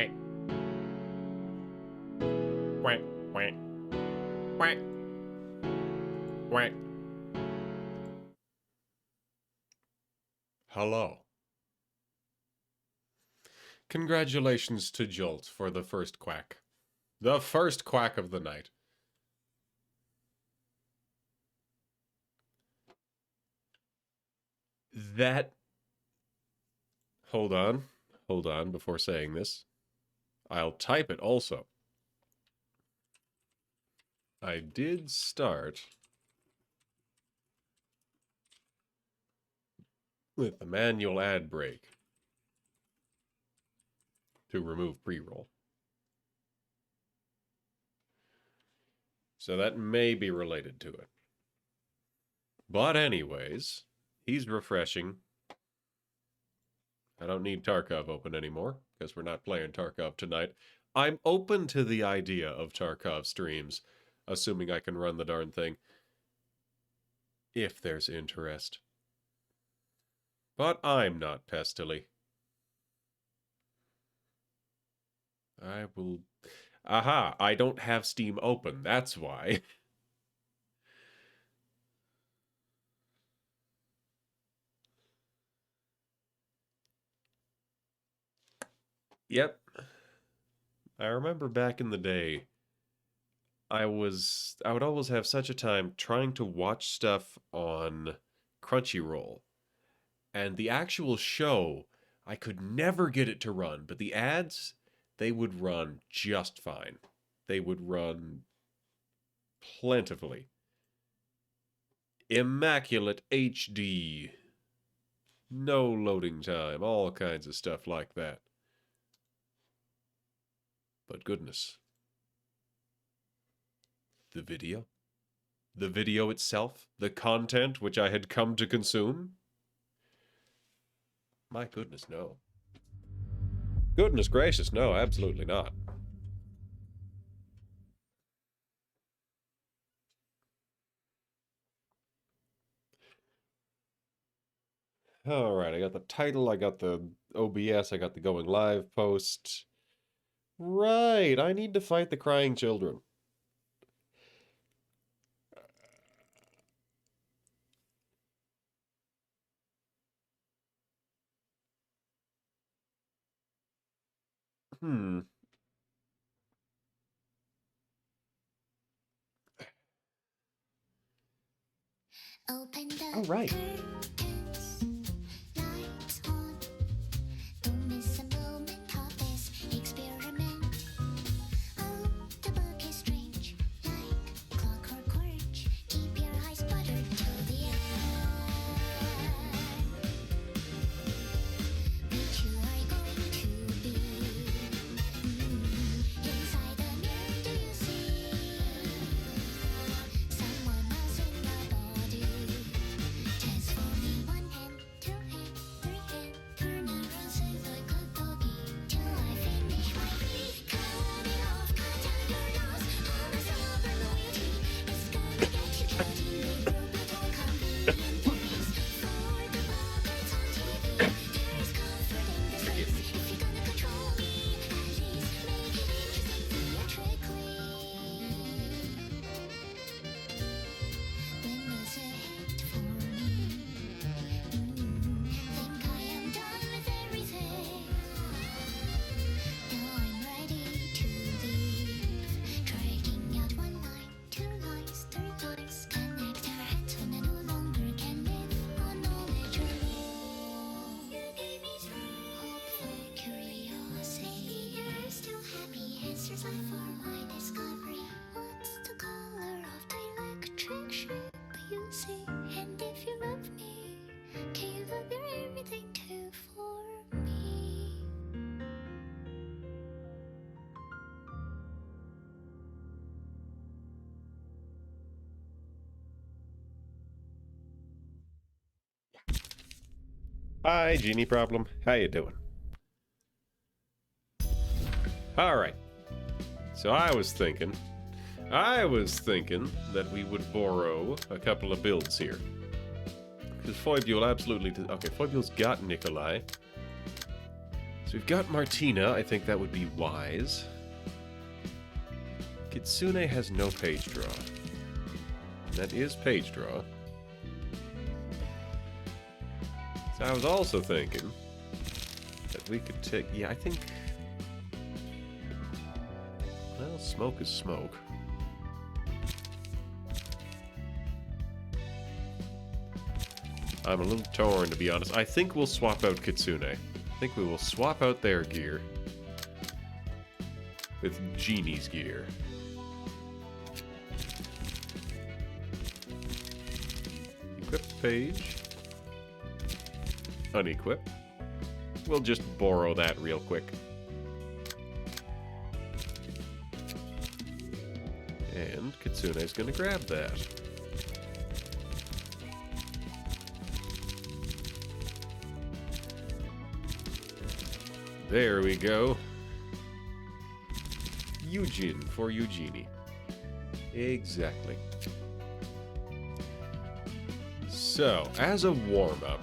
Quack. Quack, quack. Quack. Quack. Hello. Congratulations to Jolt for the first quack. The first quack of the night. That... Hold on. Hold on before saying this. I'll type it also. I did start with the manual ad break to remove pre-roll. So that may be related to it. But anyways, he's refreshing. I don't need Tarkov open anymore, because we're not playing Tarkov tonight. I'm open to the idea of Tarkov streams, assuming I can run the darn thing. If there's interest. But I'm not pestily. I will... Aha, I don't have Steam open, that's why. Yep. I remember back in the day, I would always have such a time trying to watch stuff on Crunchyroll. And the actual show, I could never get it to run, but the ads, they would run just fine. They would run plentifully. Immaculate HD. No loading time, all kinds of stuff like that. But goodness. The video itself, the content which I had come to consume? My goodness, no. Goodness gracious, no, absolutely not. All right, I got the title, I got the OBS, I got the going live post. Right, I need to fight the crying children. All right. Hi, genie problem. How you doing? All right. So I was thinking that we would borrow a couple of builds here. Because Foibule absolutely... Okay, Foibule's got Nikolai. So we've got Martina. I think that would be wise. Kitsune has no page draw. That is page draw. So I was also thinking that we could take... Yeah, I think... Well, smoke is smoke. I'm a little torn, to be honest. I think we'll swap out Kitsune. I think we will swap out their gear with Genie's gear. Equip page. Unequip. We'll just borrow that real quick. And Kitsune's gonna grab that. There we go. Eugene for Eugenie. Exactly. So, as a warm-up,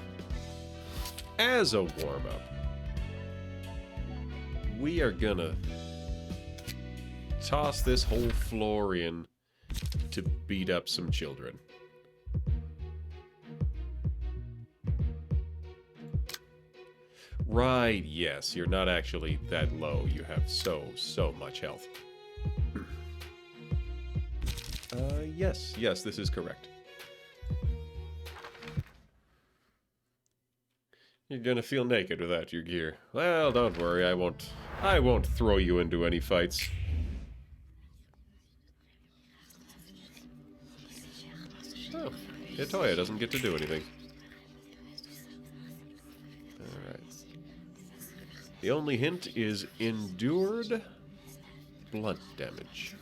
we are gonna toss this whole floor in to beat up some children. Right, yes, you're not actually that low. You have so much health. Yes, this is correct. You're gonna feel naked without your gear. Well, don't worry, I won't throw you into any fights. Oh, Hitoya doesn't get to do anything. The only hint is endured blunt damage.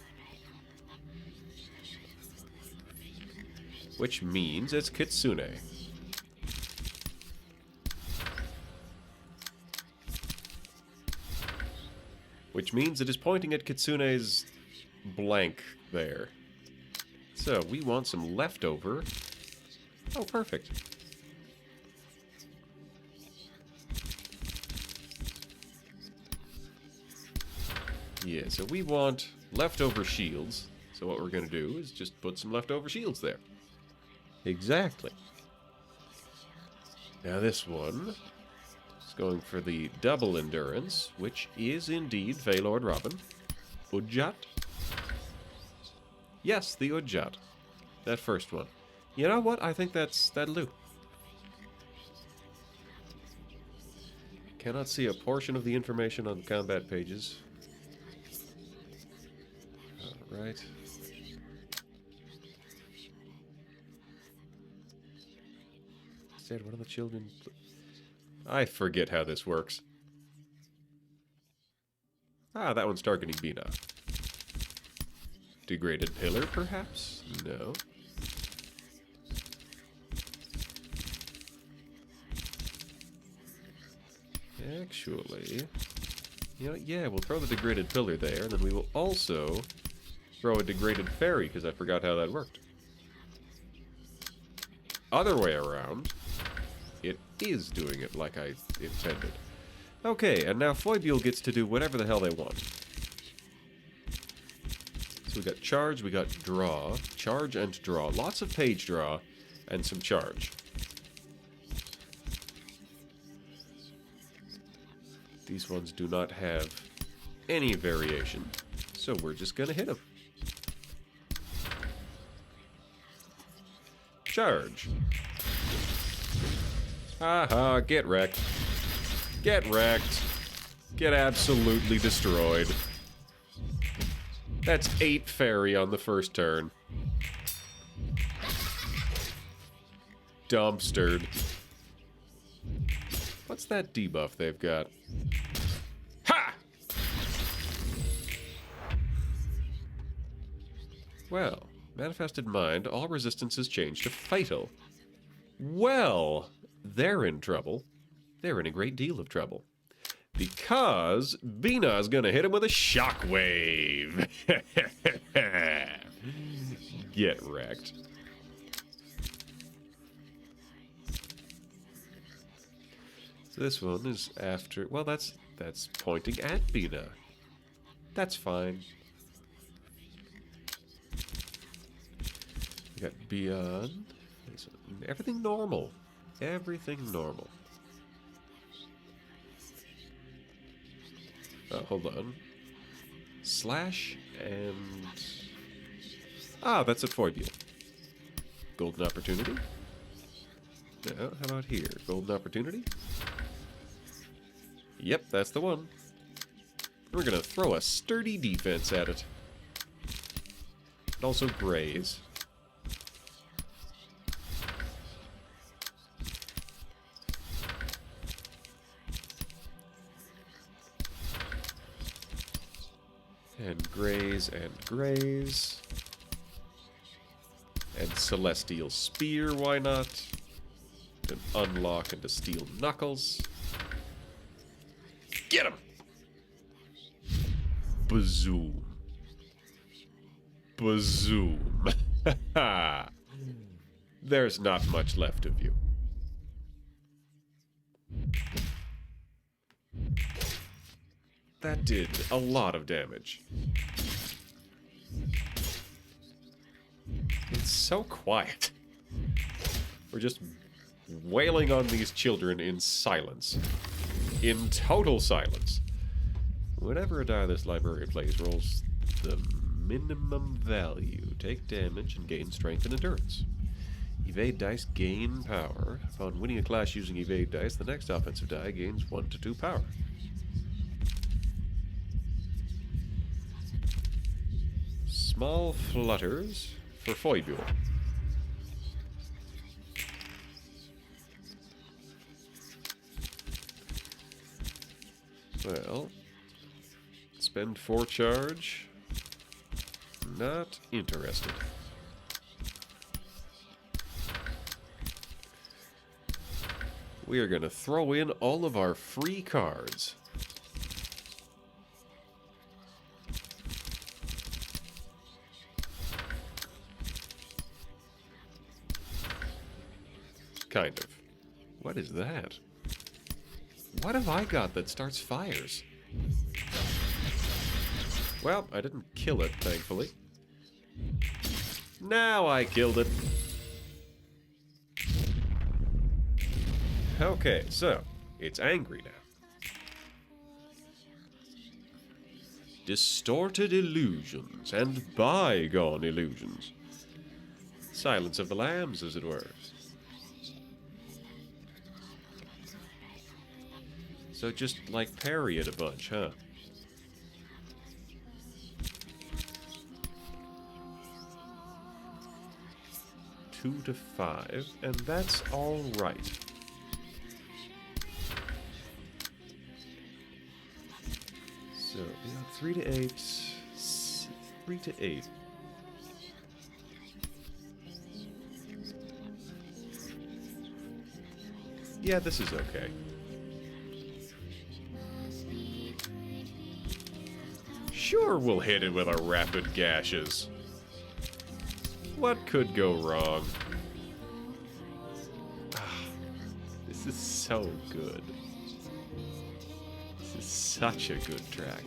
Which means it's Kitsune. Which means it is pointing at Kitsune's blank there. So we want some leftover. Oh, perfect. Yeah, so we want leftover shields. So what we're going to do is just put some leftover shields there. Exactly. Now this one is going for the double endurance, which is indeed Feylord Robin. Udjat? Yes, the Udjat. That first one. You know what? I think that'll do. Cannot see a portion of the information on the combat pages. Right. Said one of the children... I forget how this works. Ah, that one's targeting Bina. Degraded pillar, perhaps? No. Actually... You know, yeah, we'll throw the degraded pillar there, and then we will also... throw a degraded fairy, because I forgot how that worked. Other way around, it is doing it like I intended. Okay, and now Foibule gets to do whatever the hell they want. So we got charge, we got draw, charge and draw. Lots of page draw, and some charge. These ones do not have any variation, so we're just gonna hit them. Charge. Haha, get wrecked. Get wrecked. Get absolutely destroyed. That's 8 fairy on the first turn. Dumpstered. What's that debuff they've got? Ha! Well, Manifested Mind, all resistances change to Fatal. Well, they're in trouble. they're in a great deal of trouble. Because Bina's gonna hit him with a shockwave. Get wrecked. So this one is after... Well, that's pointing at Bina. That's fine. We got Beyond. Everything normal. Everything normal. Oh, hold on. Slash and... Ah, that's at Foible. Golden Opportunity. How about here? Golden Opportunity? Yep, that's the one. We're gonna throw a sturdy defense at it. And also graze. And graze and graze. And Celestial Spear, why not? And unlock into Steel Knuckles. Get him! Bazoom. Bazoom. There's not much left of you. That did a lot of damage. It's so quiet. We're just wailing on these children in silence. In total silence. Whenever a die this library plays rolls the minimum value, take damage and gain strength and endurance. Evade dice gain power. Upon winning a clash using evade dice, the next offensive die gains 1 to 2 power. Small flutters for Foible. Well, spend 4 charge. Not interested. We are going to throw in all of our free cards. Kind of. What is that? What have I got that starts fires? Well, I didn't kill it, thankfully. Now I killed it. Okay, so, it's angry now. Distorted illusions and bygone illusions. Silence of the Lambs, as it were. So just, like, parry it a bunch, huh? Two to 5, and that's all right. So, we got 3 to 8. 3 to 8. Yeah, this is okay. Sure, we'll hit it with our rapid gashes. What could go wrong? This is so good. This is such a good track.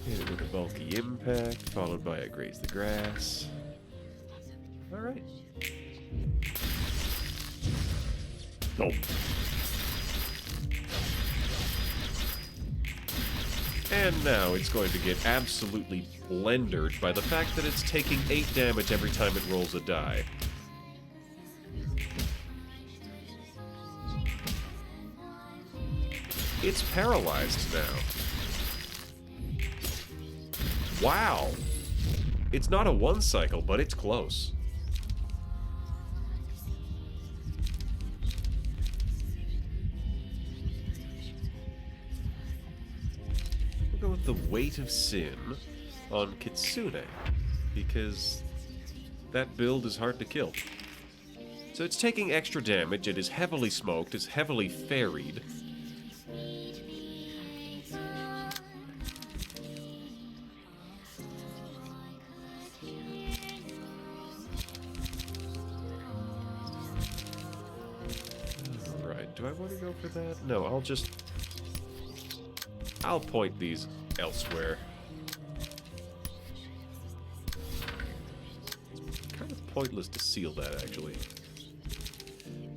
Hit it with a bulky impact, followed by a graze the grass. Alright. Oh. And now it's going to get absolutely blendered by the fact that it's taking 8 damage every time it rolls a die. It's paralyzed now. Wow! It's not a 1 cycle, but it's close. the weight of sin on Kitsune, because that build is hard to kill. So it's taking extra damage, it is heavily smoked, it's heavily ferried. Alright, do I want to go for that? No, I'll point these elsewhere. It's kind of pointless to seal that, actually.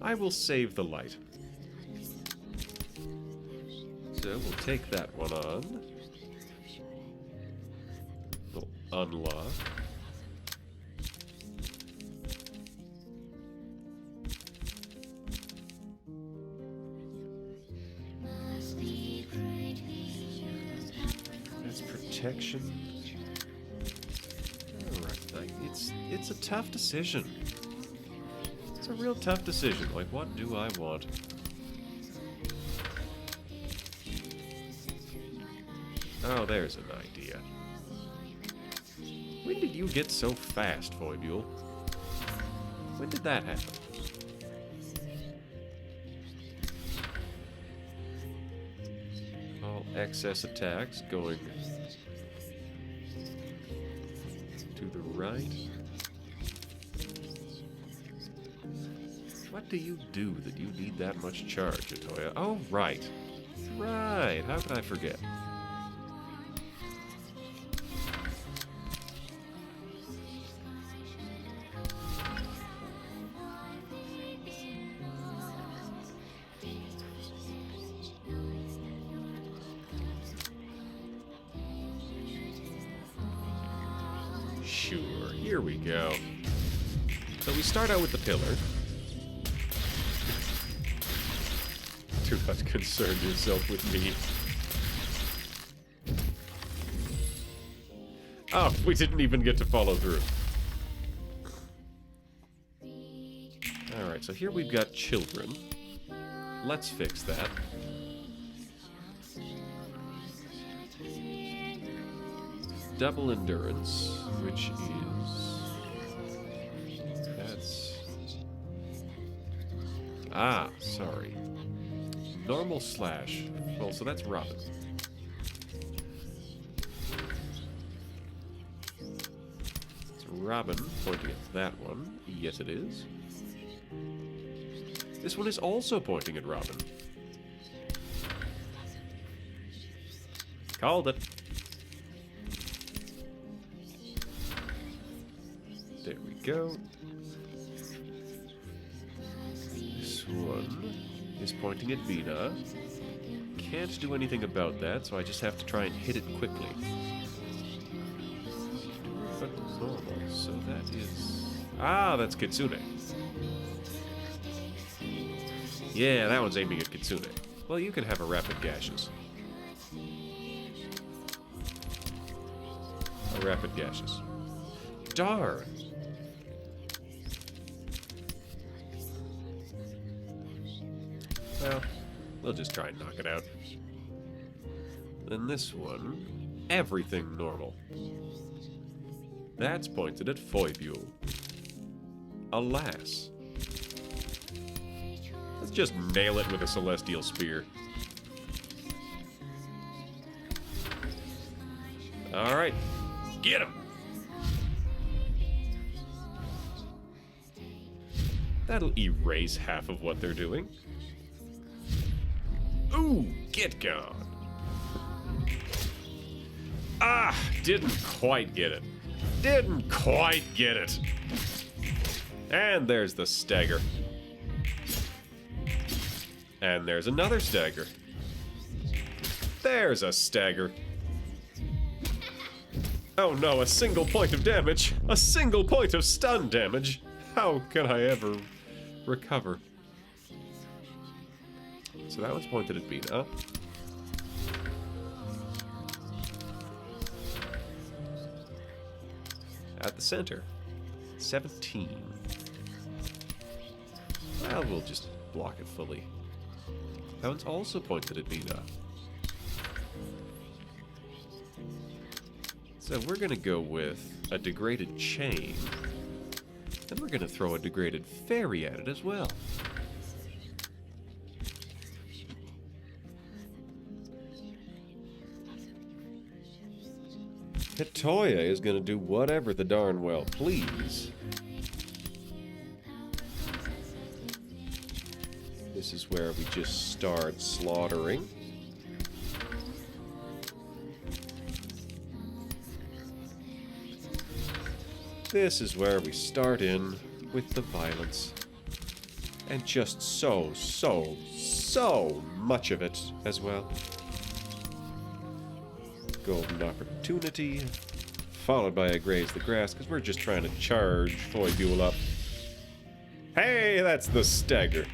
I will save the light. So we'll take that one on. We'll unlock. That's protection. Alright, it's a tough decision. It's a real tough decision. Like, what do I want? Oh, there's an idea. When did you get so fast, Foibule? When did that happen? All excess attacks going to the right. What do you do that you need that much charge, Otoya? Oh, right. Right. How could I forget? Sure. Here we go. So we start out with the pillar. Do not concern yourself with me. Oh, we didn't even get to follow through. Alright, so here we've got children. Let's fix that. Double endurance, which is... That's... Ah, sorry. Normal slash. Well, so that's Robin. It's Robin pointing at that one. Yes, it is. This one is also pointing at Robin. Called it. There we go. This one is pointing at Vina. Can't do anything about that, so I just have to try and hit it quickly. But normal, so that is... Ah, that's Kitsune. Yeah, that one's aiming at Kitsune. Well, you can have a rapid gashes. A rapid gashes. Darn! Well, we'll just try and knock it out. Then this one, everything normal. That's pointed at Foibule. Alas. Let's just nail it with a Celestial Spear. Alright, get him! That'll erase half of what they're doing. Ooh, get gone. Ah, didn't quite get it. Didn't quite get it. And there's the stagger. And there's another stagger. There's a stagger. Oh no, a single point of damage. A single point of stun damage. How can I ever recover? So that one's pointed at Bina. At the center. 17. Well, we'll just block it fully. That one's also pointed at Bina. So we're going to go with a degraded chain. And we're going to throw a degraded fairy at it as well. Hitoya is going to do whatever the darn well please. This is where we just start slaughtering. This is where we start in with the violence. And just so much of it as well. Golden opportunity, followed by a graze the grass, because we're just trying to charge Foibule up. Hey, that's the stagger.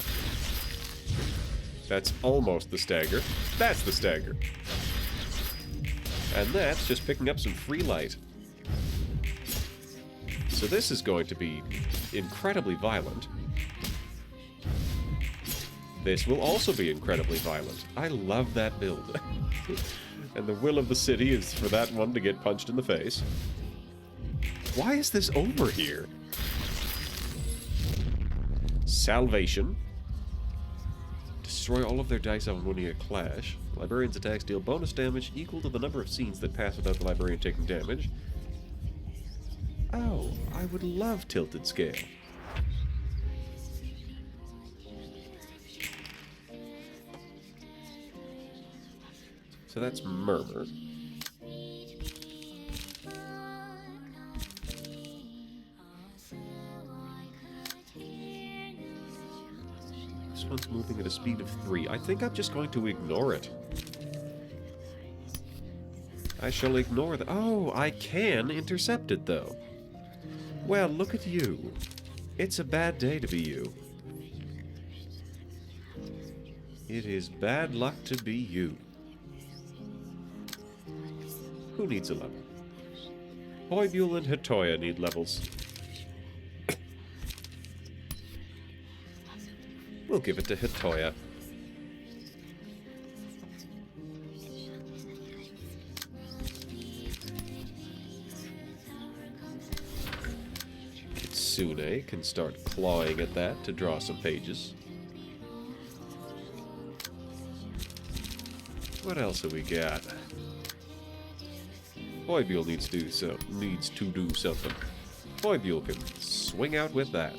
That's almost the stagger. That's the stagger. And that's just picking up some free light. So this is going to be incredibly violent. This will also be incredibly violent. I love that build. And the will of the city is for that one to get punched in the face. Why is this over here? Salvation. Destroy all of their dice on winning a clash. Librarian's attacks deal bonus damage equal to the number of scenes that pass without the librarian taking damage. Oh, I would love Tilted Scale. So that's Murmur. This one's moving at a speed of 3. I think I'm just going to ignore it. I shall ignore the... Oh, I can intercept it, though. Well, look at you. It's a bad day to be you. It is bad luck to be you. Who needs a level? Foibule and Hitoya need levels. We'll give it to Hitoya. Kitsune can start clawing at that to draw some pages. What else have we got? Foibule needs to do something. Foibule can swing out with that.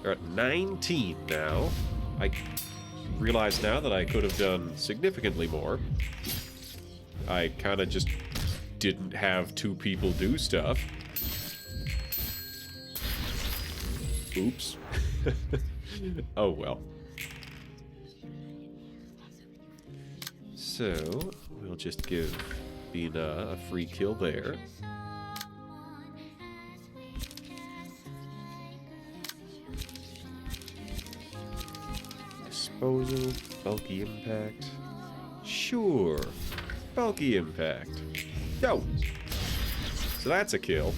We're at 19 now. I realize now that I could have done significantly more. I kind of just didn't have two people do stuff. Oops. Oh well. So, we'll just give Bina a free kill there. Disposal, bulky impact. Sure. Bulky impact. Go! So that's a kill.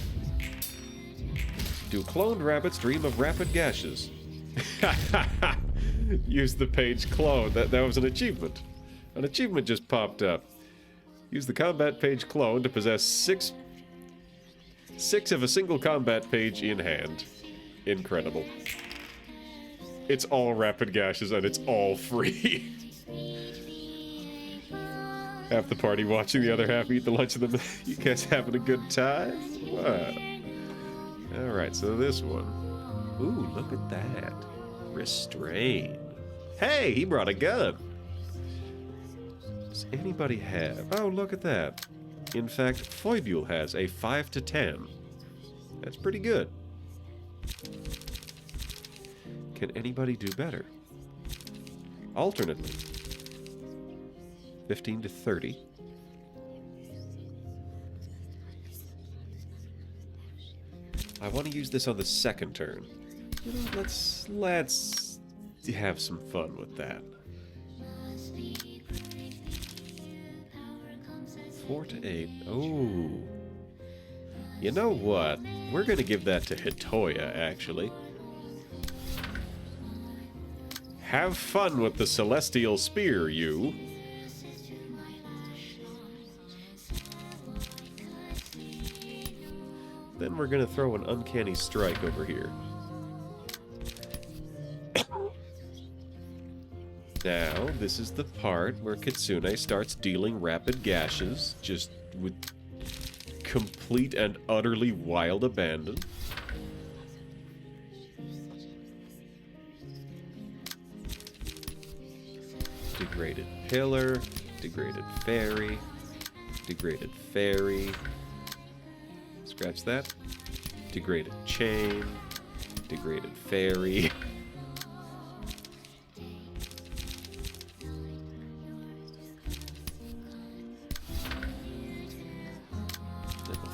Do cloned rabbits dream of rapid gashes? Use the page clone. That was an achievement. An achievement just popped up. Use the combat page clone to possess six of a single combat page in hand. Incredible. It's all rapid gashes and it's all free. Half the party watching, the other half eat the lunch of the... You guys having a good time? What? Alright, so this one. Ooh, look at that. Restrain. Hey, he brought a gun. Does anybody have... Oh, look at that. In fact, Foibule has a 5 to 10. That's pretty good. Can anybody do better? Alternately. 15 to 30. I want to use this on the second turn. You know, let's have some fun with that. 4 to 8. Oh. You know what? We're going to give that to Hitoya, actually. Have fun with the Celestial Spear, you. Then we're gonna throw an uncanny strike over here. Now, this is the part where Kitsune starts dealing rapid gashes, just with complete and utterly wild abandon. Degraded pillar, degraded fairy, degraded fairy. Scratch that. Degraded chain, degraded fairy.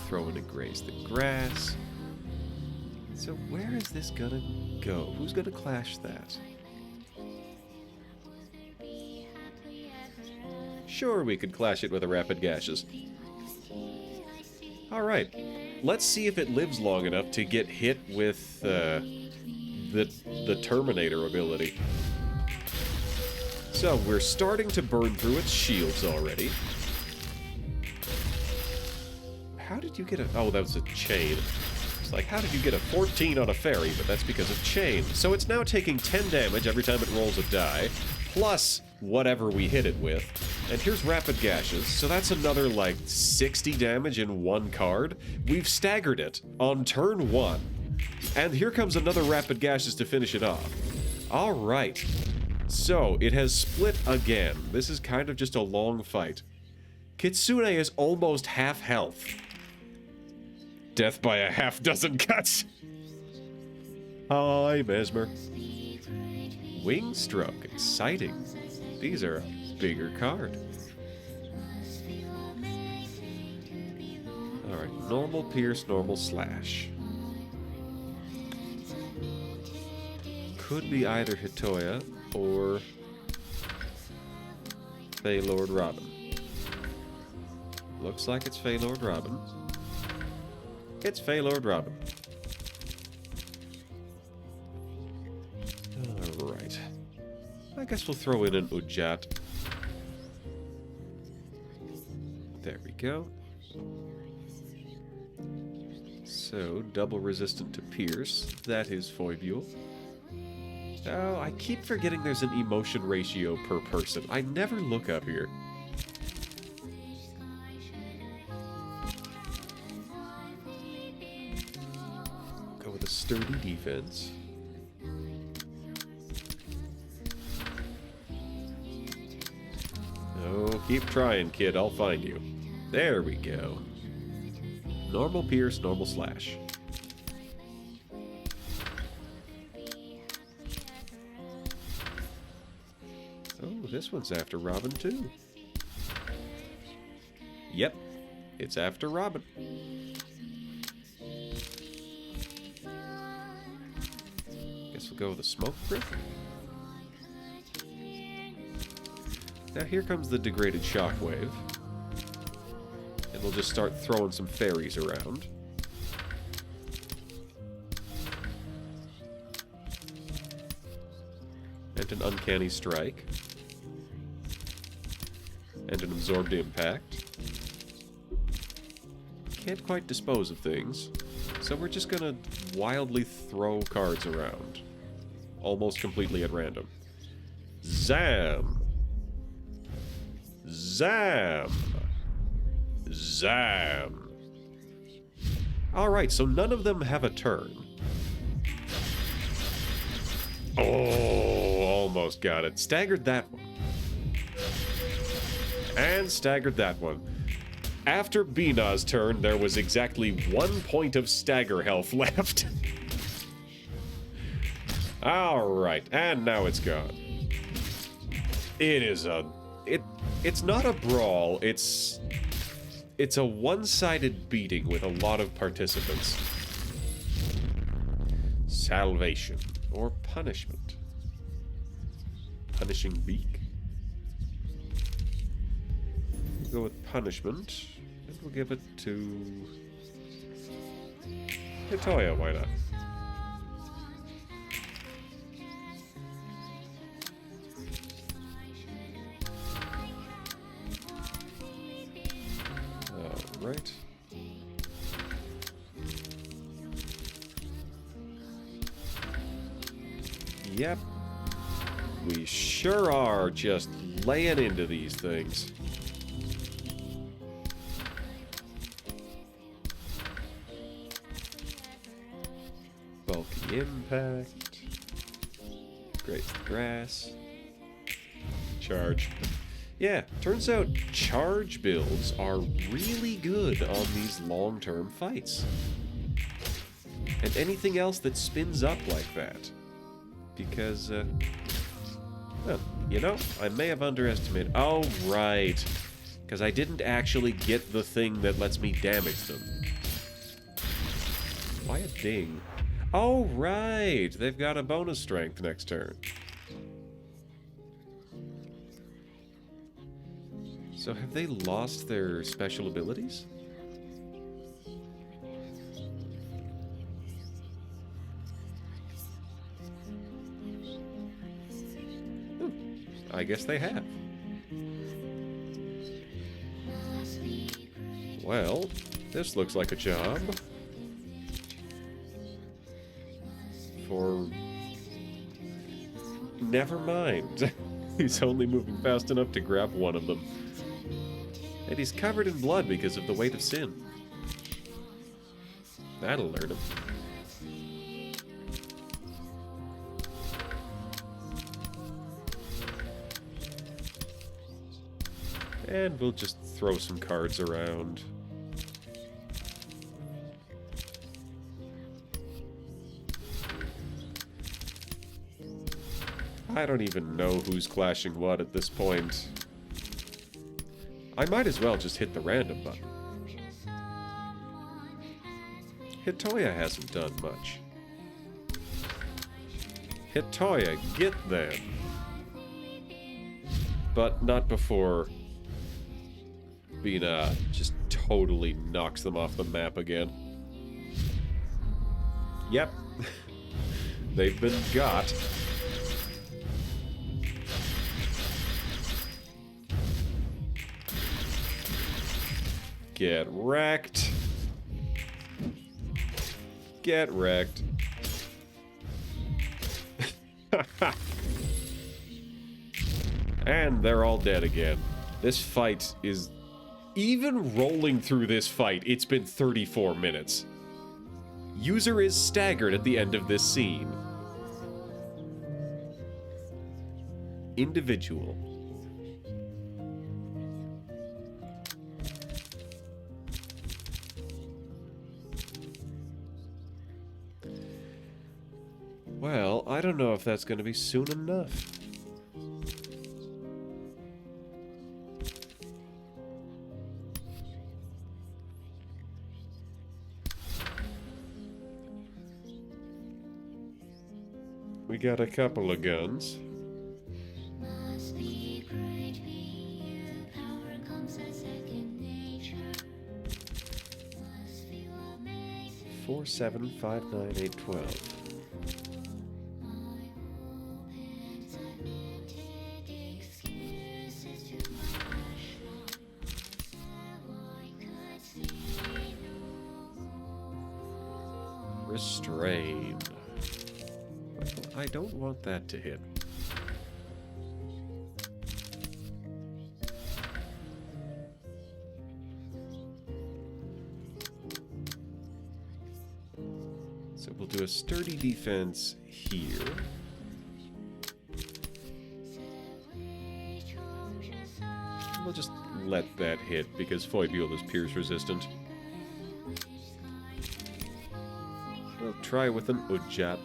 Throw in a graze the grass. So where is this gonna go? Who's gonna clash that? Sure, we could clash it with a rapid gashes. Alright, let's see if it lives long enough to get hit with the Terminator ability. So we're starting to burn through its shields already. How did you get a... Oh, that was a chain. It's like, how did you get a 14 on a fairy? But that's because of chain. So it's now taking 10 damage every time it rolls a die, plus whatever we hit it with. And here's rapid gashes, so that's another, like, 60 damage in one card. We've staggered it on turn 1. And here comes another rapid gashes to finish it off. Alright. So, it has split again. This is kind of just a long fight. Kitsune is almost half health. Death by a half-dozen cuts. Hi, Mesmer. Wingstroke, exciting. These are a bigger card. Alright, normal pierce, normal slash. Could be either Hitoya or Feylord Robin. Looks like it's Feylord Robin. It's Feylord Robin. Alright. I guess we'll throw in an Ujat. There we go. So, double resistant to pierce. That is Foibule. Oh, I keep forgetting there's an emotion ratio per person. I never look up here. Go with a sturdy defense. Oh, keep trying, kid. I'll find you. There we go. Normal pierce, normal slash. Oh, this one's after Robin, too. Yep, it's after Robin. Guess we'll go with a smoke brick. Now here comes the degraded shockwave. And we'll just start throwing some fairies around. And an uncanny strike. And an absorbed impact. Can't quite dispose of things. So we're just gonna wildly throw cards around. Almost completely at random. Zam! Zam! Zam! Alright, so none of them have a turn. Oh, almost got it. Staggered that one. And staggered that one. After Bina's turn, there was exactly 1 point of stagger health left. Alright, and now it's gone. It is a... It's not a brawl, it's a one-sided beating with a lot of participants. Salvation, or punishment. Punishing beak. We'll go with punishment, and we'll give it to Hitoya, why not? Right. Yep. We sure are just laying into these things. Bulky impact. Grates the grass. Charge. Yeah, turns out charge builds are really good on these long-term fights. And anything else that spins up like that. Because, well, you know, I may have underestimated... Oh, right. Because I didn't actually get the thing that lets me damage them. Why a ding? Oh, right. They've got a bonus strength next turn. So have they lost their special abilities? I guess they have. Well, this looks like a job. For... Never mind. He's only moving fast enough to grab one of them. And he's covered in blood because of the weight of sin. That'll learn him. And we'll just throw some cards around. I don't even know who's clashing what at this point. I might as well just hit the random button. Hitoya hasn't done much. Hitoya, get them. But not before Bina just totally knocks them off the map again. Yep. They've been got. Get wrecked. Get wrecked. And they're all dead again. This fight is... Even rolling through this fight, it's been 34 minutes. User is staggered at the end of this scene. Individual. Well, I don't know if that's going to be soon enough. We got a couple of guns. 4, 7, 5, 9, 8, 12. Restrain. I don't want that to hit. So we'll do a sturdy defense here. We'll just let that hit because Foibule is pierce resistant. We'll try with an Udjat.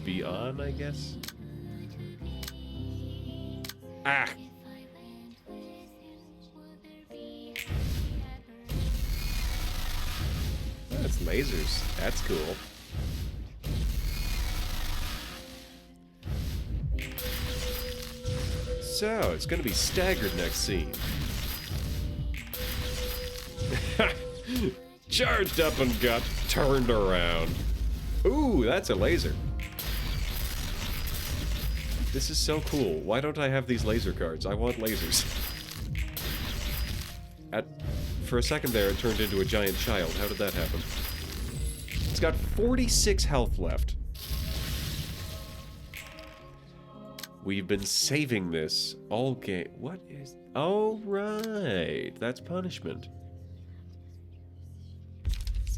Be on, I guess? Ah! That's lasers. That's cool. So, it's gonna be staggered next scene. Charged up and got turned around. Ooh, that's a laser. This is so cool. Why don't I have these laser cards? I want lasers. For a second there, it turned into a giant child. How did that happen? It's got 46 health left. We've been saving this all game. What is... Oh, right. That's punishment.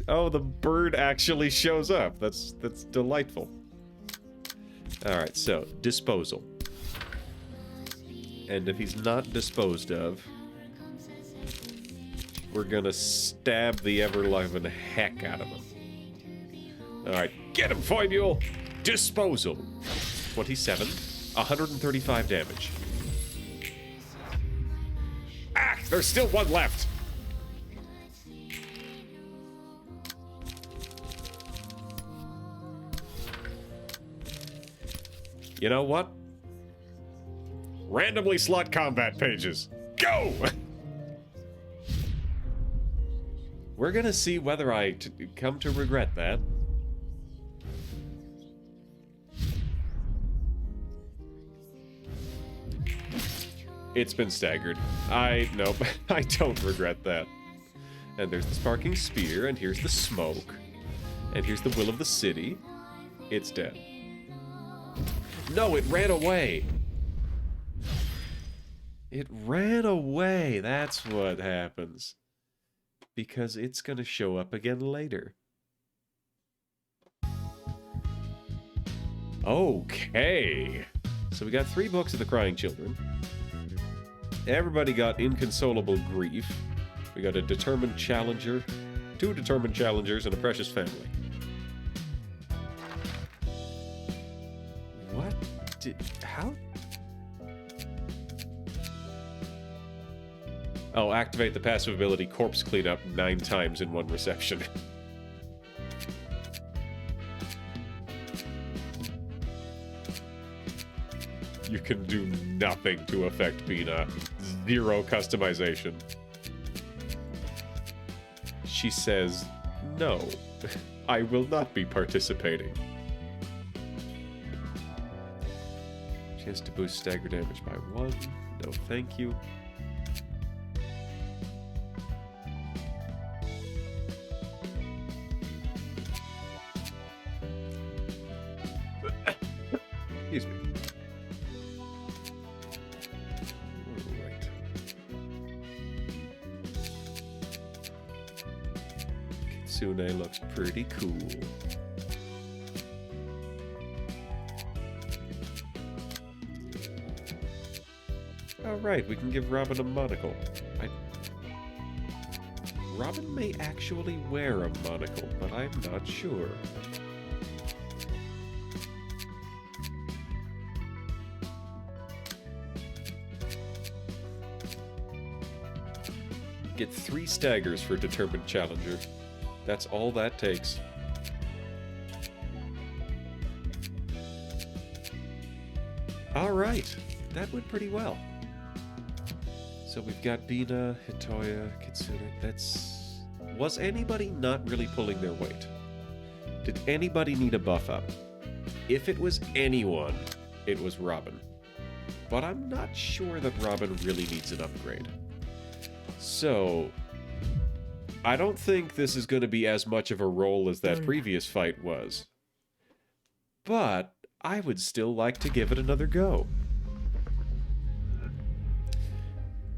Oh, the bird actually shows up. That's delightful. Alright, so, disposal. And if he's not disposed of, we're gonna stab the ever-loving heck out of him. Alright, get him, Foimule! Disposal. 27. 135 damage. Ah! There's still one left! You know what? Randomly slot combat pages. Go! We're gonna see whether I come to regret that. It's been staggered. Nope, I don't regret that. And there's the sparking spear, and here's the smoke. And here's the will of the city. It's dead. No, it ran away. It ran away. That's what happens. Because it's gonna show up again later. Okay. So we got 3 books of the Crying Children. Everybody got Inconsolable Grief. We got a Determined Challenger, 2 Determined Challengers, and a Precious Family. What did... How? Oh, activate the passive ability Corpse Cleanup 9 times in 1 reception. You can do nothing to affect Bina. 0 customization. She says, no, I will not be participating. She has to boost stagger damage by 1. No, thank you. Excuse me. Alright. Kitsune looks pretty cool. Alright, we can give Robin a monocle. Robin may actually wear a monocle, but I'm not sure. Get 3 staggers for Determined Challenger. That's all that takes. Alright, that went pretty well. So we've got Bina, Hitoya, Kitsune. Was anybody not really pulling their weight? Did anybody need a buff up? If it was anyone, it was Robin. But I'm not sure that Robin really needs an upgrade. So, I don't think this is going to be as much of a roll as that previous fight was. But, I would still like to give it another go.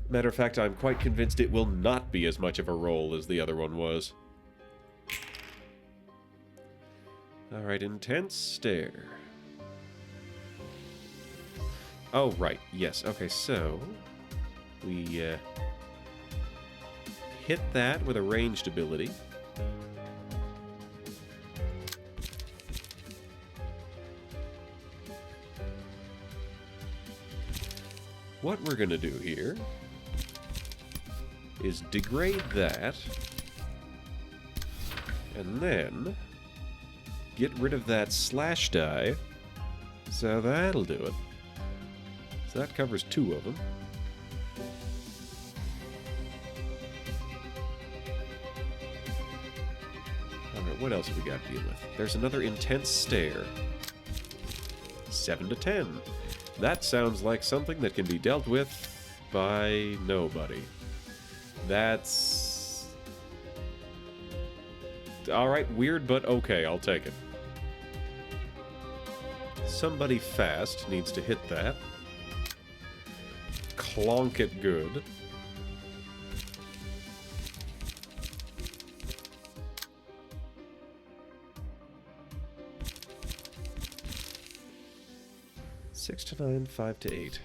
Matter of fact, I'm quite convinced it will not be as much of a roll as the other one was. Alright, Intense Stare. Oh, right, yes. Okay, so... we, hit that with a ranged ability. What we're gonna do here is degrade that, and then get rid of that slash die, so that'll do it. So that covers 2 of them. Alright, what else have we got to deal with? There's another Intense Stare. 7 to 10. That sounds like something that can be dealt with by nobody. That's... Alright, weird, but okay, I'll take it. Somebody fast needs to hit that. Clonk it good. Six to 9, 5 to 8.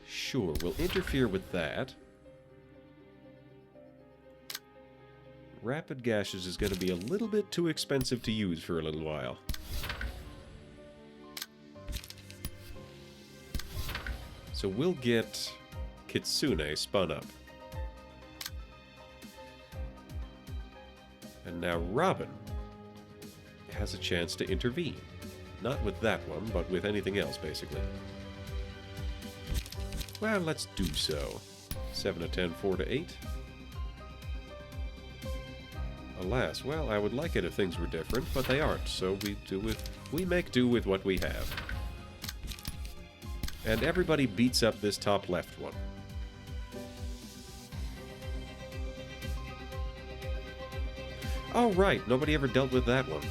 Sure, we'll interfere with that. Rapid Gashes is going to be a little bit too expensive to use for a little while. So we'll get Kitsune spun up. And now Robin has a chance to intervene. Not with that one, but with anything else, basically. Well, let's do so. 7 to 10, 4 to 8. Alas, well, I would like it if things were different, but they aren't, so we make do with what we have. And everybody beats up this top left one. Oh, right, nobody ever dealt with that one.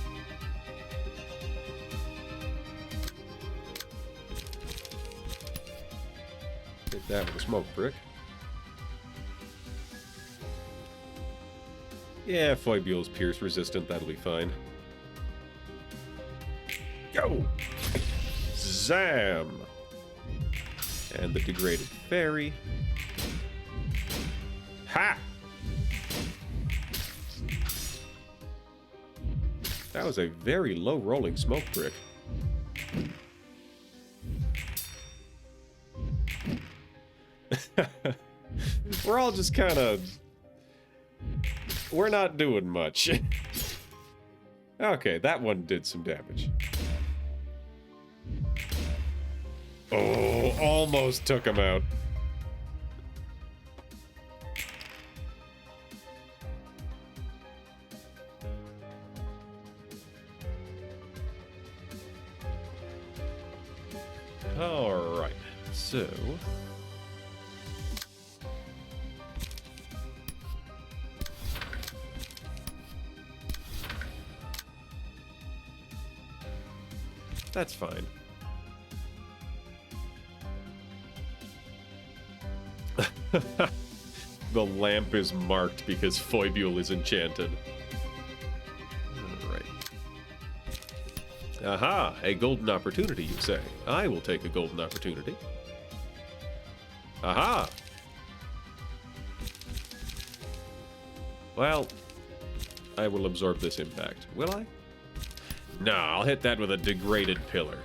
Hit that with a smoke brick. Yeah, Foibule's pierce resistant, that'll be fine. Go! Zam! And the degraded fairy. Ha! That was a very low rolling smoke brick. We're all just kind of... We're not doing much. Okay, that one did some damage. Oh, almost took him out. Alright, so... That's fine. The lamp is marked because Foibule is enchanted. Alright. Aha! A golden opportunity, you say? I will take a golden opportunity. Aha! Well, I will absorb this impact. Will I? No, I'll hit that with a degraded pillar.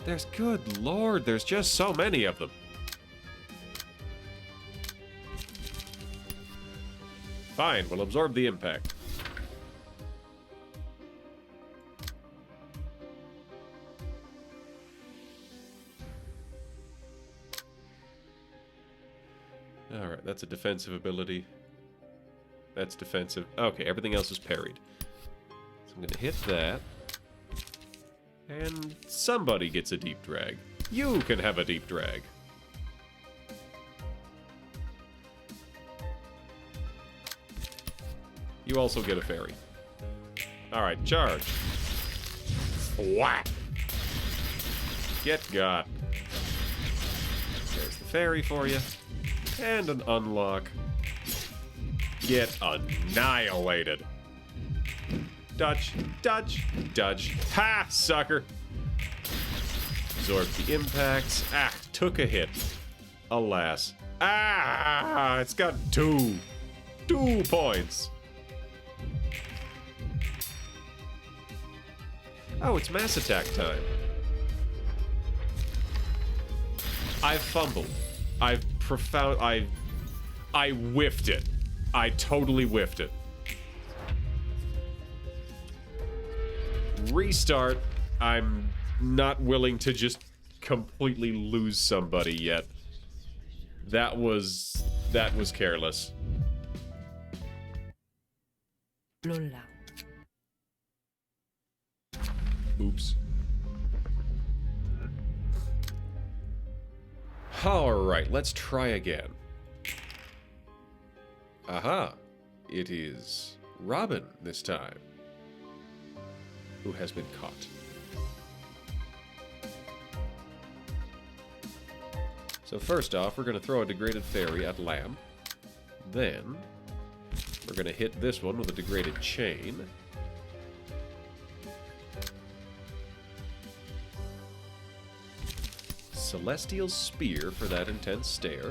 There's good lord, there's just so many of them. Fine, we'll absorb the impact. Alright, that's a defensive ability. That's defensive. Okay, everything else is parried. So I'm gonna hit that. And somebody gets a deep drag. You can have a deep drag. You also get a fairy. Alright, charge. Whack! Get got. There's the fairy for you. And an unlock. Get annihilated. Dodge, dodge, dodge. Ha, sucker! Absorb the impacts. Ah, took a hit. Alas. Ah, it's got 2 points. Oh, it's mass attack time. I fumbled. I whiffed it. I totally whiffed it. Restart. I'm not willing to just completely lose somebody yet. That was careless. Lola. Oops. Alright, let's try again. Aha! It is Robin this time, who has been caught. So first off, we're going to throw a degraded fairy at Lamb. Then, we're going to hit this one with a degraded chain. Celestial Spear for that intense stare.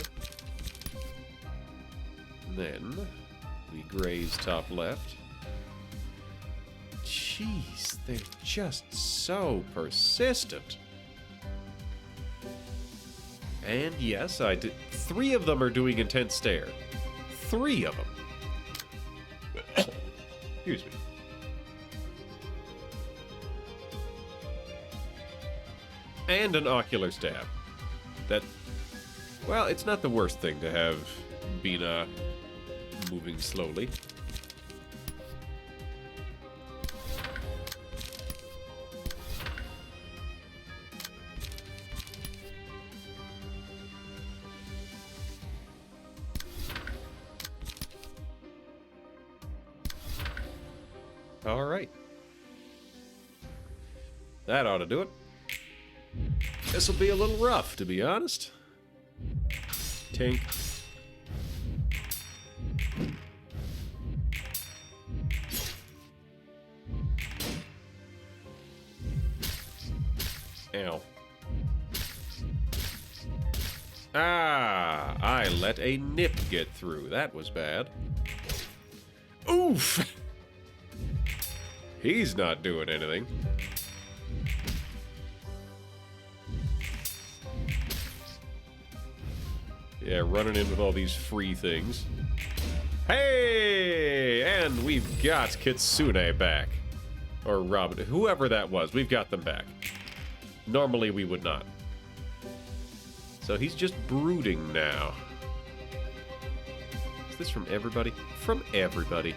Then, we graze top left. Jeez, they're just so persistent. And yes, I did. 3 of them are doing intense stare. 3 of them. Excuse me. And an ocular stab. That, well, it's not the worst thing to have Bina moving slowly. All right. That ought to do it. This will be a little rough, to be honest. Tink. Ow. Ah, I let a nip get through. That was bad. Oof! He's not doing anything. Yeah, running in with all these free things. Hey! And we've got Kitsune back. Or Robin. Whoever that was, we've got them back. Normally we would not. So he's just brooding now. Is this from everybody? From everybody.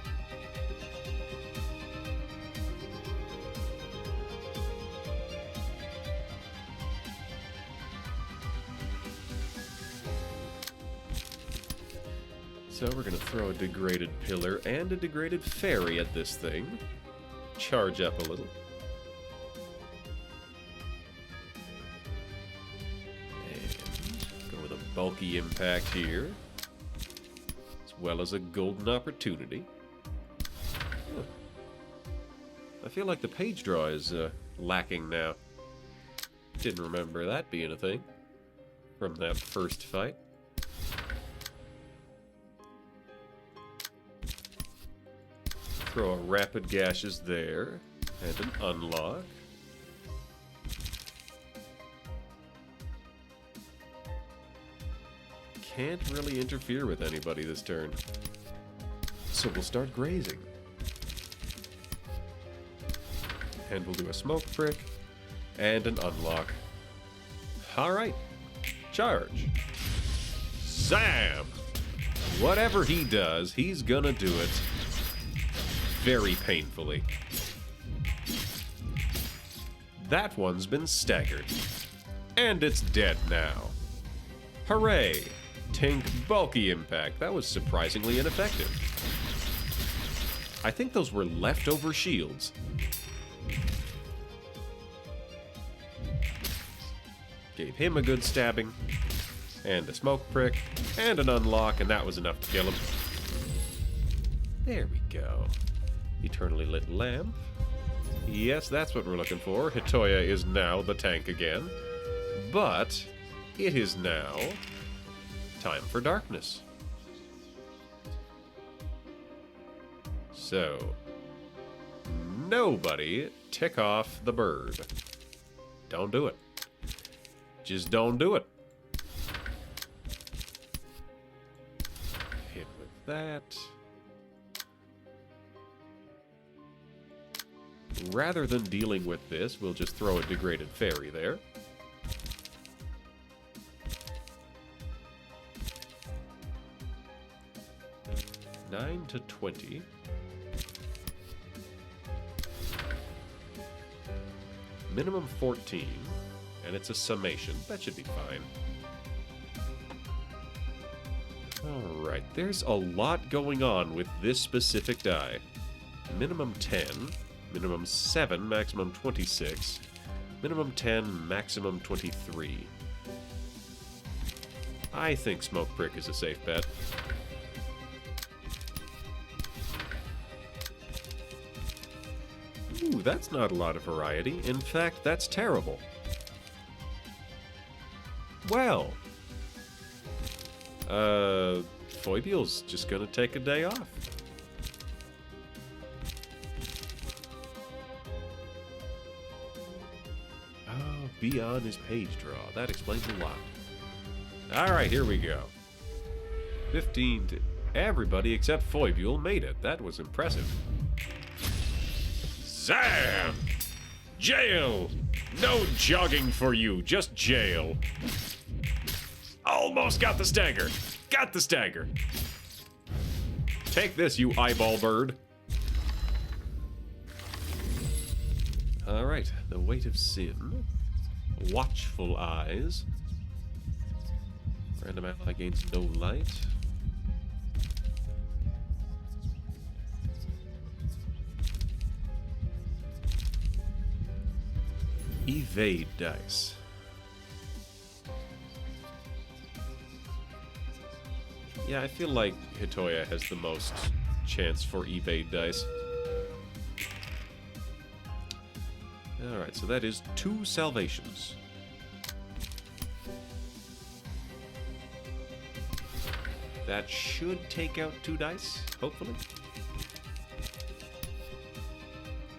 So we're going to throw a degraded pillar and a degraded fairy at this thing. Charge up a little. And go with a bulky impact here. As well as a golden opportunity. Huh. I feel like the page draw is lacking now. Didn't remember that being a thing from that first fight. Throw a rapid gashes there, and an unlock. Can't really interfere with anybody this turn. So we'll start grazing. And we'll do a smoke prick, and an unlock. Alright, charge. Zam! Whatever he does, he's gonna do it very painfully. That one's been staggered. And it's dead now. Hooray! Tink bulky impact. That was surprisingly ineffective. I think those were leftover shields. Gave him a good stabbing. And a smoke prick. And an unlock, and that was enough to kill him. There we go. Eternally lit lamp. Yes, that's what we're looking for. Hitoya is now the tank again. But it is now time for darkness. So, nobody tick off the bird. Don't do it. Just don't do it. Hit with that. Rather than dealing with this, we'll just throw a degraded fairy there. $9 to $20. Minimum 14, and it's a summation. That should be fine. Alright, there's a lot going on with this specific die. Minimum 10, minimum 7, maximum 26, minimum 10, maximum 23. I think Smoke Prick is a safe bet. Ooh, that's not a lot of variety. In fact, that's terrible. Well, Foibiel's just gonna take a day off. Oh, be on his page draw. That explains a lot. Alright, here we go. 15 to... Everybody except Foibiel made it. That was impressive. Zam! Jail! No jogging for you, just jail. Almost got the stagger. Got the stagger. Take this, you eyeball bird. Alright, the weight of sin. Watchful eyes. Random ally gains no light. Evade dice. Yeah, I feel like Hitoya has the most chance for evade dice. Alright, so that is 2 salvations. That should take out 2 dice, hopefully.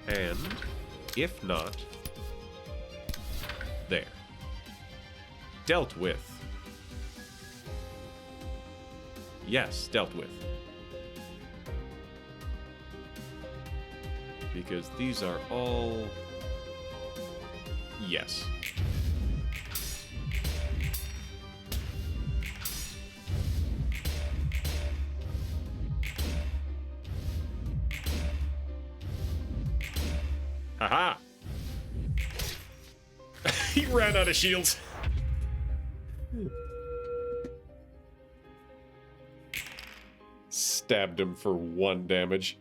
And, if not... There. Dealt with. Yes, dealt with. Because these are all... Yes. Haha! He ran out of shields. Stabbed him for 1 damage.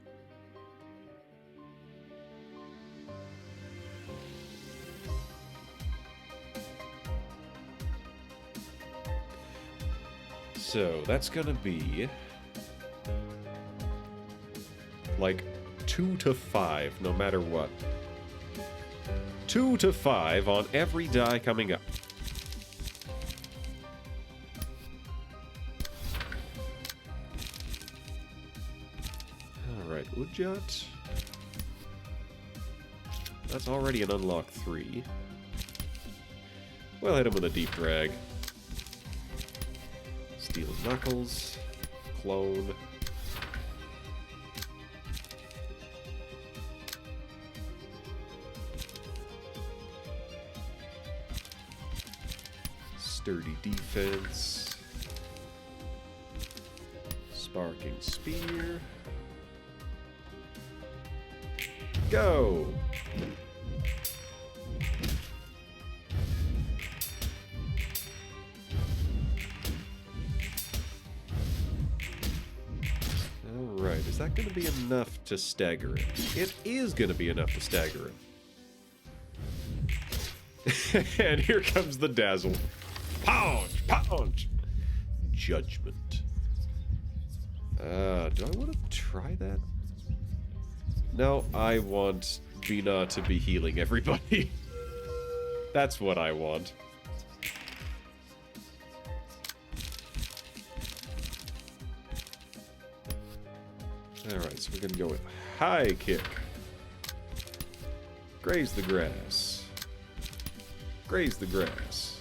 So, that's gonna be... like 2 to 5, no matter what. 2 to 5 on every die coming up. Alright, Udjat. That's already an unlock 3. We'll hit him with a deep drag. Steel Knuckles. Clone. Sturdy defense. Sparking spear. Go! Alright, is that going to be enough to stagger him? It is going to be enough to stagger him. And here comes the dazzle. Pounce! Pounce! Judgment. Do I want to try that? No, I want Bina to be healing everybody. That's what I want. Alright, so we're gonna go with high kick. Graze the grass. Graze the grass.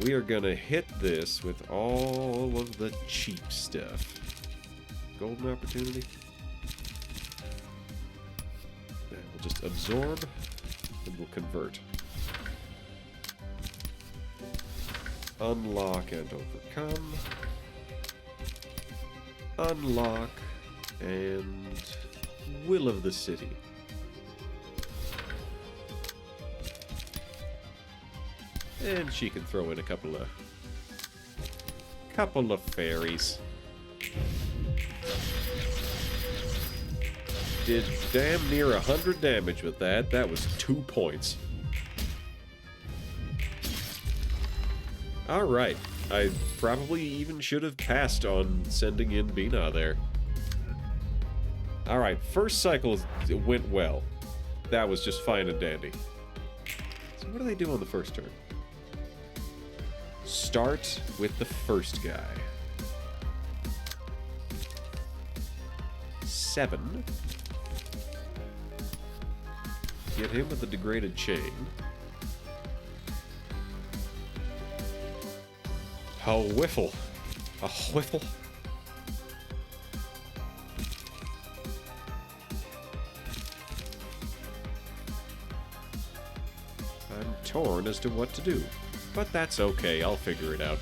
We are gonna hit this with all of the cheap stuff. Golden opportunity. And we'll just absorb, and we'll convert. Unlock and overcome. Unlock and Will of the City. And she can throw in a couple couple of fairies. Did damn near 100 damage with that. That was 2 points. Alright. I probably even should have passed on sending in Bina there. Alright, first cycle went well. That was just fine and dandy. So what do they do on the first turn? Start with the first guy. 7. Get him with the degraded chain. A whiffle. A whiffle. I'm torn as to what to do. But that's okay, I'll figure it out.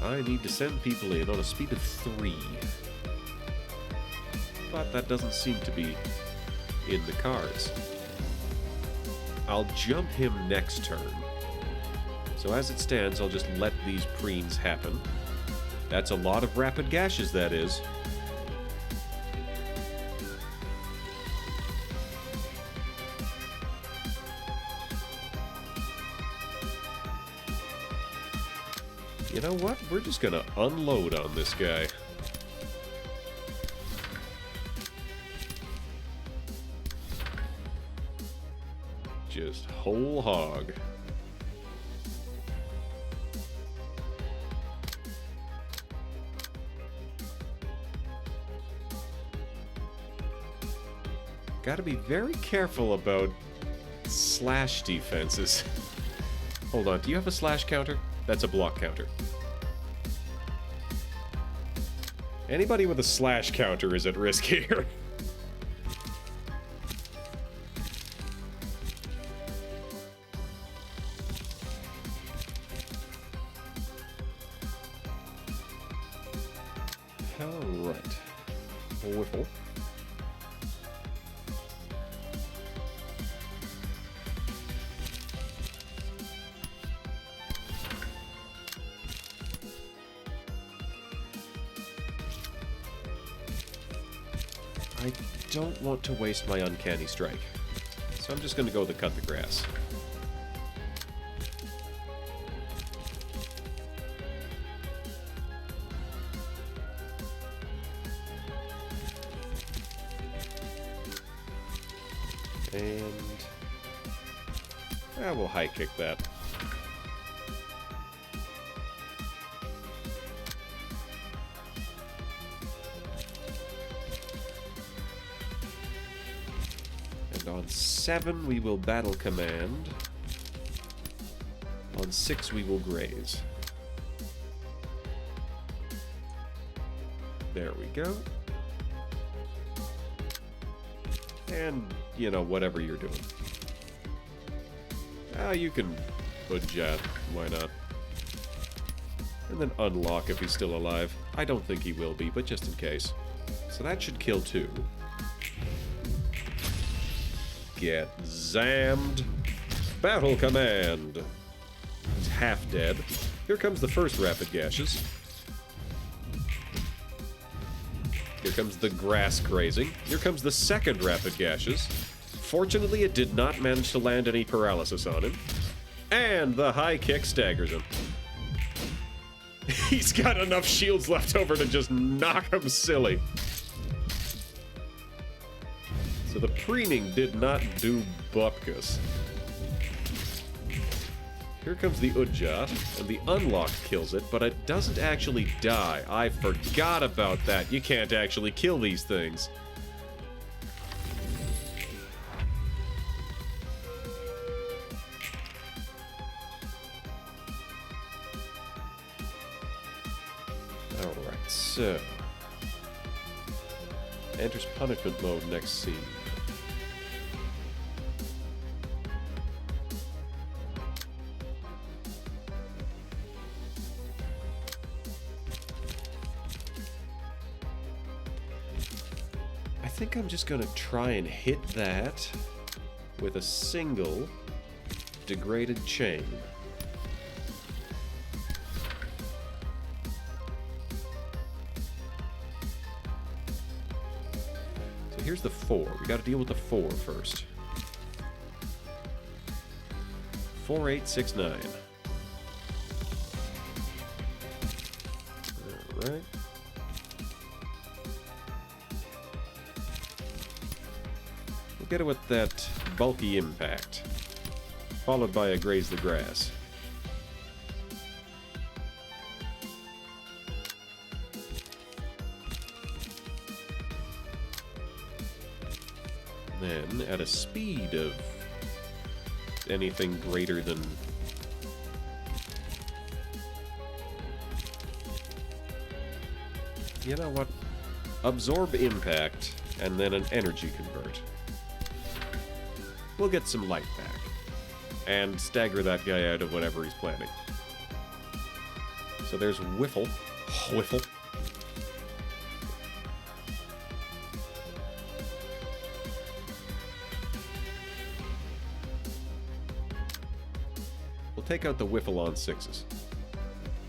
I need to send people in on a speed of 3. But that doesn't seem to be in the cards. I'll jump him next turn. So as it stands, I'll just let these preens happen. That's a lot of rapid gashes, that is. You know what? We're just gonna unload on this guy. Just whole hog. Gotta be very careful about slash defenses. Hold on, do you have a slash counter? That's a block counter. Anybody with a slash counter is at risk here. Alright. Whiffle. I don't want to waste my Uncanny Strike, so I'm just going to go with the Cut the Grass. And we'll high kick that. And on 7 we will Battle Command. On 6 we will Graze. There we go. And, you know, whatever you're doing. You can Ujat, why not? And then unlock if he's still alive. I don't think he will be, but just in case. So that should kill 2. Get zammed. Battle Command. He's half dead. Here comes the first Rapid Gashes. Here comes the Grass Grazing. Here comes the second Rapid Gashes. Fortunately, it did not manage to land any paralysis on him. And the high kick staggers him. He's got enough shields left over to just knock him silly. So the preening did not do bupkis. Here comes the Ujat, and the unlock kills it, but it doesn't actually die. I forgot about that. You can't actually kill these things. Alright, so... enters punishment mode next scene. I think I'm just gonna try and hit that with a single Degraded Chain. So here's the 4. We gotta deal with the 4 first. 4869. Alright. We'll get it with that bulky impact, followed by a Graze the Grass. Then, at a speed of anything greater than... You know what? Absorb Impact, and then an Energy Convert. We'll get some light back. And stagger that guy out of whatever he's planning. So there's Whiffle. Whiffle. We'll take out the Whiffle on 6s.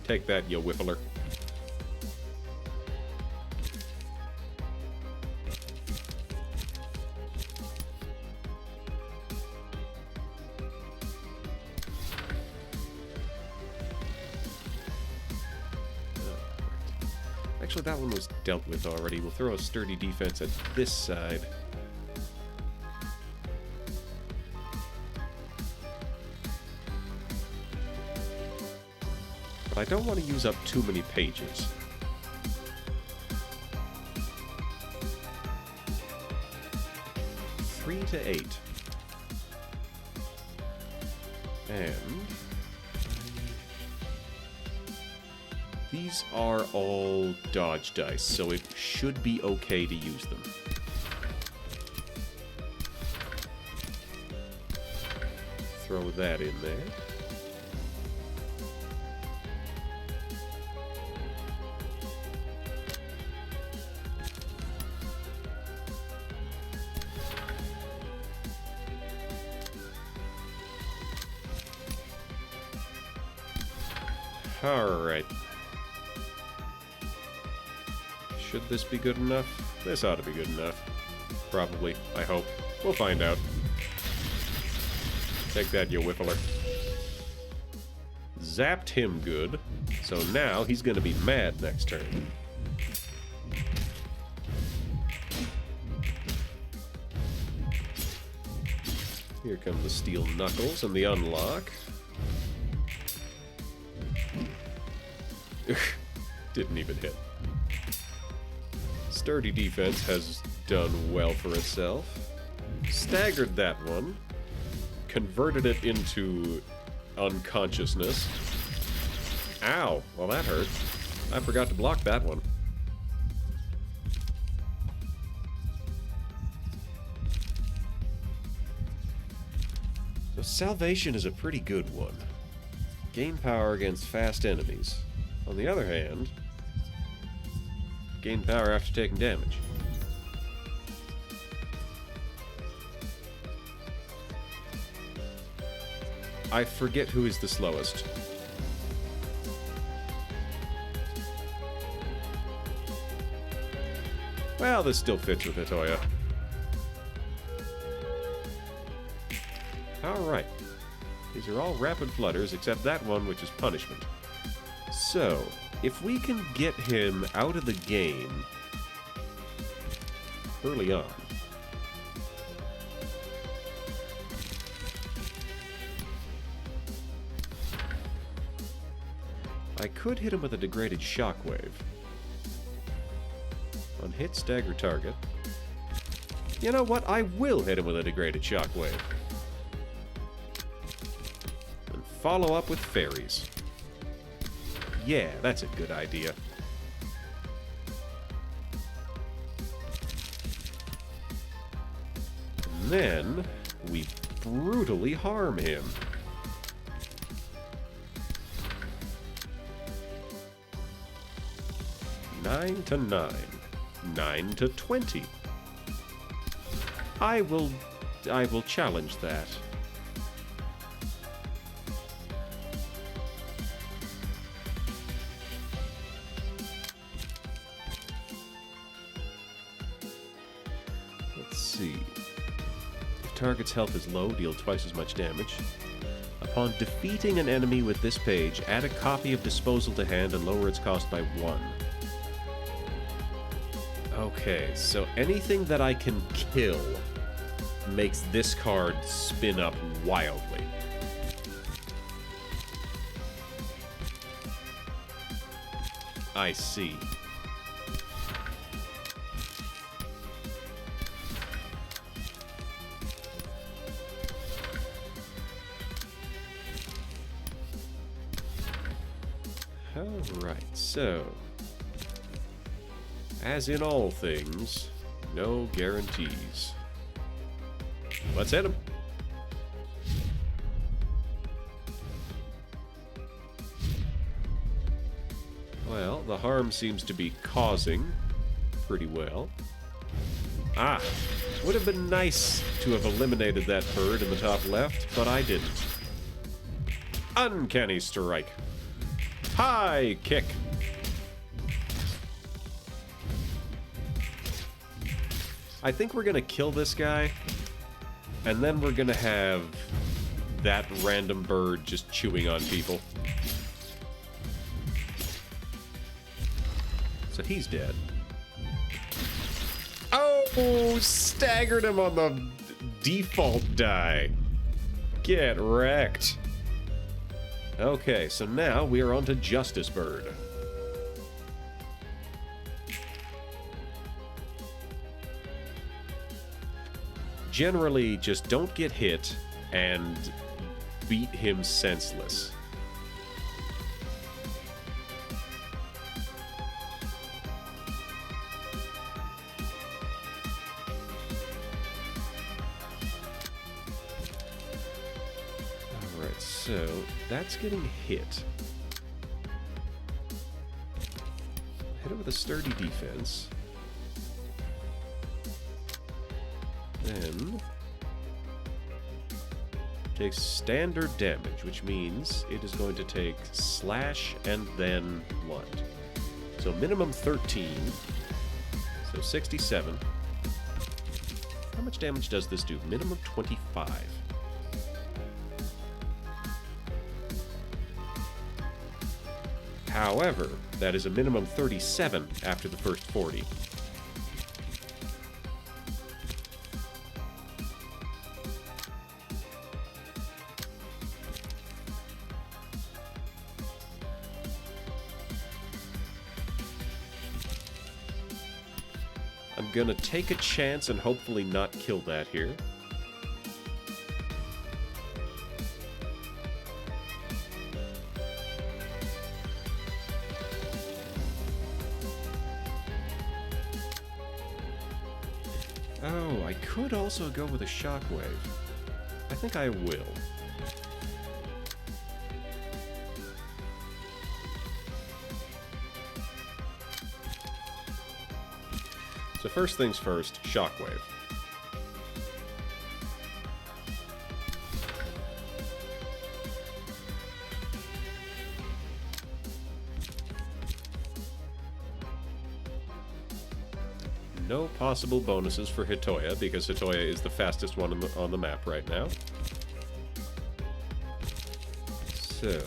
Take that, you Whiffler. Actually, that one was dealt with already. We'll throw a sturdy defense at this side. But I don't want to use up too many pages. Three to 8. And... these are all dodge dice, so it should be okay to use them. Throw that in there. Alright. Should this be good enough? This ought to be good enough. Probably. I hope. We'll find out. Take that, you Whiffler. Zapped him good. So now he's gonna be mad next turn. Here come the Steel Knuckles and the Unlock. Didn't even hit. Sturdy defense has done well for itself. Staggered that one. Converted it into unconsciousness. Ow! Well, that hurt. I forgot to block that one. So Salvation is a pretty good one. Gain power against fast enemies. On the other hand, gain power after taking damage. I forget who is the slowest. Well, this still fits with Hitoya. Alright. These are all rapid flutters, except that one, which is punishment. So, if we can get him out of the game early on, I could hit him with a degraded shockwave. On hit, stagger target. You know what? I will hit him with a degraded shockwave. And follow up with fairies. Yeah, that's a good idea. And then we brutally harm him. Nine to 9. 9 to 20. I will challenge that. see. If target's health is low, deal twice as much damage. Upon defeating an enemy with this page, add a copy of Disposal to hand and lower its cost by 1. Okay, so anything that I can kill makes this card spin up wildly. I see. Alright, so... as in all things, no guarantees. Let's hit him. Well, the harm seems to be causing pretty well. Ah, would have been nice to have eliminated that bird in the top left, but I didn't. Uncanny strike. High kick. I think we're gonna kill this guy, and then we're gonna have that random bird just chewing on people. So he's dead. Oh, staggered him on the default die. Get wrecked. Okay, so now we are on to Justice Bird. Generally, just don't get hit and beat him senseless. Alright, so that's getting hit. Hit it with a sturdy defense. Then takes standard damage, which means it is going to take slash and then what? So minimum 13. So 67. How much damage does this do? Minimum 25. However, that is a minimum 37 after the first 40. I'm gonna take a chance and hopefully not kill that here. Oh, I could also go with a shockwave. I think I will. So first things first, shockwave. No possible bonuses for Hitoya, because Hitoya is the fastest one on the map right now. So...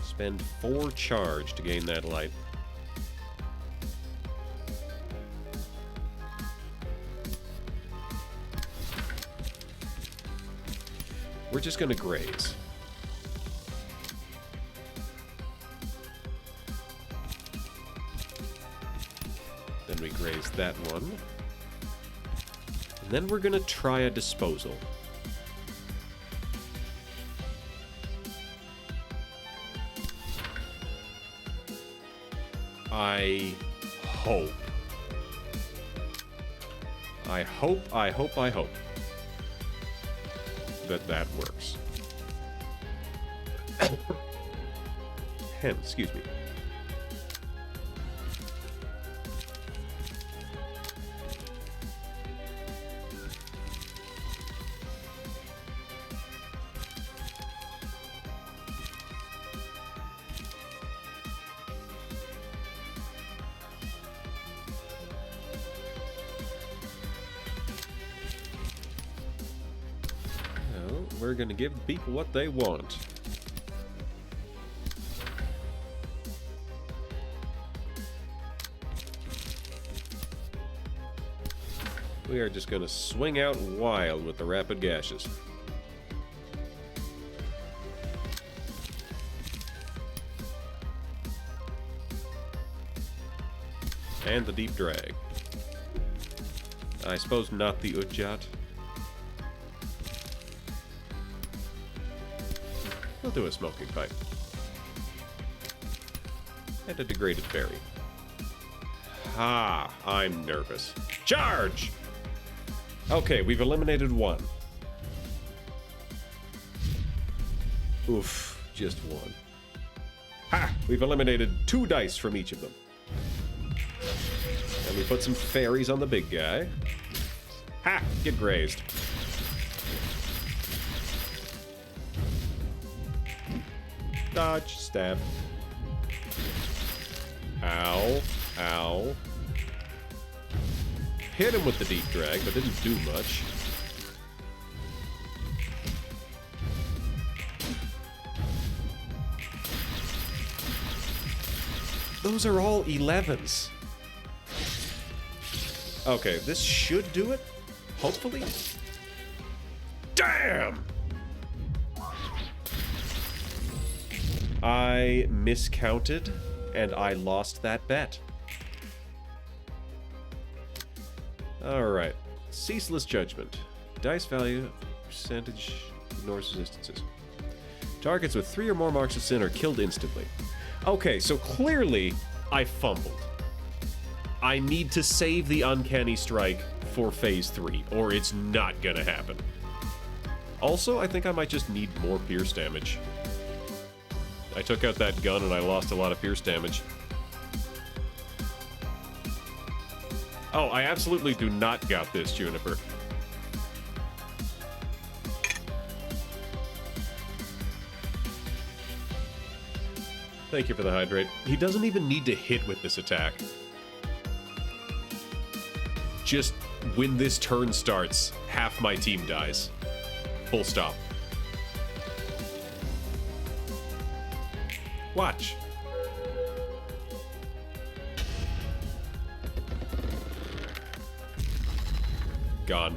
spend 4 charge to gain that light. We're just gonna graze. Then we graze that one. And then we're gonna try a disposal. I hope that that works. Excuse me. we're gonna give the people what they want. We are just gonna swing out wild with the rapid gashes. And the deep drag. I suppose not the Udjat. We'll do a smoking pipe. And a degraded fairy. Ha! I'm nervous. Charge! Okay, we've eliminated one. Oof, just one. Ha! We've eliminated 2 dice from each of them. And we put some fairies on the big guy. Ha! Get grazed. Dodge, stab. Ow, ow. Hit him with the deep drag, but didn't do much. Those are all 11s. Okay, this should do it. Hopefully. Damn! I miscounted, and I lost that bet. Alright. Ceaseless Judgment. Dice value, percentage, ignores resistances. Targets with 3 or more marks of sin are killed instantly. Okay, so clearly I fumbled. I need to save the Uncanny Strike for Phase 3, or it's not gonna happen. Also, I think I might just need more pierce damage. I took out that gun and I lost a lot of pierce damage. Oh, I absolutely do not got this, Juniper. Thank you for the hydrate. He doesn't even need to hit with this attack. Just when this turn starts, half my team dies. Full stop. Watch. Gone.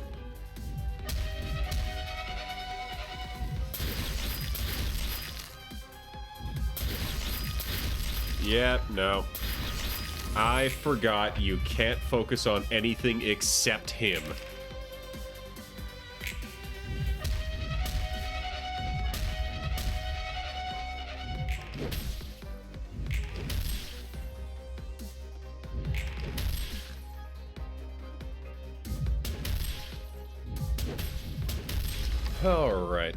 Yep, no. I forgot you can't focus on anything except him. All right.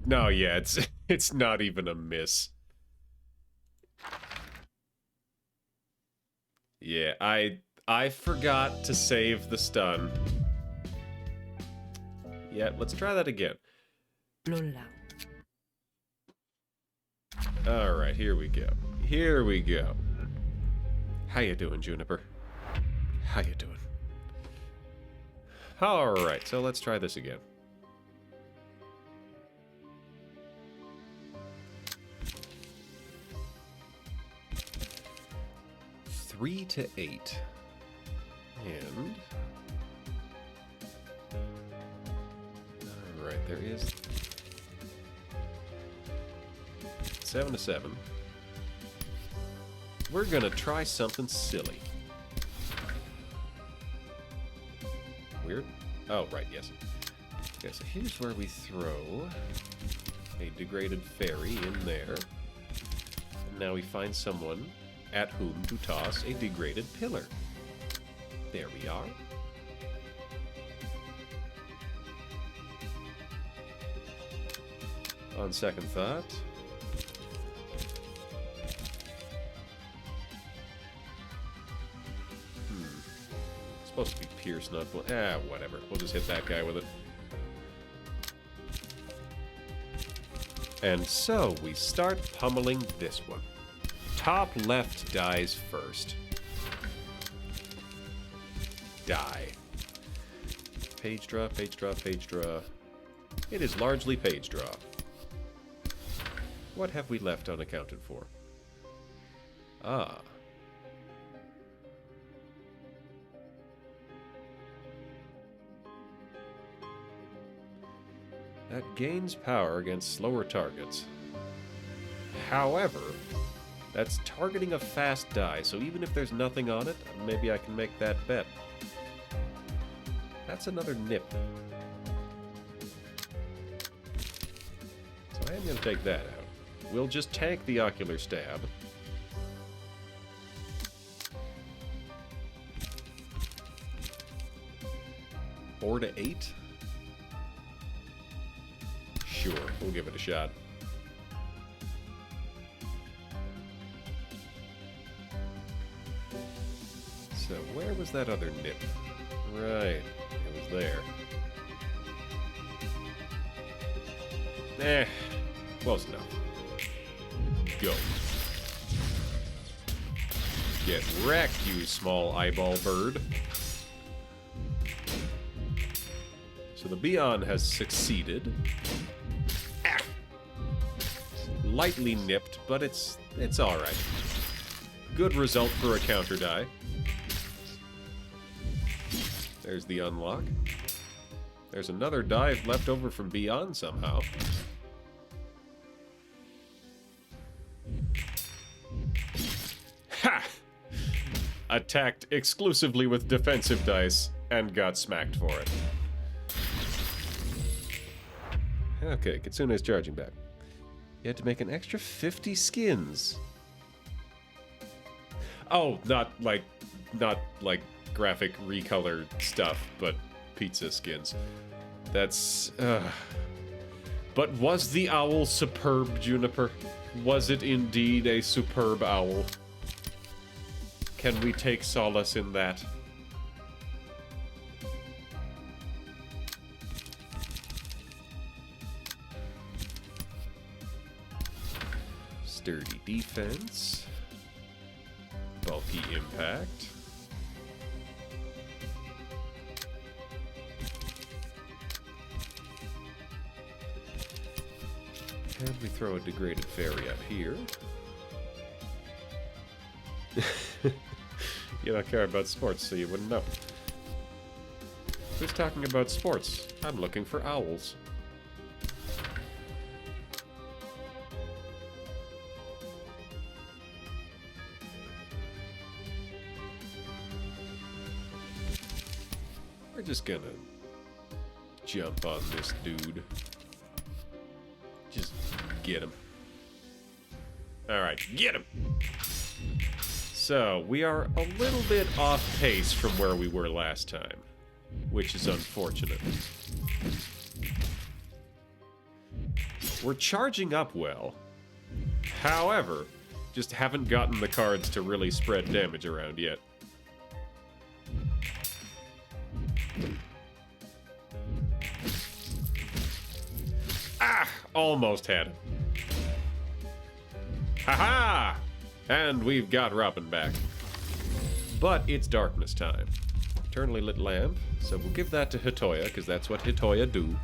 No, yeah, it's not even a miss. Yeah, I forgot to save the stun. Yeah, let's try that again. Lola. All right, here we go. Here we go. How you doing, Juniper? How you doing? All right, so let's try this again. Three to 8. And... Alright, there is... 7 to 7. We're gonna try something silly. Weird? Oh, right, yes. Okay, so here's where we throw a degraded fairy in there. And now we find someone at whom to toss a degraded pillar. There we are. On second thought... Supposed to be Pierce, not... whatever. We'll just hit that guy with it. And so, we start pummeling this one. Top left dies first. Die. Page draw, page draw, page draw. It is largely page draw. What have we left unaccounted for? Ah. That gains power against slower targets. However, that's targeting a fast die, so even if there's nothing on it, maybe I can make that bet. That's another nip. So I am going to take that out. We'll just tank the Ocular Stab. Four to 8? Sure, we'll give it a shot. So where was that other nip? Right, it was there. Eh, close enough. Go. Get wrecked, you small eyeball bird. So the Bion has succeeded. Ah. Lightly nipped, but it's alright. Good result for a counter die. There's the unlock. There's another dive left over from Beyond somehow. Ha! Attacked exclusively with defensive dice and got smacked for it. Okay, Kitsune's charging back. You had to make an extra 50 skins. Oh, not like graphic recolor stuff, but pizza skins. That's, But was the owl superb, Juniper? Was it indeed a superb owl? Can we take solace in that? Sturdy defense. Bulky impact. And we throw a degraded fairy up here. You don't care about sports, so you wouldn't know. Who's talking about sports? I'm looking for owls. We're just gonna jump on this dude. Just get him. Alright, get him! So, we are a little bit off pace from where we were last time, which is unfortunate. We're charging up well. However, just haven't gotten the cards to really spread damage around yet. Ah! Almost had him. Ha-ha! And we've got Robin back. But it's darkness time. Eternally lit lamp, so we'll give that to Hitoya, because that's what Hitoya do.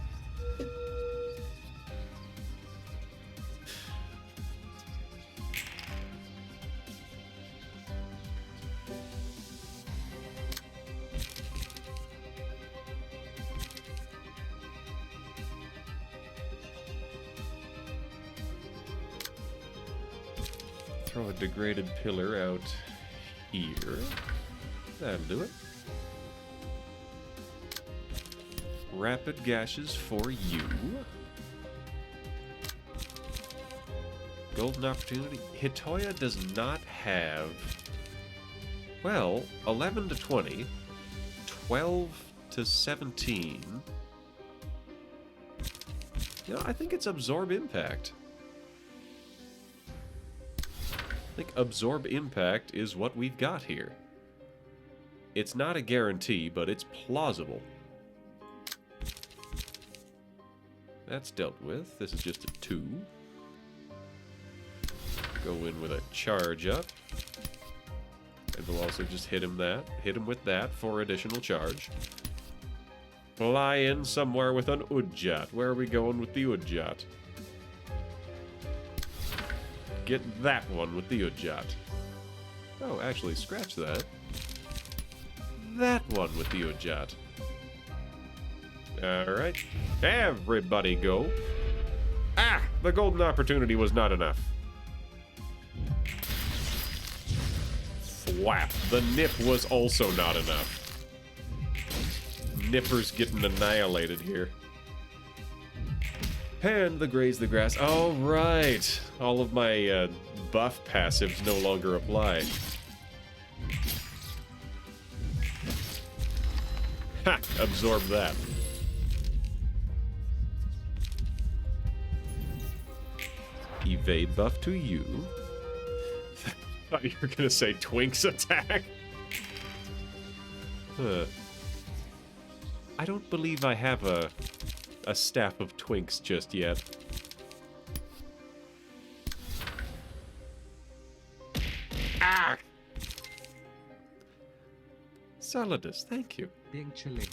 Throw a degraded pillar out here. That'll do it. Rapid gashes for you. Golden opportunity. Hitoya does not have... Well, 11 to 20. 12 to 17. You know, I think it's Absorb Impact. I think Absorb Impact is what we've got here. It's not a guarantee, but it's plausible. That's dealt with. This is just a 2. Go in with a charge up. And we'll also just hit him with that for additional charge. fly in somewhere with an Udjat. Where are we going with the Udjat? Get that one with the Udjat. Oh, actually, scratch that. That one with the Udjat. Alright. Everybody go. Ah! The golden opportunity was not enough. Flap. The nip was also not enough. Nipper's getting annihilated here. And the graze the grass. Oh, right. All of my buff passives no longer apply. Ha! Absorb that. Evade buff to you. Thought you were gonna say Twink's attack. Huh. I don't believe I have a staff of Twinks just yet. Ah! Saladus, thank you. Being chilling.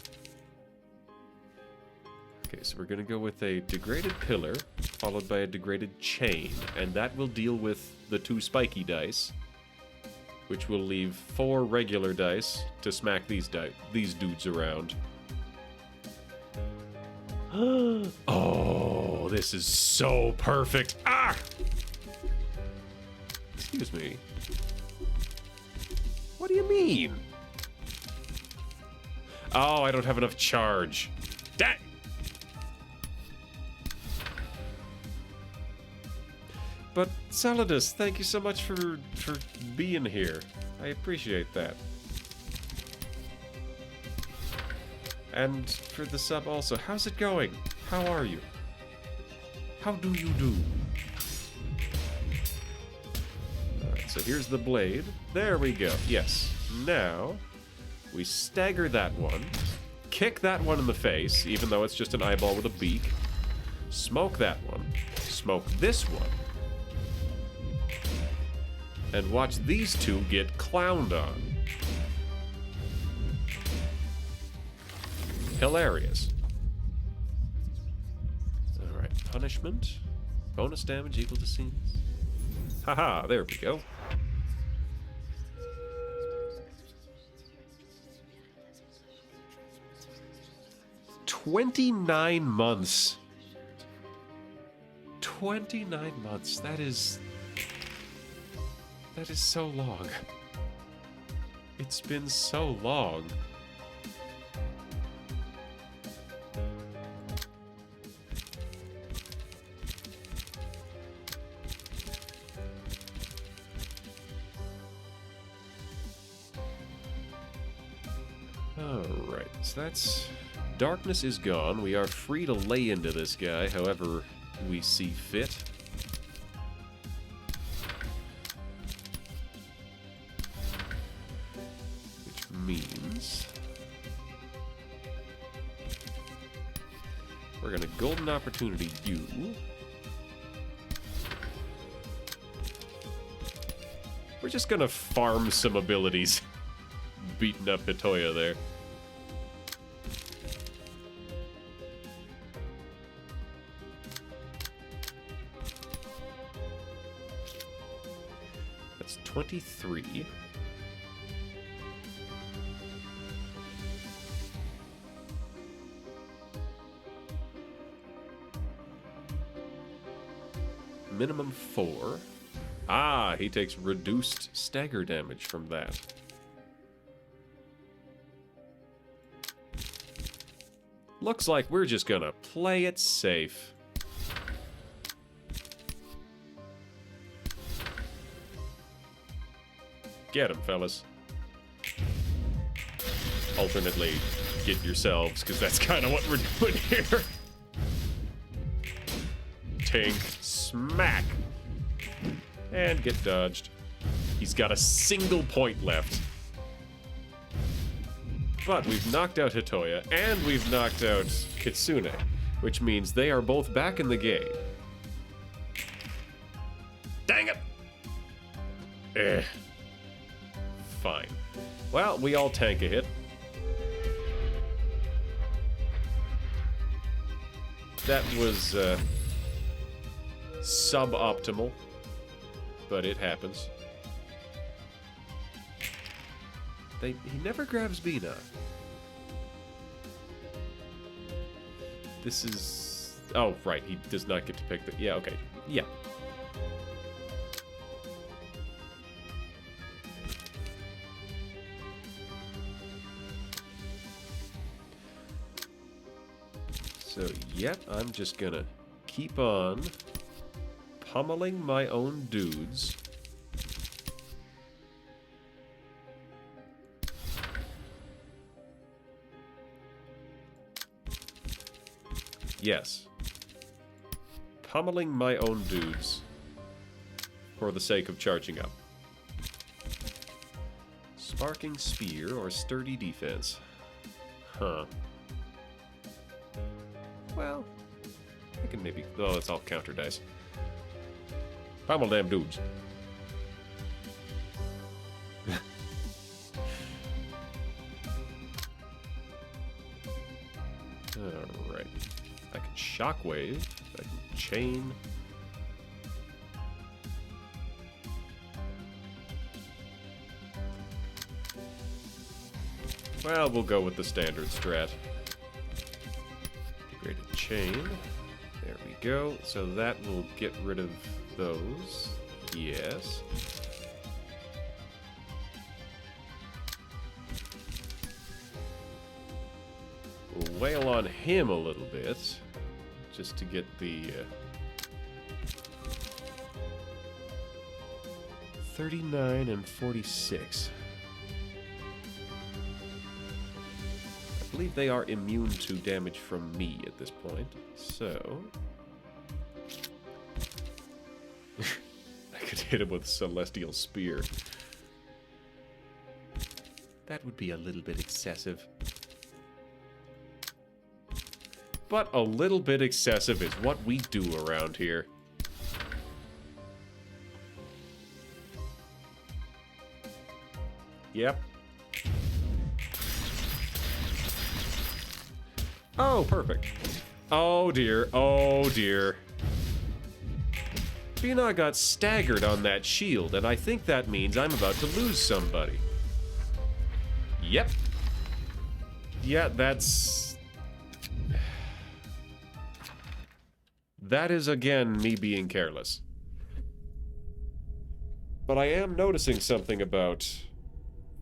Okay, so we're gonna go with a degraded pillar, followed by a degraded chain, and that will deal with the 2 spiky dice, which will leave 4 regular dice to smack these dudes around. Oh, this is so perfect. Ah! Excuse me. What do you mean? Oh, I don't have enough charge. Dang! But Saladus, thank you so much for being here. I appreciate that. And for the sub also. How's it going? How are you? How do you do? Alright, so here's the blade. There we go. Yes. Now, we stagger that one. Kick that one in the face, even though it's just an eyeball with a beak. Smoke that one. Smoke this one. And watch these 2 get clowned on. Hilarious. Alright, punishment. Bonus damage equal to scenes. Haha, there we go. "29 months. 29 months. That is so long. It's been so long. Alright, so that's... Darkness is gone. We are free to lay into this guy however we see fit. Which means... we're gonna golden opportunity you. We're just gonna farm some abilities. Beating up Hitoya there. That's 23. Minimum 4. Ah, he takes reduced stagger damage from that. Looks like we're just gonna play it safe. Get him, fellas. Alternately, get yourselves, because that's kind of what we're doing here. Tink, smack. And get dodged. He's got a single point left. But we've knocked out Hitoya, and we've knocked out Kitsune, which means they are both back in the game. Dang it! Eh. Fine. Well, we all tank a hit. That was suboptimal, but it happens. He never grabs Bina. This is... Oh, right, he does not get to pick the... Yeah, okay. Yeah. So, yep, I'm just gonna keep on pummeling my own dudes. Yes. Pummeling my own dudes for the sake of charging up. Sparking Spear or Sturdy Defense? Huh. Well, I can maybe... Oh, it's all counter dice. Pummel damn dudes. Alright. I can Shockwave. I can Chain. Well, we'll go with the standard strat. Integrated Chain. There we go. So that will get rid of those. Yes. We'll wail on him a little bit, just to get the 39 and 46. I believe they are immune to damage from me at this point, so... I could hit him with Celestial Spear. That would be a little bit excessive. But a little bit excessive is what we do around here. Yep. Oh, perfect. Oh dear, oh dear. Bina got staggered on that shield, and I think that means I'm about to lose somebody. Yep. Yeah, that's... That is, again, me being careless. But I am noticing something about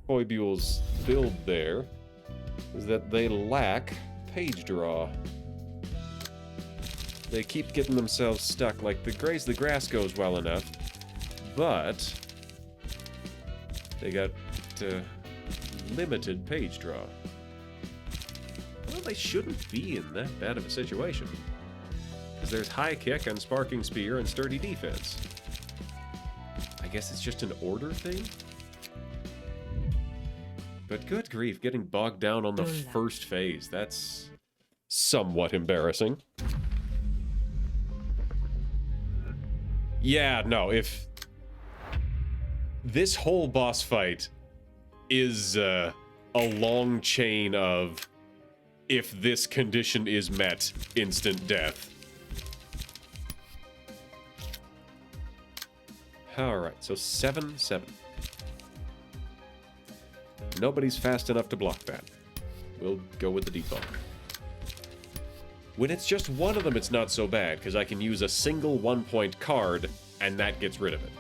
Foibule's build there, is that they lack page draw. They keep getting themselves stuck. Like, the Graze the Grass goes well enough, but they got limited page draw. Well, they shouldn't be in that bad of a situation. Because there's High Kick and Sparking Spear and Sturdy Defense. I guess it's just an order thing? But good grief, getting bogged down on the first phase, that's somewhat embarrassing. Yeah, no, if... This whole boss fight is a long chain of, if this condition is met, instant death. Alright, so 7-7. Nobody's fast enough to block that. We'll go with the default. When it's just one of them, it's not so bad, because I can use a single 1-point card, and that gets rid of it.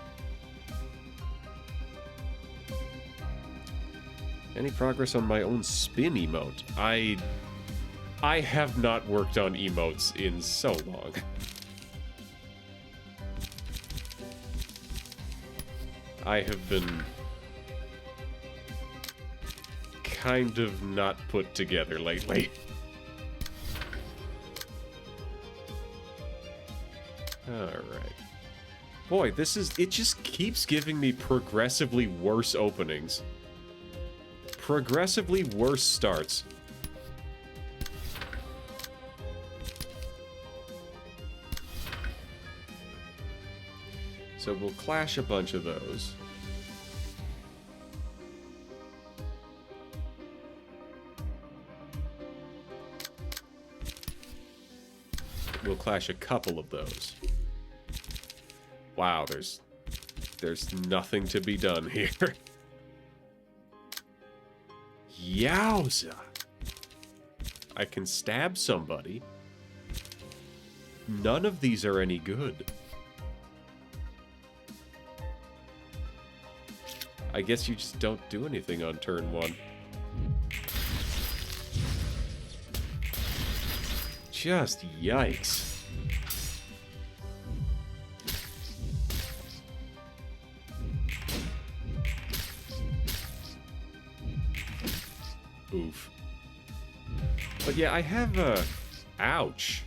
Any progress on my own spin emote? I have not worked on emotes in so long. I have been kind of not put together lately. Alright. Boy, this is... It just keeps giving me progressively worse openings. Progressively worse starts. So we'll clash a bunch of those. we'll clash a couple of those. Wow, there's nothing to be done here. Yowza! I can stab somebody. None of these are any good. I guess you just don't do anything on turn 1. Just yikes. Oof. But yeah, I have ouch.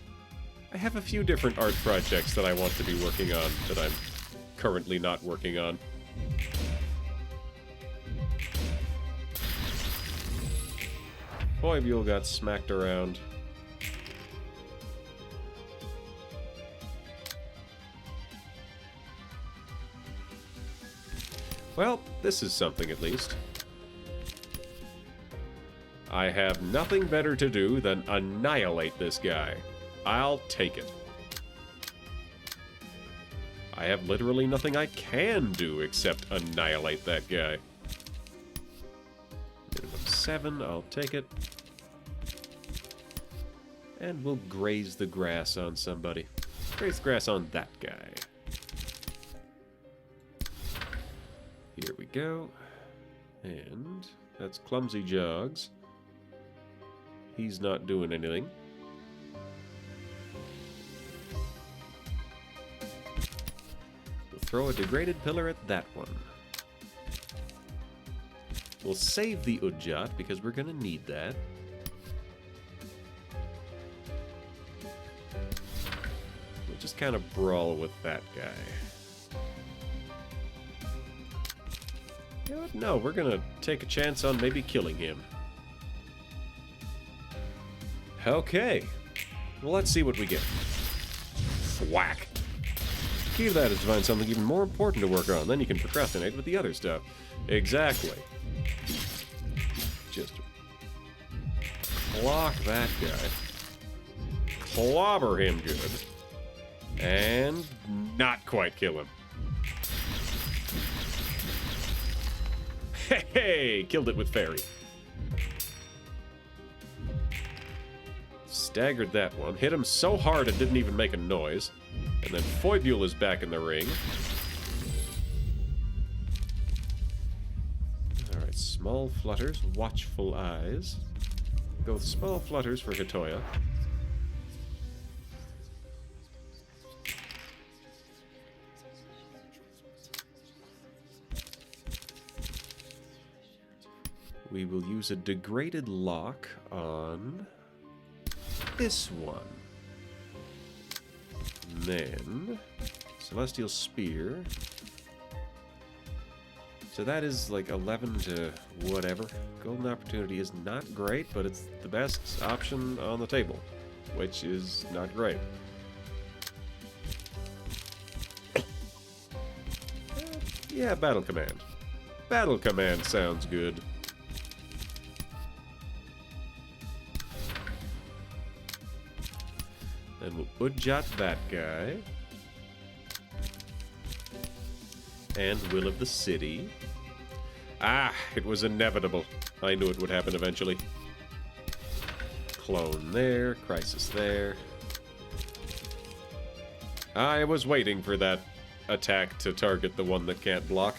I have a few different art projects that I want to be working on that I'm currently not working on. Foibule got smacked around. Well, this is something at least. I have nothing better to do than annihilate this guy. I'll take it. I have literally nothing I can do except annihilate that guy. Minimum 7, I'll take it. And we'll graze the grass on somebody. Graze the grass on that guy. Here we go. And that's Clumsy Jogs. He's not doing anything. We'll throw a degraded pillar at that one. We'll save the Udjat because we're going to need that. We'll just kind of brawl with that guy. You know what? No, we're going to take a chance on maybe killing him. Okay. Well, let's see what we get. Whack. Key to that is to find something even more important to work on. Then you can procrastinate with the other stuff. Exactly. Just clock that guy. Clobber him good. And not quite kill him. Hey! Killed it with Fairy. Staggered that one. Hit him so hard it didn't even make a noise. And then Foibule is back in the ring. Alright, small flutters, watchful eyes. Go with small flutters for Hitoya. We will use a degraded lock on this one. And then Celestial Spear. So that is like 11 to whatever. Golden Opportunity is not great, but it's the best option on the table, which is not great. Yeah, Battle Command. Battle Command sounds good. Then we'll Udjat that guy. And Will of the City. Ah, it was inevitable. I knew it would happen eventually. Clone there, Crisis there. I was waiting for that attack to target the one that can't block.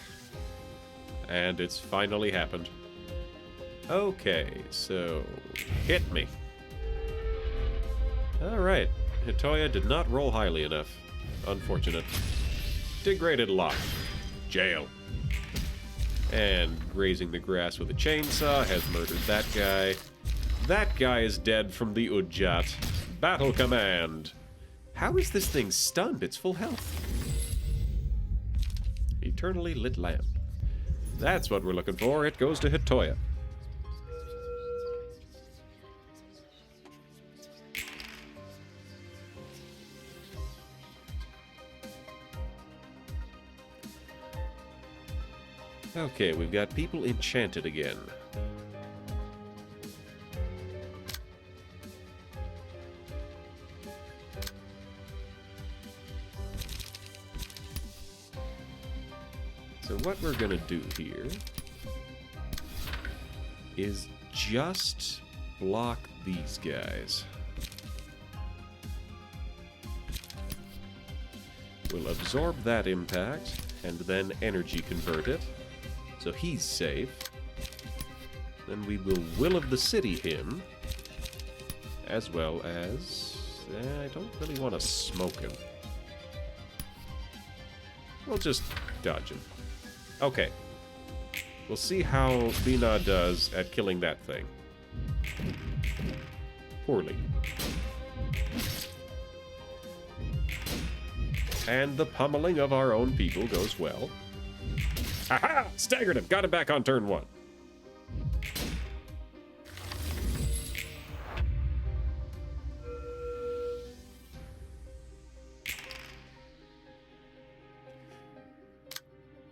And it's finally happened. Okay, so hit me. Alright. Hitoya did not roll highly enough. Unfortunate. Degraded lock. Jail. And grazing the grass with a chainsaw has murdered that guy. That guy is dead from the Udjat. Battle Command. How is this thing stunned? It's full health. Eternally lit lamp. That's what we're looking for. It goes to Hitoya. Okay, we've got people enchanted again. what we're gonna do here is just block these guys. We'll absorb that impact and then energy convert it, so he's safe. Then we will of the City him, as well as... I don't really want to smoke him. We'll just dodge him. Okay. We'll see how Bina does at killing that thing. Poorly. And the pummeling of our own people goes well. Aha! Staggered him! Got him back on turn 1.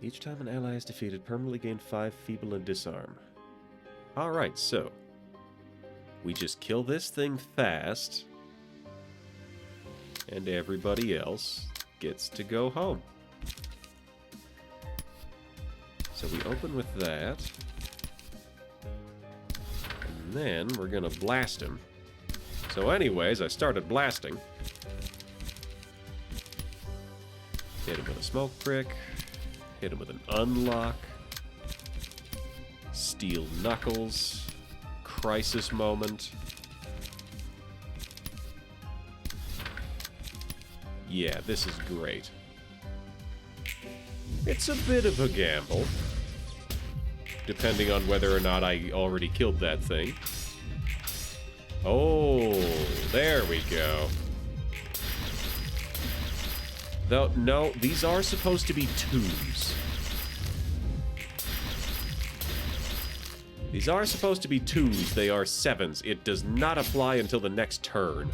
Each time an ally is defeated, permanently gain 5 feeble and disarm. Alright, so we just kill this thing fast, and everybody else gets to go home. So we open with that, and then we're gonna blast him. So anyways, I started blasting. Hit him with a smoke prick. Hit him with an unlock. Steel knuckles. Crisis moment. Yeah, this is great. It's a bit of a gamble, depending on whether or not I already killed that thing. Oh, there we go. Though, no, these are supposed to be 2s. These are supposed to be 2s. They are 7s. It does not apply until the next turn.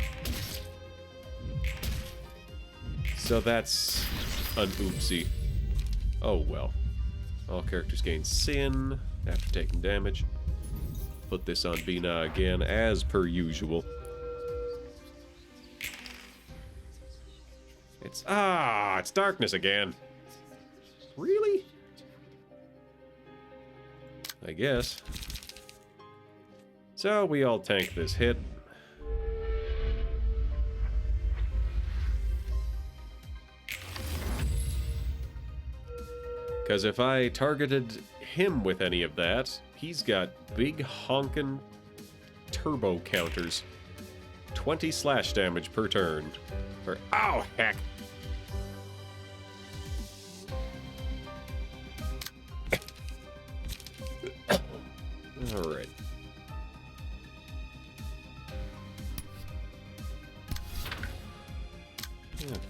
So that's an oopsie. Oh well. All characters gain sin after taking damage. Put this on Bina again, as per usual. It's darkness again. Really? I guess. So we all tank this hit. Because if I targeted him with any of that, he's got big honkin' turbo counters. 20 slash damage per turn. Or, ow, heck! Alright.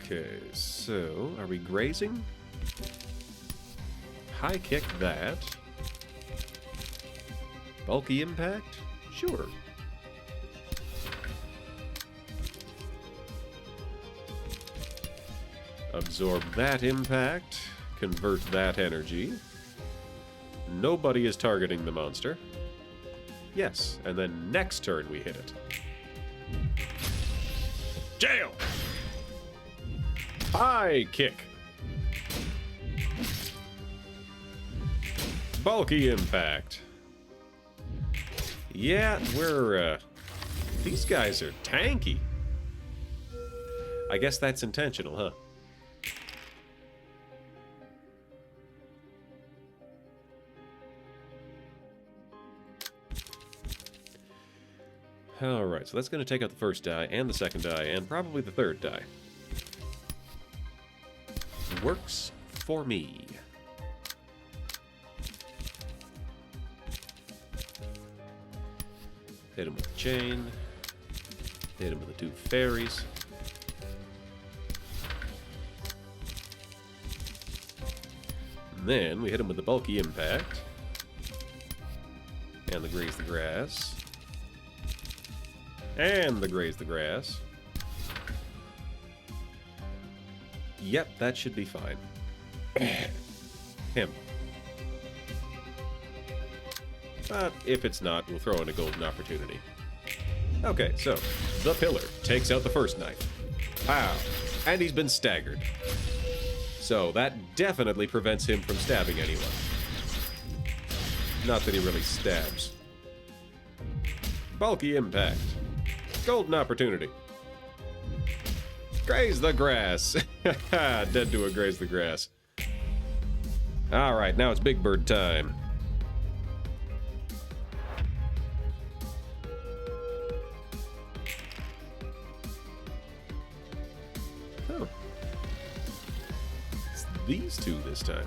Okay, so, are we grazing? High kick that. Bulky impact? Sure. Absorb that impact. Convert that energy. Nobody is targeting the monster. Yes, and then next turn we hit it. Jail! High kick. Bulky impact. Yeah, we're, these guys are tanky. I guess that's intentional, huh? Alright, so that's going to take out the first die, and the second die, and probably the third die. Works for me. Hit him with the chain. Hit him with the 2 fairies. And then we hit him with the bulky impact. And the graze the grass. And the graze the grass. Yep, that should be fine. Him. But if it's not, we'll throw in a golden opportunity. Okay, so the pillar takes out the first knife. Pow! And he's been staggered. So that definitely prevents him from stabbing anyone. Not that he really stabs. Bulky impact. Golden opportunity. Graze the grass. Dead to a graze the grass. Alright, now it's Big Bird time. Oh. It's these two this time.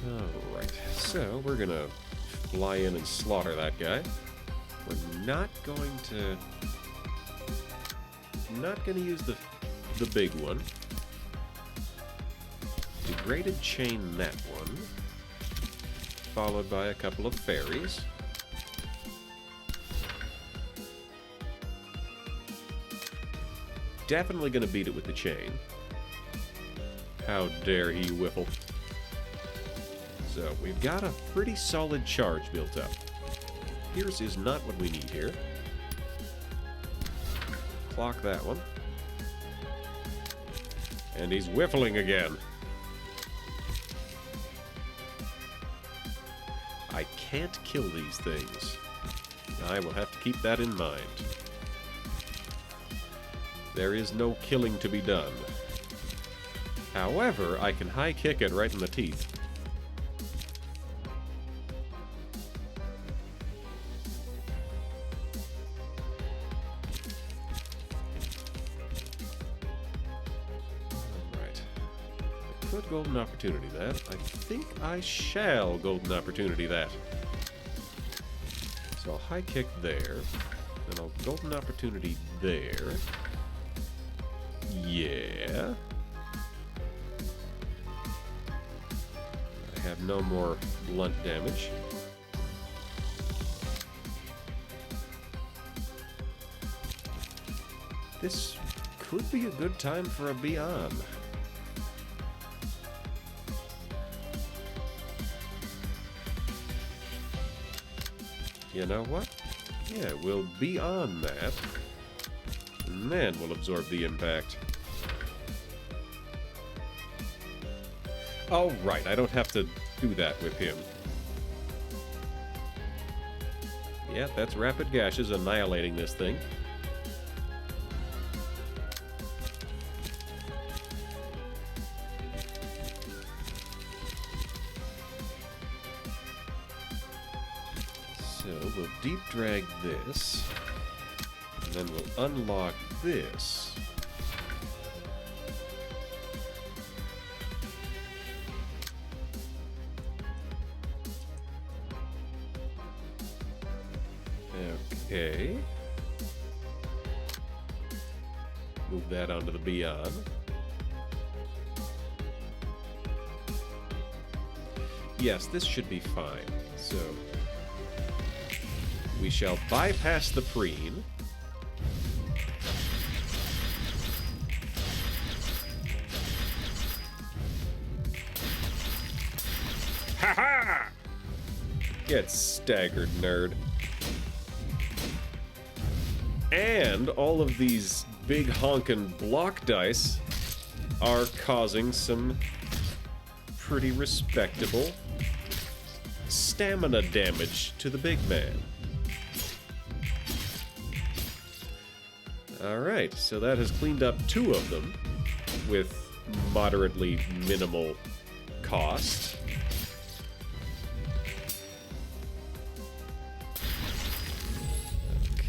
Alright, so we're gonna fly in and slaughter that guy. We're not going to... Not gonna use the big one. Degraded chain that one. Followed by a couple of fairies. Definitely gonna beat it with the chain. How dare he whiffle. So, we've got a pretty solid charge built up. Pierce is not what we need here. Clock that one. And he's whiffling again. I can't kill these things. I will have to keep that in mind. There is no killing to be done. However, I can high kick it right in the teeth. Golden opportunity that. I think I shall golden opportunity that. So I'll high kick there. Then I'll golden opportunity there. Yeah. I have no more blunt damage. This could be a good time for a Beyond. You know what? Yeah, we'll be on that. And then we'll absorb the impact. Oh, right. I don't have to do that with him. Yeah, that's Rapid Gashes annihilating this thing. So we'll deep drag this, and then we'll unlock this. Okay. Move that onto the Beyond. Yes, this should be fine. So we shall bypass the preen. Ha ha! Get staggered, nerd. And all of these big honkin' block dice are causing some pretty respectable stamina damage to the big man. Alright, so that has cleaned up 2 of them with moderately minimal cost.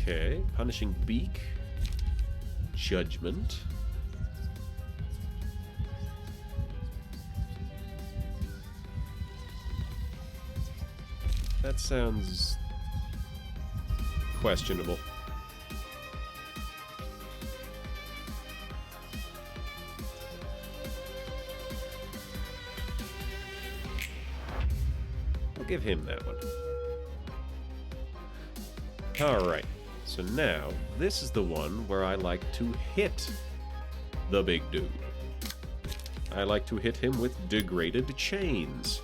Okay, Punishing Beak. Judgment. That sounds questionable. I'll give him that one. Alright, so now this is the one where I like to hit the big dude. I like to hit him with degraded chains.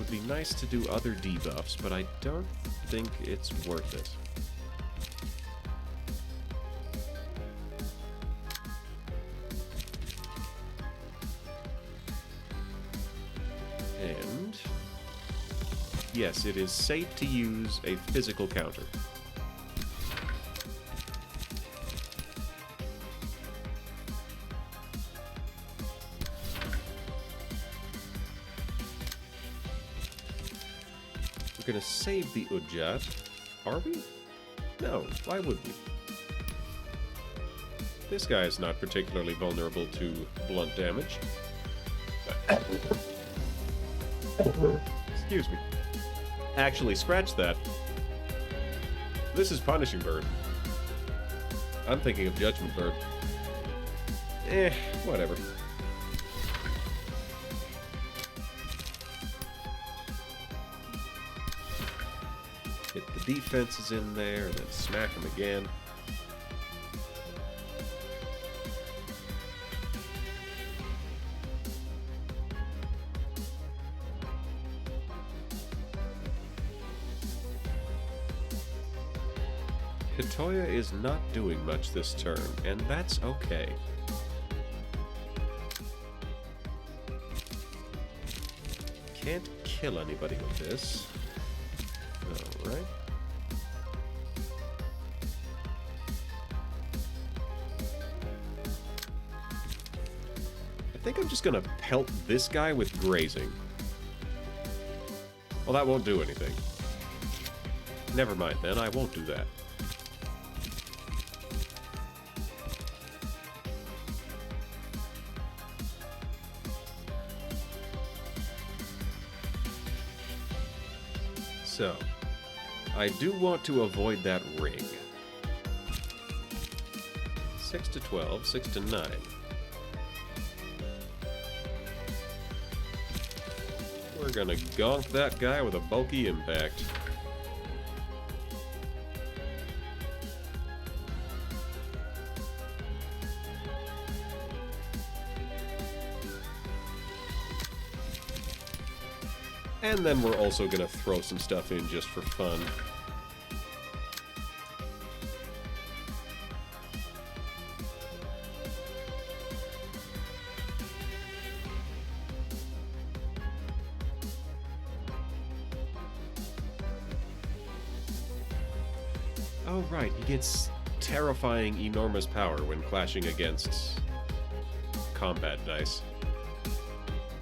would be nice to do other debuffs, but I don't think it's worth it. And yes, it is safe to use a physical counter. We're gonna save the Udjat. Are we? No, why would we? This guy is not particularly vulnerable to blunt damage. Excuse me. Actually, scratch that. This is Punishing Bird. I'm thinking of Judgment Bird. Whatever. Hit the defenses in there, and then smack him again. Hitoya is not doing much this turn, and that's okay. Can't kill anybody with this. Alright. I think I'm just gonna pelt this guy with grazing. Well, that won't do anything. Never mind then, I won't do that. So, I do want to avoid that ring. 6 to 12, 6 to 9. We're gonna gonk that guy with a bulky impact. And then we're also gonna throw some stuff in just for fun. Oh right, he gets terrifying enormous power when clashing against combat dice.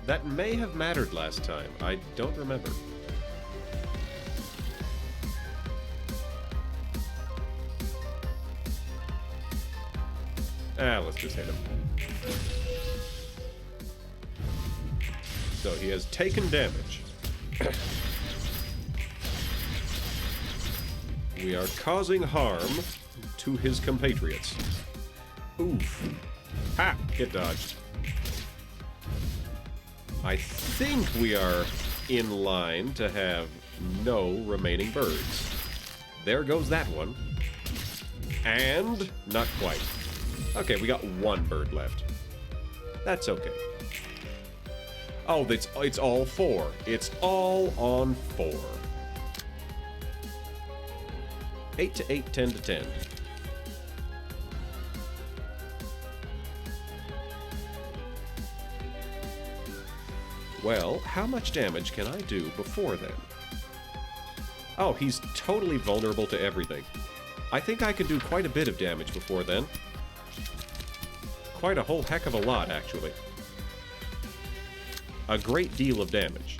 That may have mattered last time. I don't remember. Let's just hit him. So he has taken damage. We are causing harm to his compatriots. Oof. Ha! Get dodged. I think we are in line to have no remaining birds. There goes that one. And not quite. Okay, we got one bird left. That's okay. Oh, it's all 4. It's all on 4. 8 to 8, 10 to 10. Well, how much damage can I do before then? Oh, he's totally vulnerable to everything. I think I can do quite a bit of damage before then. Quite a whole heck of a lot, actually. A great deal of damage.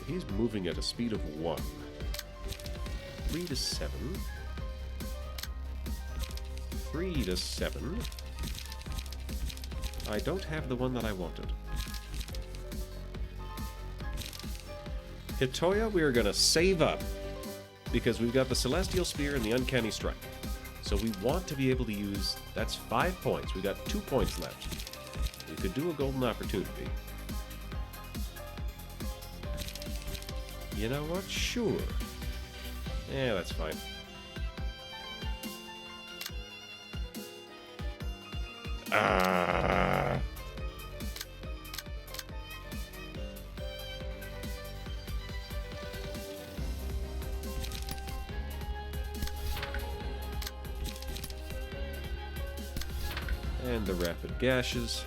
He's moving at a speed of 1. 3 to 7. 3 to 7. I don't have the one that I wanted. Hitoya, we are going to save up, because we've got the Celestial Spear and the Uncanny Strike. So we want to be able to use... That's 5 points. We've got 2 points left. We could do a golden opportunity. You know what? Sure. Yeah, that's fine. Ah. And the rapid gashes.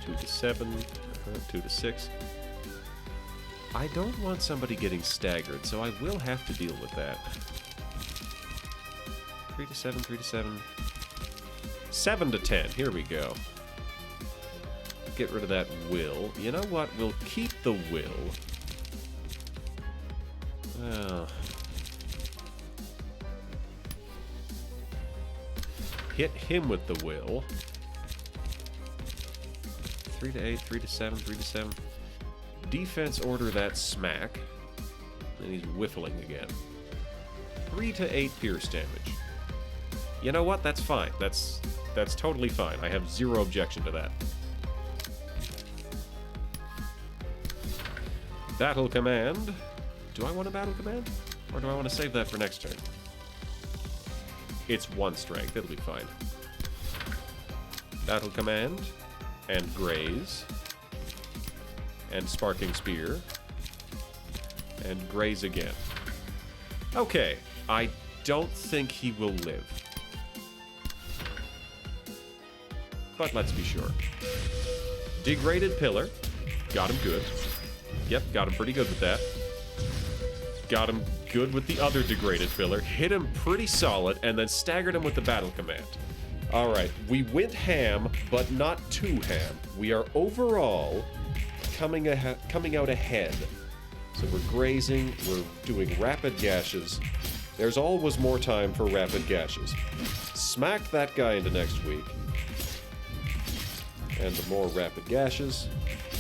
2 to 7, 2 to 6. I don't want somebody getting staggered, so I will have to deal with that. 3 to 7, 3 to 7. 7 to 10, here we go. Get rid of that will. You know what? We'll keep the will. Well. Hit him with the will. 3 to 8, 3 to 7, 3 to 7. Defense order that smack. And he's whiffling again. 3 to 8 pierce damage. You know what? That's fine. That's totally fine. I have zero objection to that. Battle command. Do I want a battle command? Or do I want to save that for next turn? It's 1 strength. It'll be fine. Battle command. And graze. And sparking spear. And graze again. Okay. I don't think he will live. But let's be sure. Degraded pillar. Got him good. Yep, got him pretty good with that. Got him good with the other degraded pillar. Hit him pretty solid, and then staggered him with the battle command. Alright, we went ham, but not too ham. We are overall coming out ahead. So we're grazing, we're doing rapid gashes. There's always more time for rapid gashes. Smack that guy into next week. And the more rapid gashes,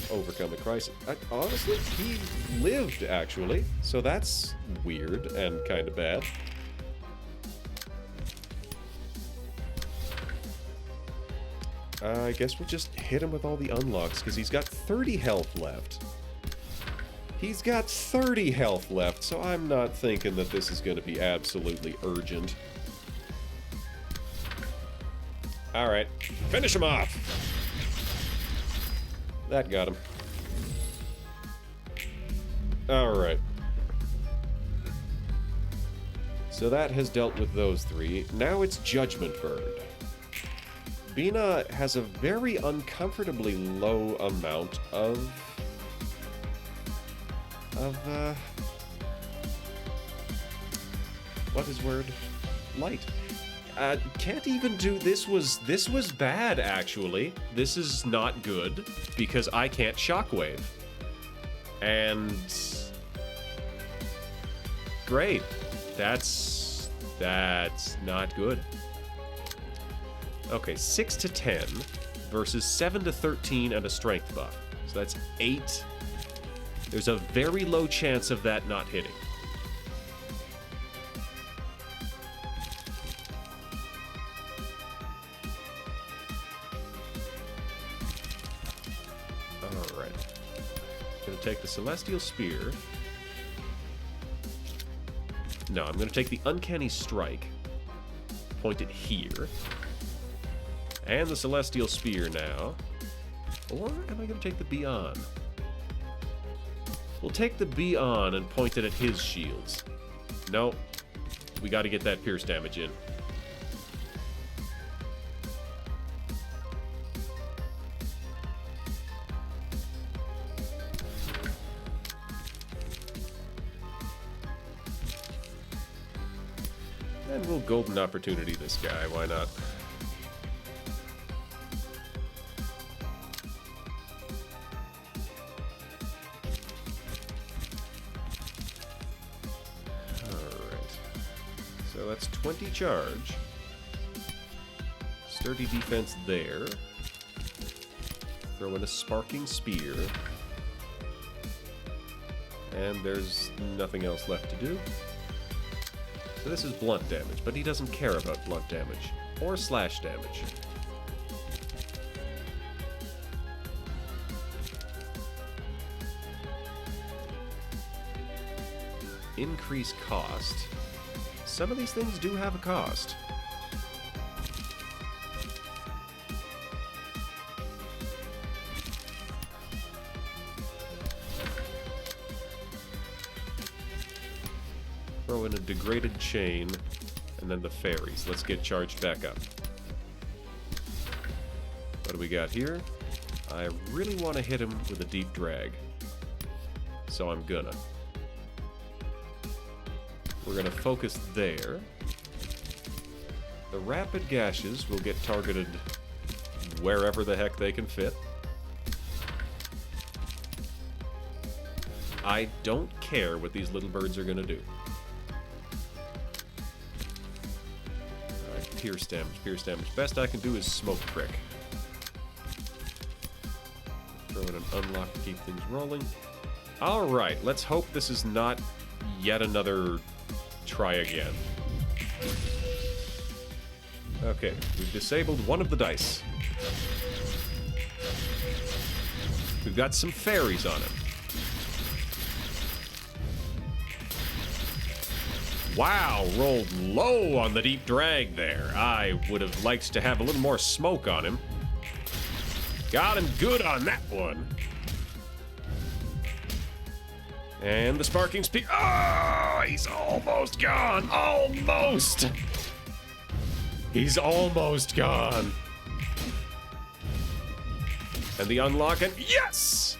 overcome the crisis. Honestly, he lived, actually. So that's weird and kind of bad. I guess we'll just hit him with all the unlocks, because he's got 30 health left. He's got 30 health left, so I'm not thinking that this is going to be absolutely urgent. Alright, finish him off! That got him. Alright. So that has dealt with those 3. Now it's Judgment Bird. Bina has a very uncomfortably low amount of what is word? Light. Can't even do... This was bad, actually. This is not good, because I can't shockwave. And... Great. That's not good. Okay, 6 to 10 versus 7 to 13 and a strength buff. So that's 8. There's a very low chance of that not hitting. Alright. Gonna take the Celestial Spear. No, I'm gonna take the Uncanny Strike. Point it here. And the Celestial Spear now. Or am I going to take the Beyond? We'll take the Beyond and point it at his shields. Nope. We got to get that pierce damage in. And we'll Golden Opportunity this guy, why not? So that's 20 charge. Sturdy defense there. Throw in a Sparking Spear. And there's nothing else left to do. So this is blunt damage, but he doesn't care about blunt damage. Or slash damage. increase cost. Some of these things do have a cost. Throw in a degraded chain, and then the fairies. Let's get charged back up. What do we got here? I really want to hit him with a deep drag. So I'm gonna. We're gonna focus there. The rapid gashes will get targeted wherever the heck they can fit. I don't care what these little birds are gonna do. Alright, pierce damage, pierce damage. Best I can do is smoke prick. Throw in an unlock to keep things rolling. Alright, let's hope this is not yet another try again. Okay, we've disabled one of the dice. We've got some fairies on him. Wow, rolled low on the deep drag there. I would have liked to have a little more smoke on him. Got him good on that one. And the sparking spear. Oh, he's almost gone. Almost. He's almost gone. And the unlock, and yes!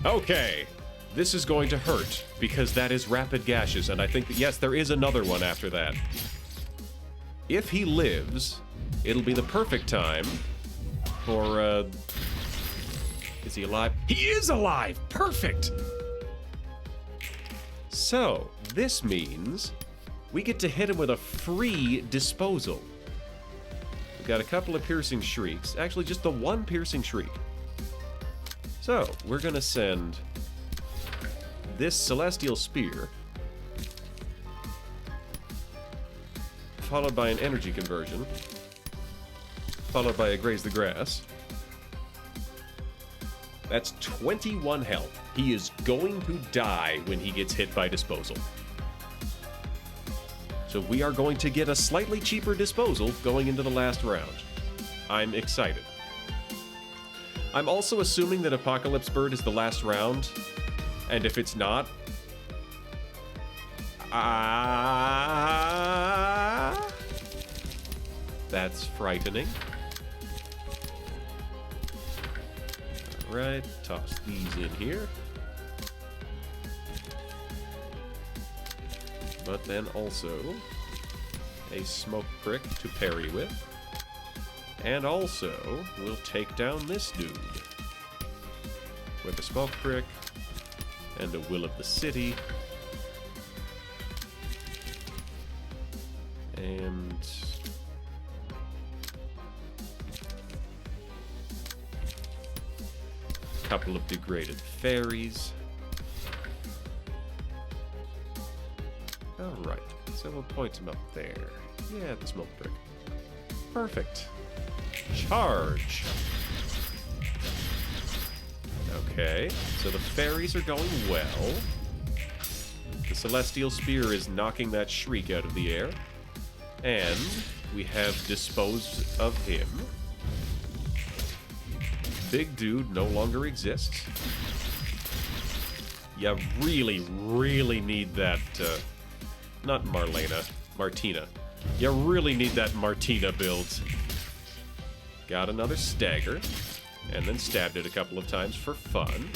Okay. This is going to hurt, because that is rapid gashes, and I think that, yes, there is another one after that. If he lives, it'll be the perfect time for, is he alive? He is alive! Perfect! So, this means we get to hit him with a free disposal. We've got a couple of piercing shrieks. Actually, just the one piercing shriek. So, we're gonna send this Celestial Spear, followed by an energy conversion, followed by a Graze the Grass. That's 21 health. He is going to die when he gets hit by disposal. So we are going to get a slightly cheaper disposal going into the last round. I'm excited. I'm also assuming that Apocalypse Bird is the last round. And if it's not, that's frightening. Alright, toss these in here. But then also a smoke prick to parry with. And also, we'll take down this dude with a smoke prick and a Will of the City. And a couple of degraded fairies. Alright, so we'll point him up there. Yeah, the smoke prick. Perfect. Charge! Okay, so the fairies are going well. The Celestial Spear is knocking that shriek out of the air. And we have disposed of him. Big dude no longer exists. You really, really need that, not Marlena, Martina. You really need that Martina build. Got another stagger. And then stabbed it a couple of times for fun.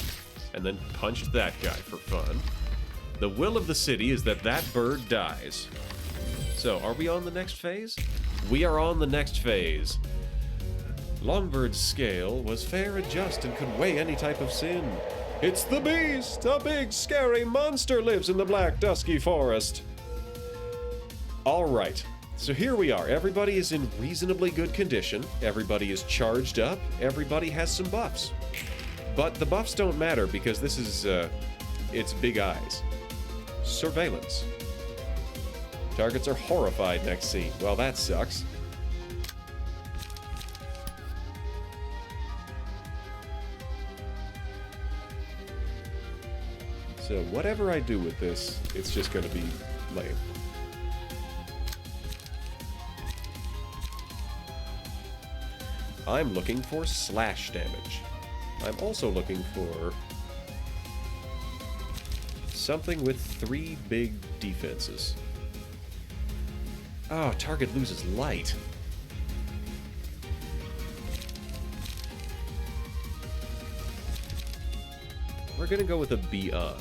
And then punched that guy for fun. The will of the city is that that bird dies. So, are we on the next phase? We are on the next phase. Longbird's scale was fair and just and could weigh any type of sin. It's the beast! A big, scary monster lives in the black, dusky forest. Alright. So here we are. Everybody is in reasonably good condition. Everybody is charged up. Everybody has some buffs. But the buffs don't matter because this is, it's big eyes. Surveillance. Targets are horrified next scene. Well, that sucks. So whatever I do with this, it's just going to be lame. I'm looking for slash damage. I'm also looking for something with 3 big defenses. Oh, target loses light. We're gonna go with a Beyond.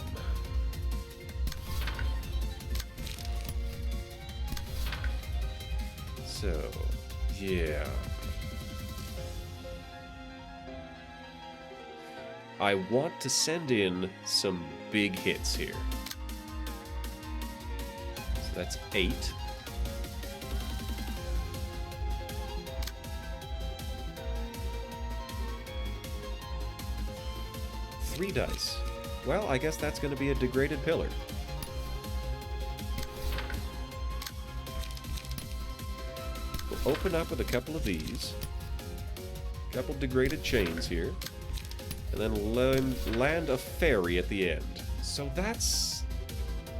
So, yeah. I want to send in some big hits here. So that's 8. Three dice. Well, I guess that's going to be a degraded pillar. We'll open up with a couple of these. A couple degraded chains here. And then land a fairy at the end. So that's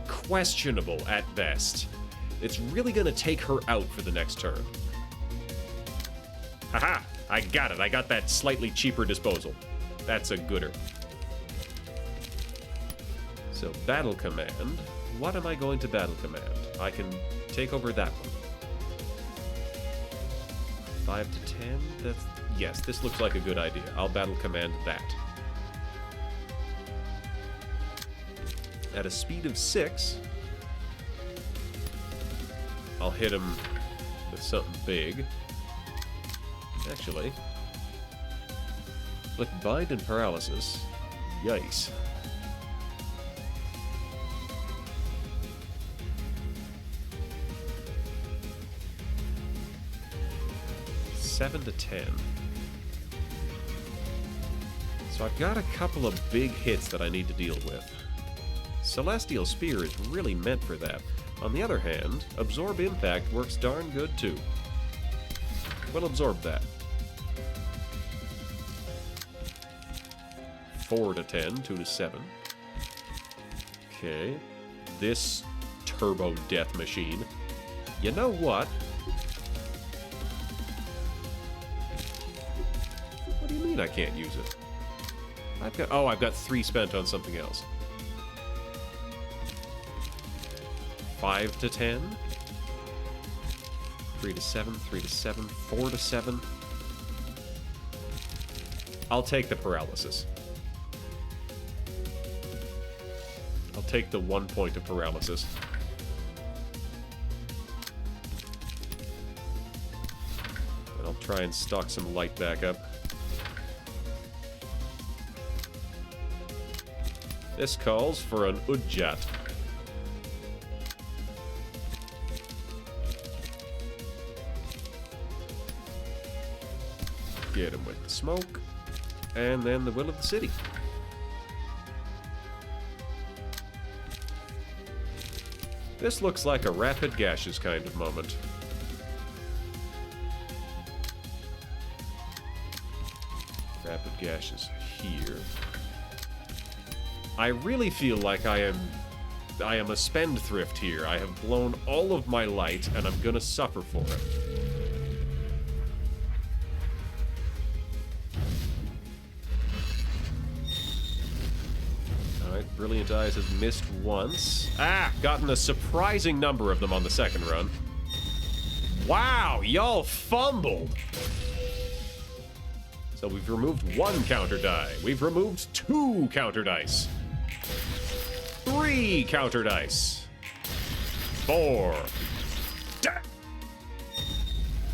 questionable at best. It's really going to take her out for the next turn. Haha! I got it. I got that slightly cheaper disposal. That's a gooder. So, Battle Command. What am I going to Battle Command? I can take over that one. 5 to 10? That's... Yes, this looks like a good idea. I'll Battle Command that. At a speed of 6, I'll hit him with something big. Actually, look, Bind and Paralysis. Yikes. Seven to 10. So I've got a couple of big hits that I need to deal with. Celestial Spear is really meant for that. On the other hand, Absorb Impact works darn good too. We'll absorb that. 4 to 10, 2 to 7. Okay. This Turbo Death Machine. You know what? What do you mean I can't use it? I've got 3 spent on something else. 5 to 10. 3 to 7, 3 to 7, 4 to 7. I'll take the paralysis. I'll take the 1 point of paralysis. And I'll try and stock some light back up. This calls for an Udjat. Get him with the smoke. And then the Will of the City. This looks like a Rapid Gashes kind of moment. Rapid Gashes here. I really feel like I am a spendthrift here. I have blown all of my light, and I'm gonna suffer for it. Alright, Brilliant Eyes has missed once. Ah! Gotten a surprising number of them on the second run. Wow! Y'all fumbled! So we've removed 1 counter die. We've removed 2 counter dice. 3 counter dice. 4.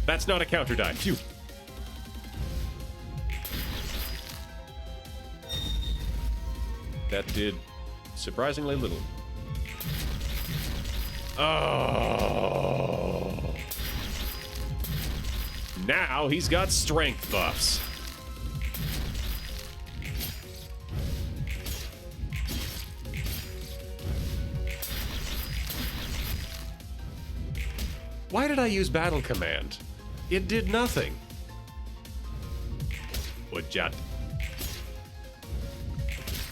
That's not a counter die. Phew. That did surprisingly little. Oh. Now he's got strength buffs. Why did I use Battle Command? It did nothing. Udjat.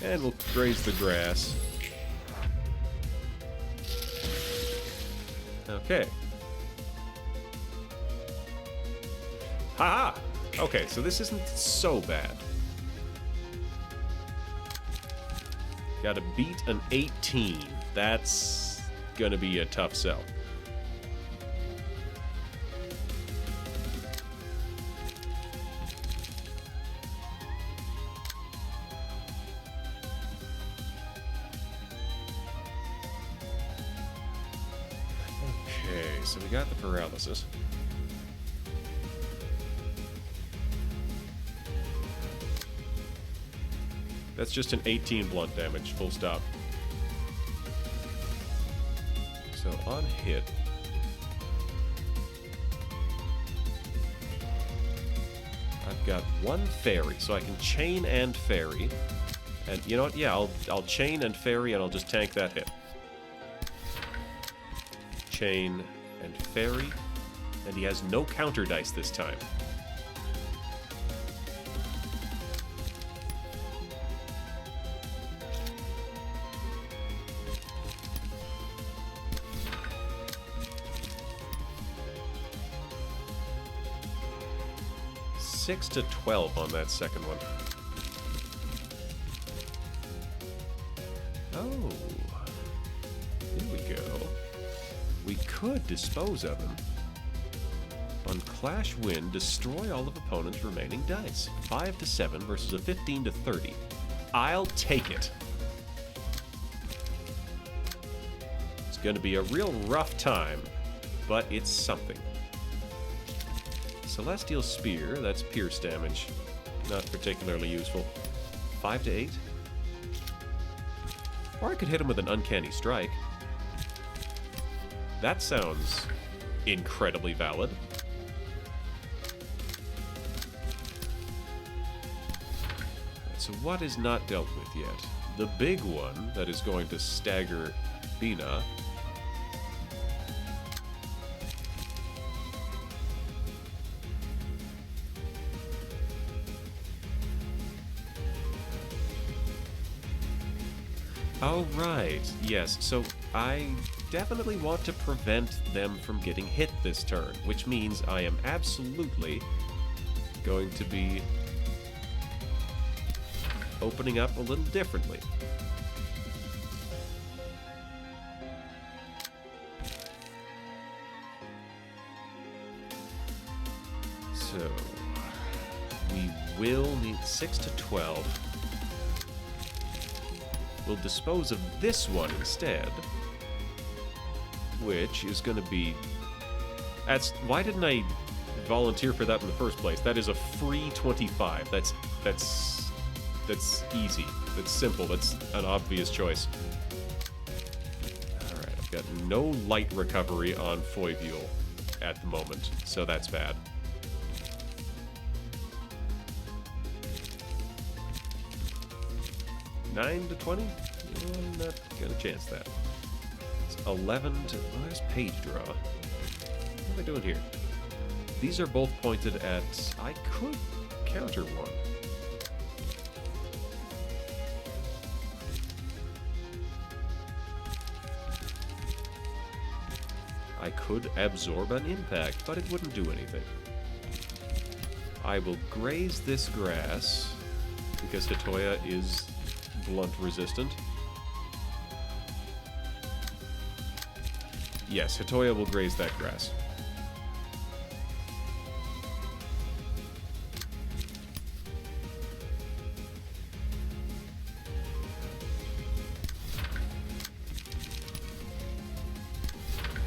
And we'll graze the grass. Okay. Haha! Okay, so this isn't so bad. Gotta beat an 18. That's gonna be a tough sell. Okay, so we got the paralysis. That's just an 18 blunt damage, full stop. So on hit, I've got one fairy, so I can chain and fairy. And you know what? Yeah, I'll chain and fairy, and I'll just tank that hit. Chain and fairy, and he has no counter dice this time. Six to 12 on that second one. Oh, here we go. We could dispose of him. On Clash Win, destroy all of opponent's remaining dice. 5 to 7 versus a 15 to 30. I'll take it. It's going to be a real rough time, but it's something. Celestial Spear, that's pierce damage. Not particularly useful. 5 to 8. Or I could hit him with an Uncanny Strike. That sounds incredibly valid. So what is not dealt with yet? The big one that is going to stagger Bina. Oh, right. Yes, so I definitely want to prevent them from getting hit this turn, which means I am absolutely going to be opening up a little differently. So, we will need 6 to 12. We'll dispose of this one instead, which is going to be... Why didn't I volunteer for that in the first place? That is a free 25. That's easy. That's simple. That's an obvious choice. Alright, I've got no light recovery on Foibuel at the moment, so that's bad. $9 to 20? I'm not gonna chance that. It's 11 to... Oh, there's page draw. What am I doing here? These are both pointed at... I could counter one. I could absorb an impact, but it wouldn't do anything. I will graze this grass, because Hitoya is blunt resistant. Yes, Hitoya will graze that grass.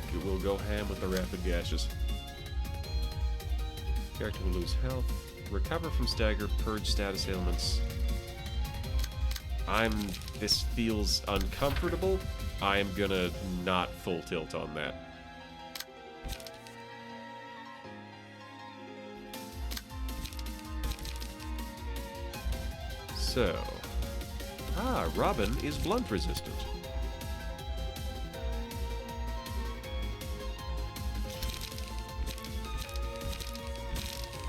Okay, we'll go ham with the rapid gashes. Character will lose health. Recover from stagger, purge status ailments. This feels uncomfortable. I am gonna not full tilt on that. So... Robin is blunt resistant.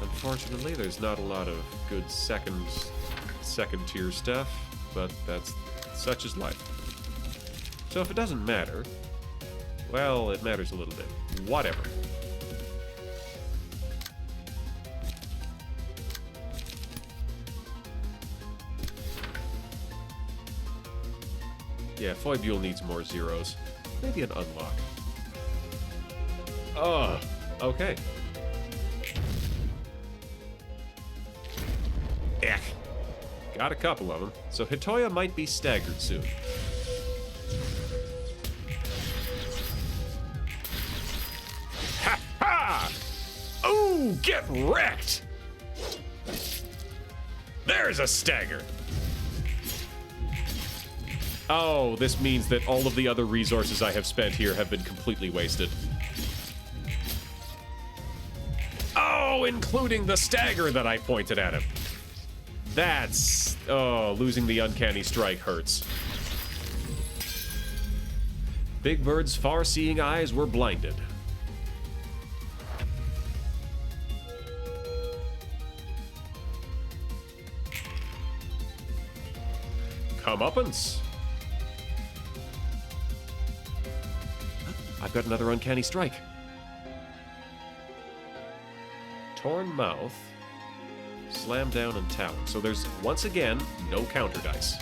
Unfortunately, there's not a lot of good second tier stuff, but that's such is life. So if it doesn't matter, Well, it matters a little bit. Whatever. Yeah, Foibule needs more zeros. Maybe an unlock. Oh, okay. Ech. Got a couple of them. So Hitoya might be staggered soon. Ha ha! Ooh, get wrecked! There's a stagger. Oh, this means that all of the other resources I have spent here have been completely wasted. Oh, including the stagger that I pointed at him. That's... oh, losing the Uncanny Strike hurts. Big Bird's far-seeing eyes were blinded. Comeuppance. I've got another Uncanny Strike. Torn Mouth, Slam Down, and Talon. So there's, once again, no counter dice.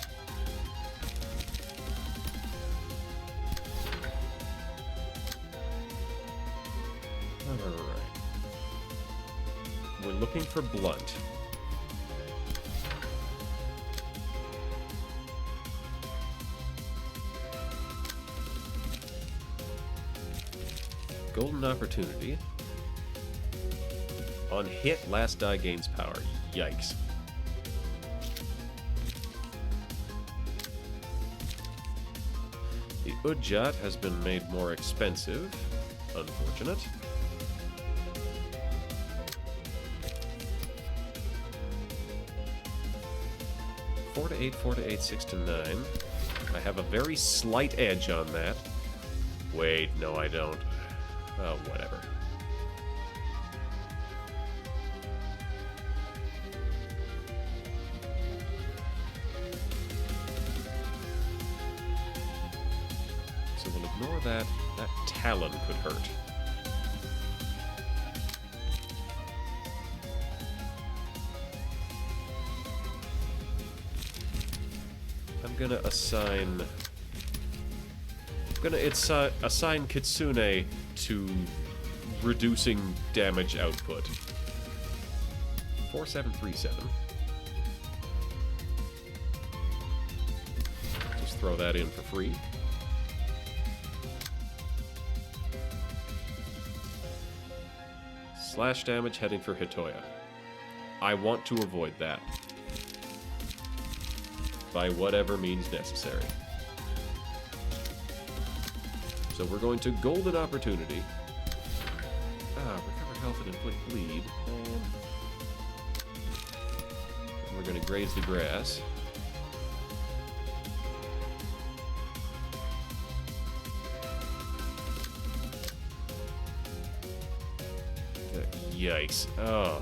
Alright. We're looking for Blunt. Golden Opportunity. On hit, last die gains power. Yikes. The Udjat has been made more expensive. Unfortunate. Four to eight, 4 to 8, 6 to 9. I have a very slight edge on that. Wait, no I don't. Oh, whatever. So we'll ignore that. That Talon could hurt. I'm gonna assign... assign Kitsune to reducing damage output. 4737. Just throw that in for free. Slash damage heading for Hitoya. I want to avoid that. By whatever means necessary. So we're going to Golden Opportunity. Recover health and inflict bleed. And we're going to graze the grass. Yikes. Oh.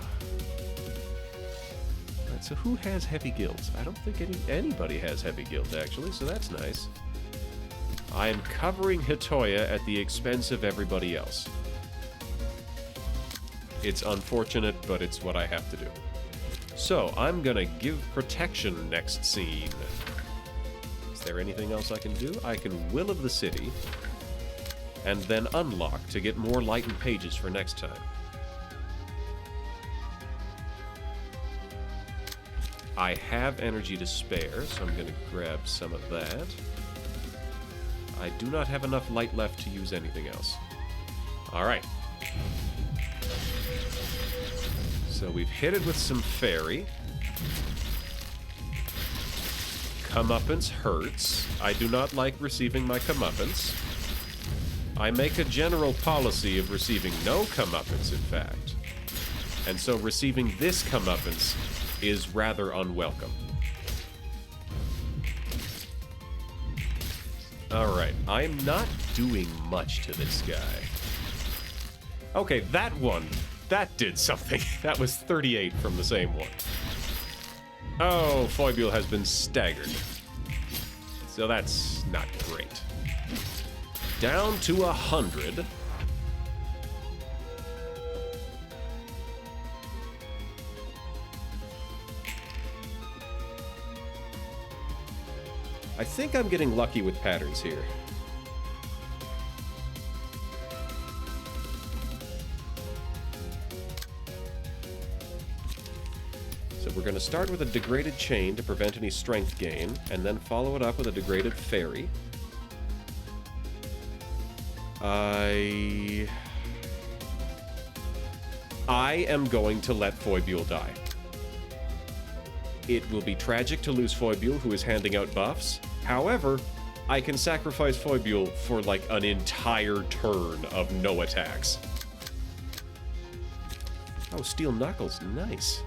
Alright, so who has heavy guilds? I don't think anybody has heavy guilds, actually, so that's nice. I am covering Hitoya at the expense of everybody else. It's unfortunate, but it's what I have to do. So, I'm gonna give protection next scene. Is there anything else I can do? I can Will of the City, and then unlock to get more lightened pages for next time. I have energy to spare, so I'm gonna grab some of that. I do not have enough light left to use anything else. Alright. So we've hit it with some fairy. Comeuppance hurts. I do not like receiving my comeuppance. I make a general policy of receiving no comeuppance, in fact. And so receiving this comeuppance is rather unwelcome. Alright, I'm not doing much to this guy. Okay, that one, that did something. That was 38 from the same one. Oh, Foibule has been staggered. So that's not great. Down to 100. I think I'm getting lucky with patterns here. So we're going to start with a degraded chain to prevent any strength gain, and then follow it up with a degraded fairy. I am going to let Foibule die. It will be tragic to lose Foibule, who is handing out buffs. However, I can sacrifice Foibule for, like, an entire turn of no attacks. Oh, Steel Knuckles. Nice.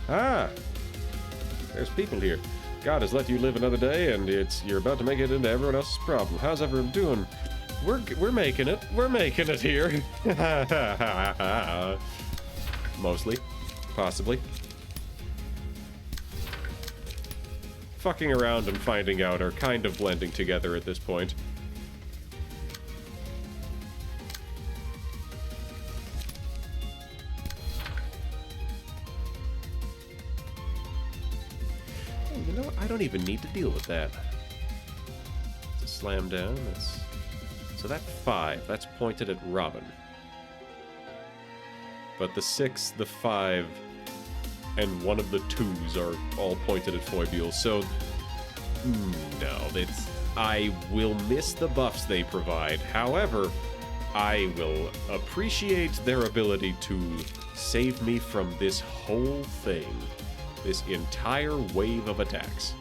Ah! There's people here. God has let you live another day, and you're about to make it into everyone else's problem. How's everyone doing? We're making it. We're making it here. Mostly. Possibly. Fucking around and finding out are kind of blending together at this point. Oh, you know what? I don't even need to deal with that. It's a slam down. So that 5, that's pointed at Robin. But the 6, the 5, and one of the 2s are all pointed at Foibule, so... no, I will miss the buffs they provide. However, I will appreciate their ability to save me from this whole thing. This entire wave of attacks.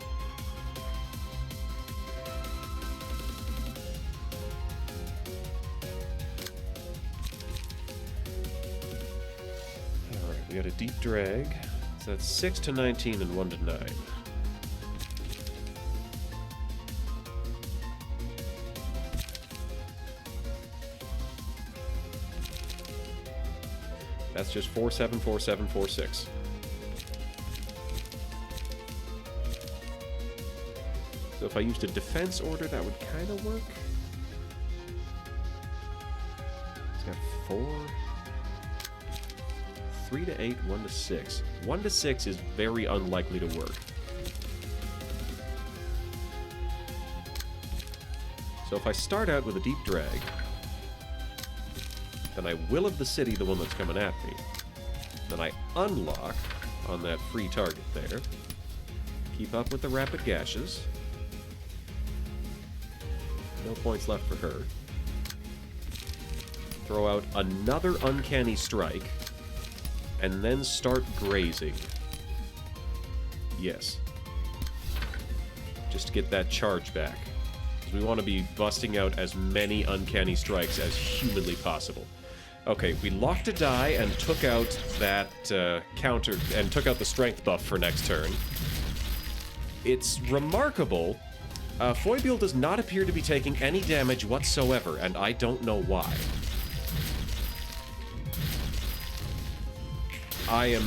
We got a deep drag, so that's 6 to 19 and 1 to 9. That's just 4, 7, 4, 7, 4, 6. So if I used a defense order, that would kind of work. It's got 4... 3 to 8, 1 to 6. 1 to 6 is very unlikely to work. So if I start out with a deep drag, then I Will of the City, the one that's coming at me. Then I unlock on that free target there. Keep up with the Rapid Gashes. No points left for her. Throw out another Uncanny Strike. And then start grazing. Yes. Just to get that charge back. Because we want to be busting out as many Uncanny Strikes as humanly possible. Okay, we locked a die and took out that counter, and took out the strength buff for next turn. It's remarkable. Foibule does not appear to be taking any damage whatsoever, and I don't know why. I am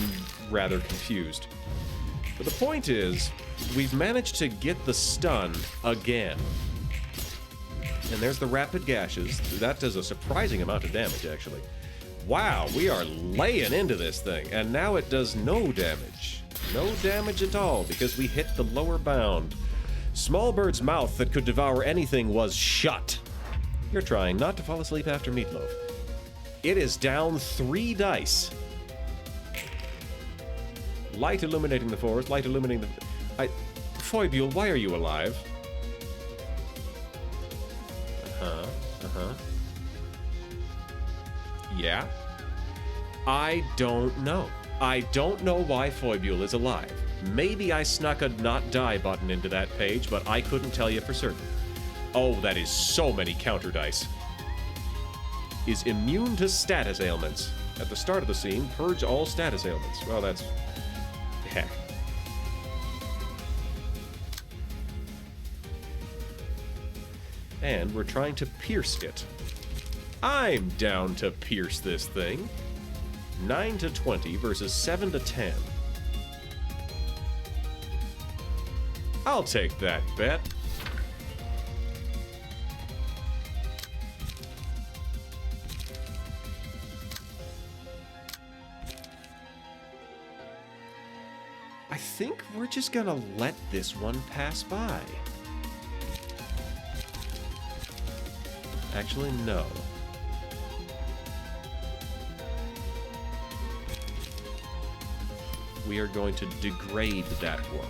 rather confused. But the point is, we've managed to get the stun again. And there's the Rapid Gashes. That does a surprising amount of damage, actually. Wow, we are laying into this thing. And now it does no damage. No damage at all, because we hit the lower bound. Smallbird's mouth that could devour anything was shut. You're trying not to fall asleep after Meatloaf. It is down 3 dice. Light illuminating the forest, light illuminating the... Foibule, why are you alive? Yeah? I don't know. I don't know why Foibule is alive. Maybe I snuck a not die button into that page, but I couldn't tell you for certain. Oh, that is so many counter dice. Is immune to status ailments. At the start of the scene, purge all status ailments. Well, that's... heck. And we're trying to pierce it. I'm down to pierce this thing. 9 to 20 versus 7 to 10. I'll take that bet. I think we're just gonna let this one pass by. Actually, no. We are going to degrade that one.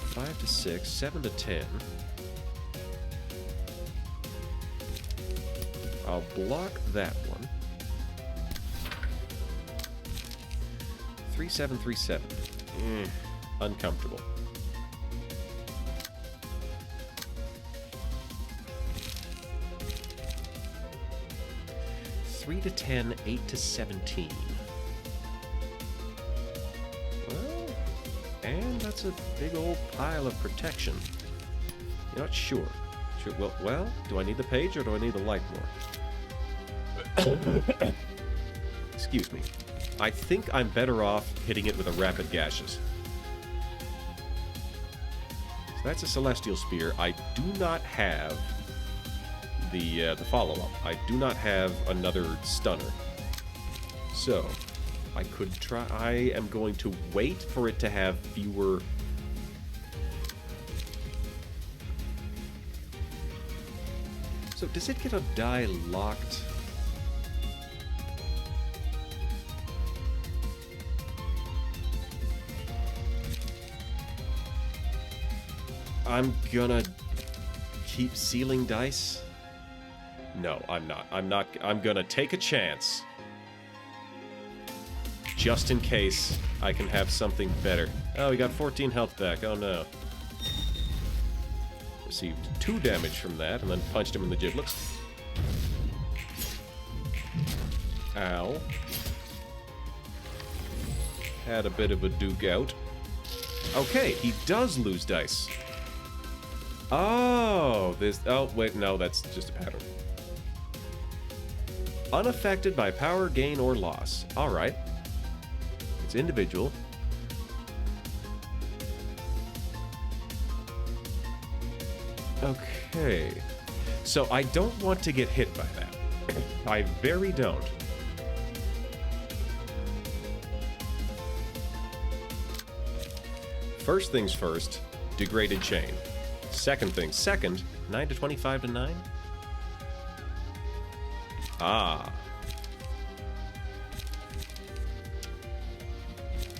Five to 6, 7 to 10. I'll block that one. 3, 7, 3, 7. Uncomfortable. Three to 10, 8 to 17. Well, and that's a big old pile of protection. You're not sure. Well, do I need the page or do I need the light more? Excuse me. I think I'm better off hitting it with a rapid gashes. So that's a Celestial Spear. I do not have the follow-up. I do not have another stunner. So, I could try... I am going to wait for it to have fewer... So, does it get a die locked? I'm gonna keep sealing dice? No, I'm not. I'm gonna take a chance. Just in case I can have something better. Oh, we got 14 health back. Oh no. Received 2 damage from that, and then punched him in the giblets. Ow. Had a bit of a duke out. Okay, he does lose dice. Oh, this... Oh, wait, no, that's just a pattern. Unaffected by power gain or loss. Alright. It's individual. Okay. So I don't want to get hit by that. I very don't. First things first, degraded chain. Second thing, second, 9 to 25 to 9? Ah.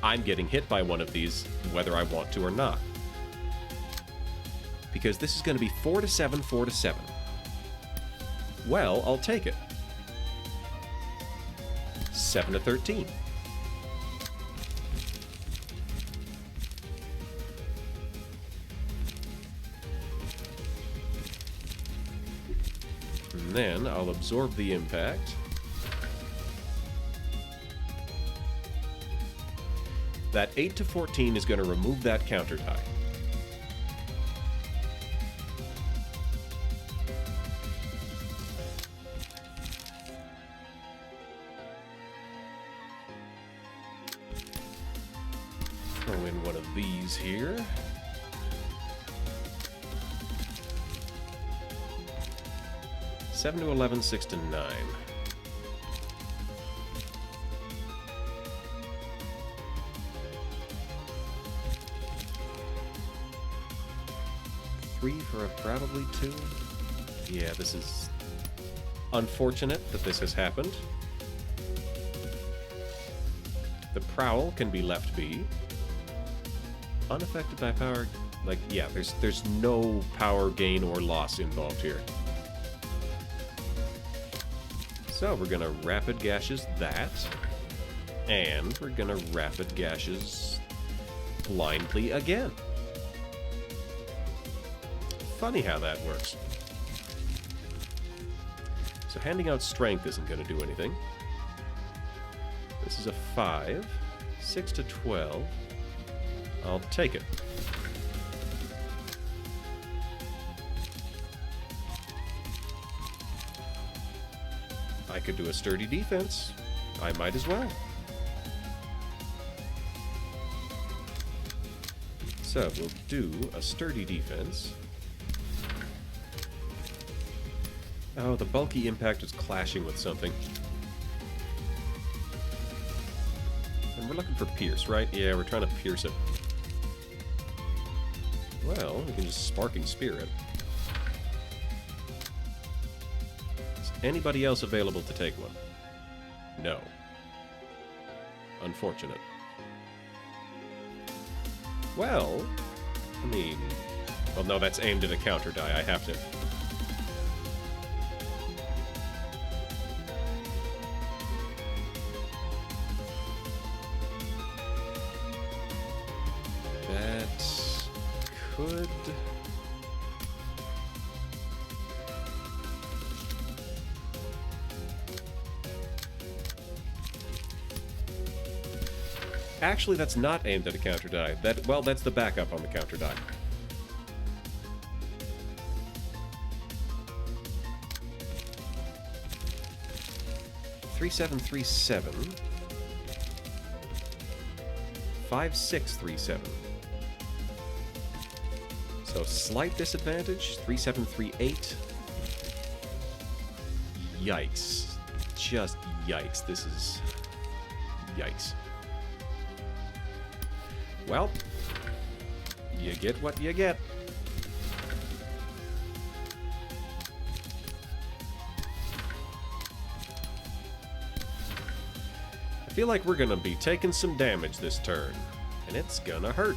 I'm getting hit by one of these, whether I want to or not. Because this is going to be 4 to 7, 4 to 7. Well, I'll take it. 7 to 13. And then I'll absorb the impact. That 8 to 14 is going to remove that counter die. Throw in one of these here. Seven to 11, 6 to 9. Three for a probably 2. Yeah, this is unfortunate that this has happened. The prowl can be left be. Unaffected by power, like, yeah, there's no power gain or loss involved here. So we're gonna rapid gashes that, and we're gonna rapid gashes blindly again. Funny how that works. So handing out strength isn't gonna do anything. This is a 5, 6 to 12. I'll take it. I could do a sturdy defense. I might as well. So, we'll do a sturdy defense. Oh, the bulky impact is clashing with something. And we're looking for pierce, right? Yeah, we're trying to pierce it. Well, we can just Sparking Spear it. Is anybody else available to take one? No. Unfortunate. Well, I mean... Well, no, that's aimed at a counter die. I have to... That... could... Actually, that's not aimed at a counter die. Well, that's the backup on the counter die. $3737. 5637. So slight disadvantage. 3738. Yikes. Just yikes. This is... Yikes. Well, you get what you get. I feel like we're gonna be taking some damage this turn, and it's gonna hurt.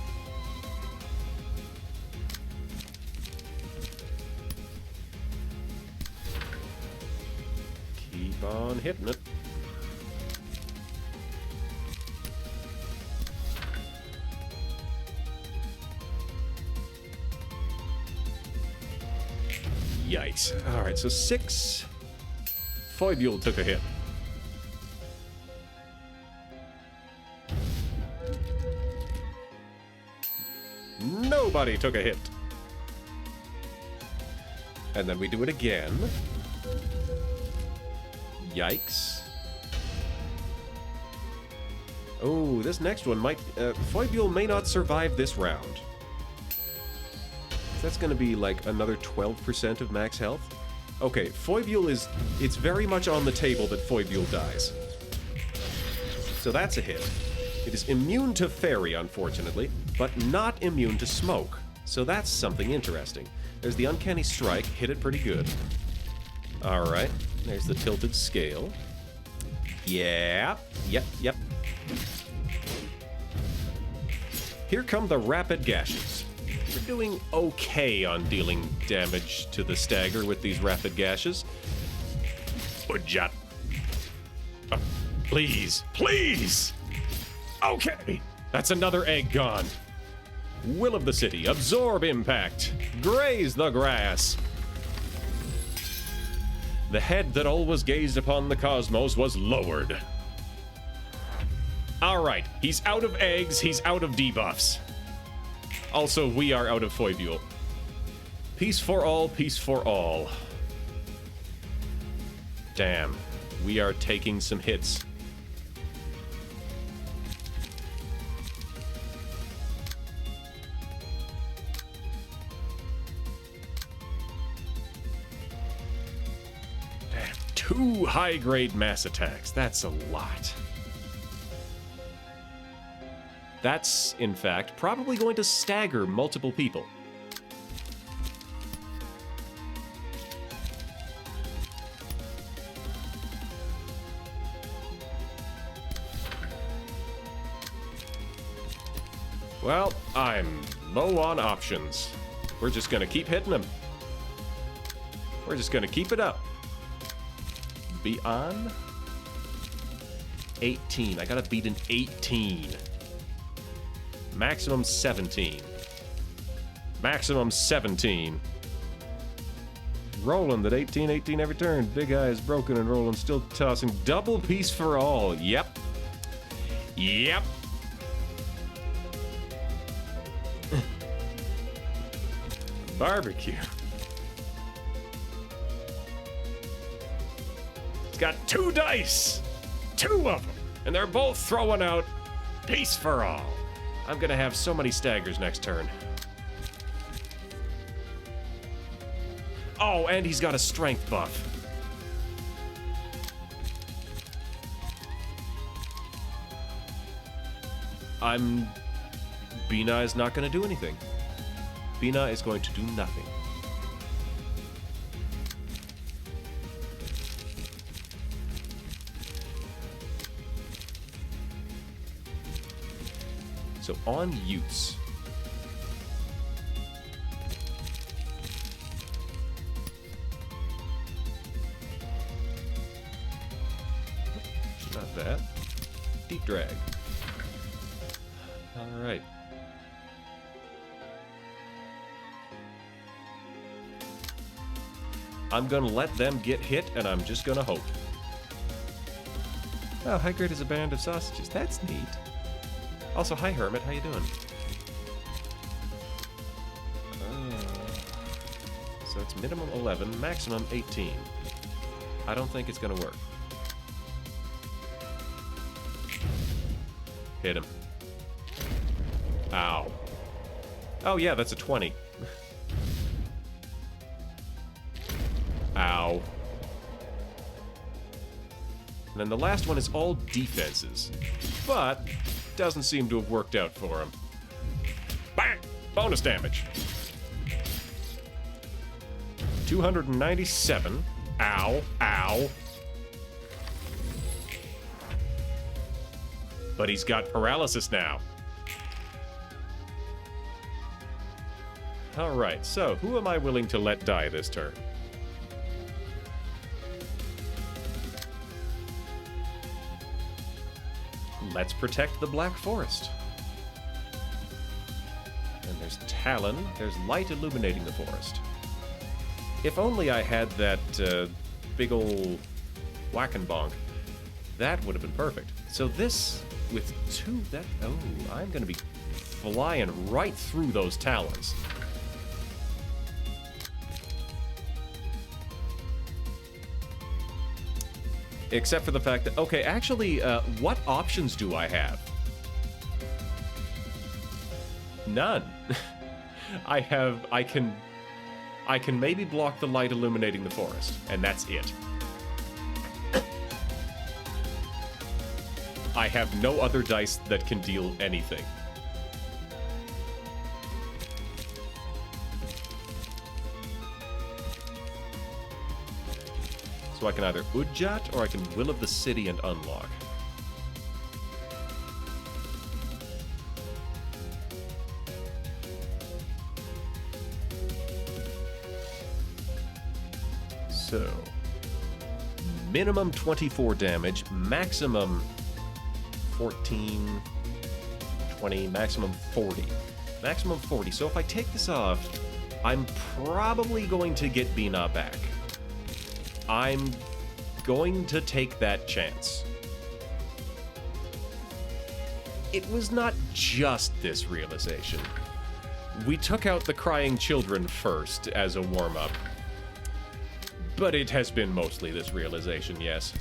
Keep on hitting it. Yikes. Alright, so 6. Foibule took a hit. Nobody took a hit. And then we do it again. Yikes. Oh, this next one might... Foibule may not survive this round. That's going to be like another 12% of max health. Okay, Foibule is... It's very much on the table that Foibule dies. So that's a hit. It is immune to Fairy, unfortunately, but not immune to Smoke. So that's something interesting. There's the Uncanny Strike. Hit it pretty good. Alright. There's the Tilted Scale. Yeah. Yep. Here come the Rapid Gashes. We're doing okay on dealing damage to the Stagger with these Rapid Gashes. Ujat. Please. Okay. That's another egg gone. Will of the City. Absorb impact. Graze the grass. The head that always gazed upon the cosmos was lowered. Alright. He's out of eggs. He's out of debuffs. Also, we are out of Foibule. Peace for all, peace for all. Damn. We are taking some hits. Damn. 2 high-grade mass attacks. That's a lot. That's, in fact, probably going to stagger multiple people. Well, I'm low on options. We're just gonna keep hitting them. We're just gonna keep it up. Be on 18. I gotta beat an 18. Maximum 17. Maximum 17. Roland at 18 every turn. Big Eye is broken and Roland still tossing. Double Peace for all. Yep. Barbecue. It's got 2 dice. 2 of them, and they're both throwing out Peace for All. I'm gonna have so many staggers next turn. Oh, and he's got a strength buff. Bina is not going to do anything. Bina is going to do nothing. So on Utes. Not that. Deep drag. All right. I'm gonna let them get hit, and I'm just gonna hope. Oh, High Grade is a band of sausages. That's neat. Also, hi Hermit, how you doing? So it's minimum 11, maximum 18. I don't think it's gonna work. Hit him. Ow. Oh yeah, that's a 20. Ow. And then the last one is all defenses. But doesn't seem to have worked out for him. Bang! Bonus damage. 297. Ow. Ow. But he's got paralysis now. Alright, so who am I willing to let die this turn? Let's protect the Black Forest. And there's Talon. There's light illuminating the forest. If only I had that big ol' whack and bonk. That would have been perfect. So this, with 2, that... Oh, I'm going to be flying right through those Talons. Except for the fact that... Okay, actually, what options do I have? None. I can maybe block the light illuminating the forest, and that's it. I have no other dice that can deal anything. So I can either Udjat or I can Will of the City and unlock. So, minimum 24 damage, maximum 14, 20, maximum 40. Maximum 40. So if I take this off, I'm probably going to get Bina back. I'm going to take that chance. It was not just this realization. We took out the crying children first as a warm-up. But it has been mostly this realization, yes.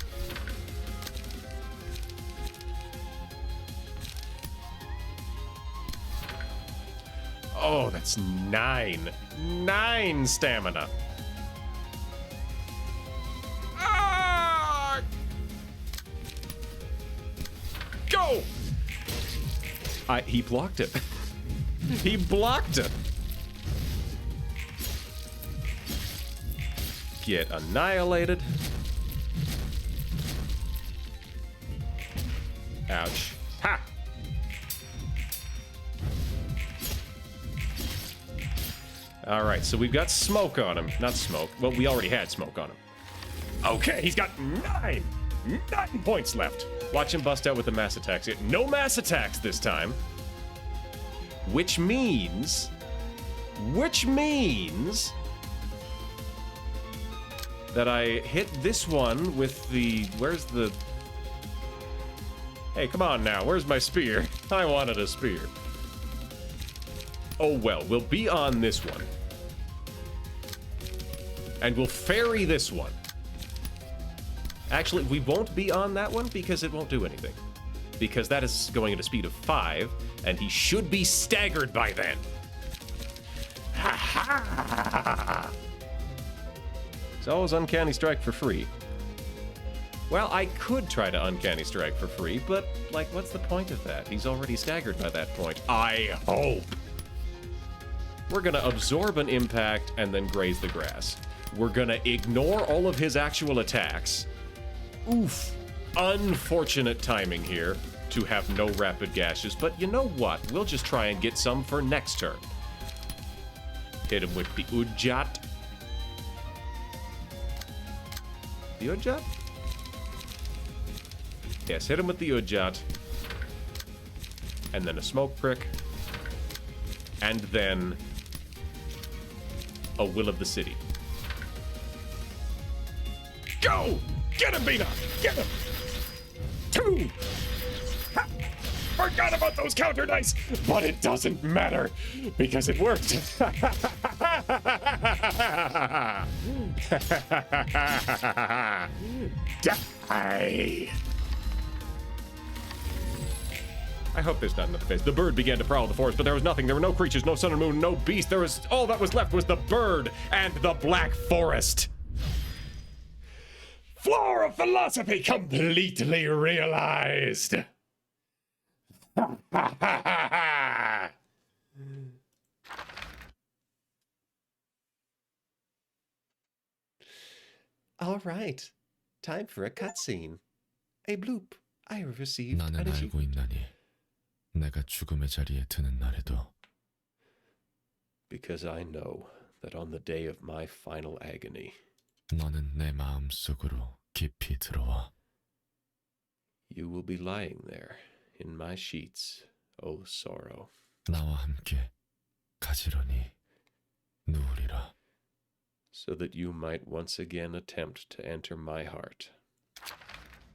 Oh, that's 9. 9 stamina. Ah! Go! He blocked it. He blocked it. Get annihilated. Ouch. Ha! Alright, so we've got smoke on him. Not smoke. Well, we already had smoke on him. Okay, he's got 9 points left. Watch him bust out with the mass attacks. No mass attacks this time. Which means that I hit this one with the... Where's the... Hey, come on now. Where's my spear? I wanted a spear. Oh, well. We'll be on this one. And we'll ferry this one. Actually, we won't be on that one because it won't do anything. Because that is going at a speed of 5, and he should be staggered by then. Ha ha! It's always Uncanny Strike for free. Well, I could try to Uncanny Strike for free, but, like, what's the point of that? He's already staggered by that point. I hope. We're gonna absorb an impact and then graze the grass. We're gonna ignore all of his actual attacks. Oof. Unfortunate timing here to have no rapid gashes, but you know what? We'll just try and get some for next turn. Hit him with the Ujat. The Ujat? Yes, hit him with the Ujat. And then a smoke prick. And then a Will of the City. Go! Get him, Bina! Get him! 2! Ha! Forgot about those counter dice, but it doesn't matter because it worked. Die! I hope there's not enough face. The bird began to prowl the forest, but there was nothing. There were no creatures, no sun and moon, no beast. There was all that was left was the bird and the black forest. Flower of philosophy completely realized. All right. Time for a cutscene. A bloop. I received 나는 알고 있나니 내가 죽음의 자리에 드는 날에도 Because I know that on the day of my final agony, 너는 내 마음속으로 깊이 들어와 you will be lying there in my sheets, O sorrow. 나와 함께 가지런히 누우리라. So that you might once again attempt to enter my heart.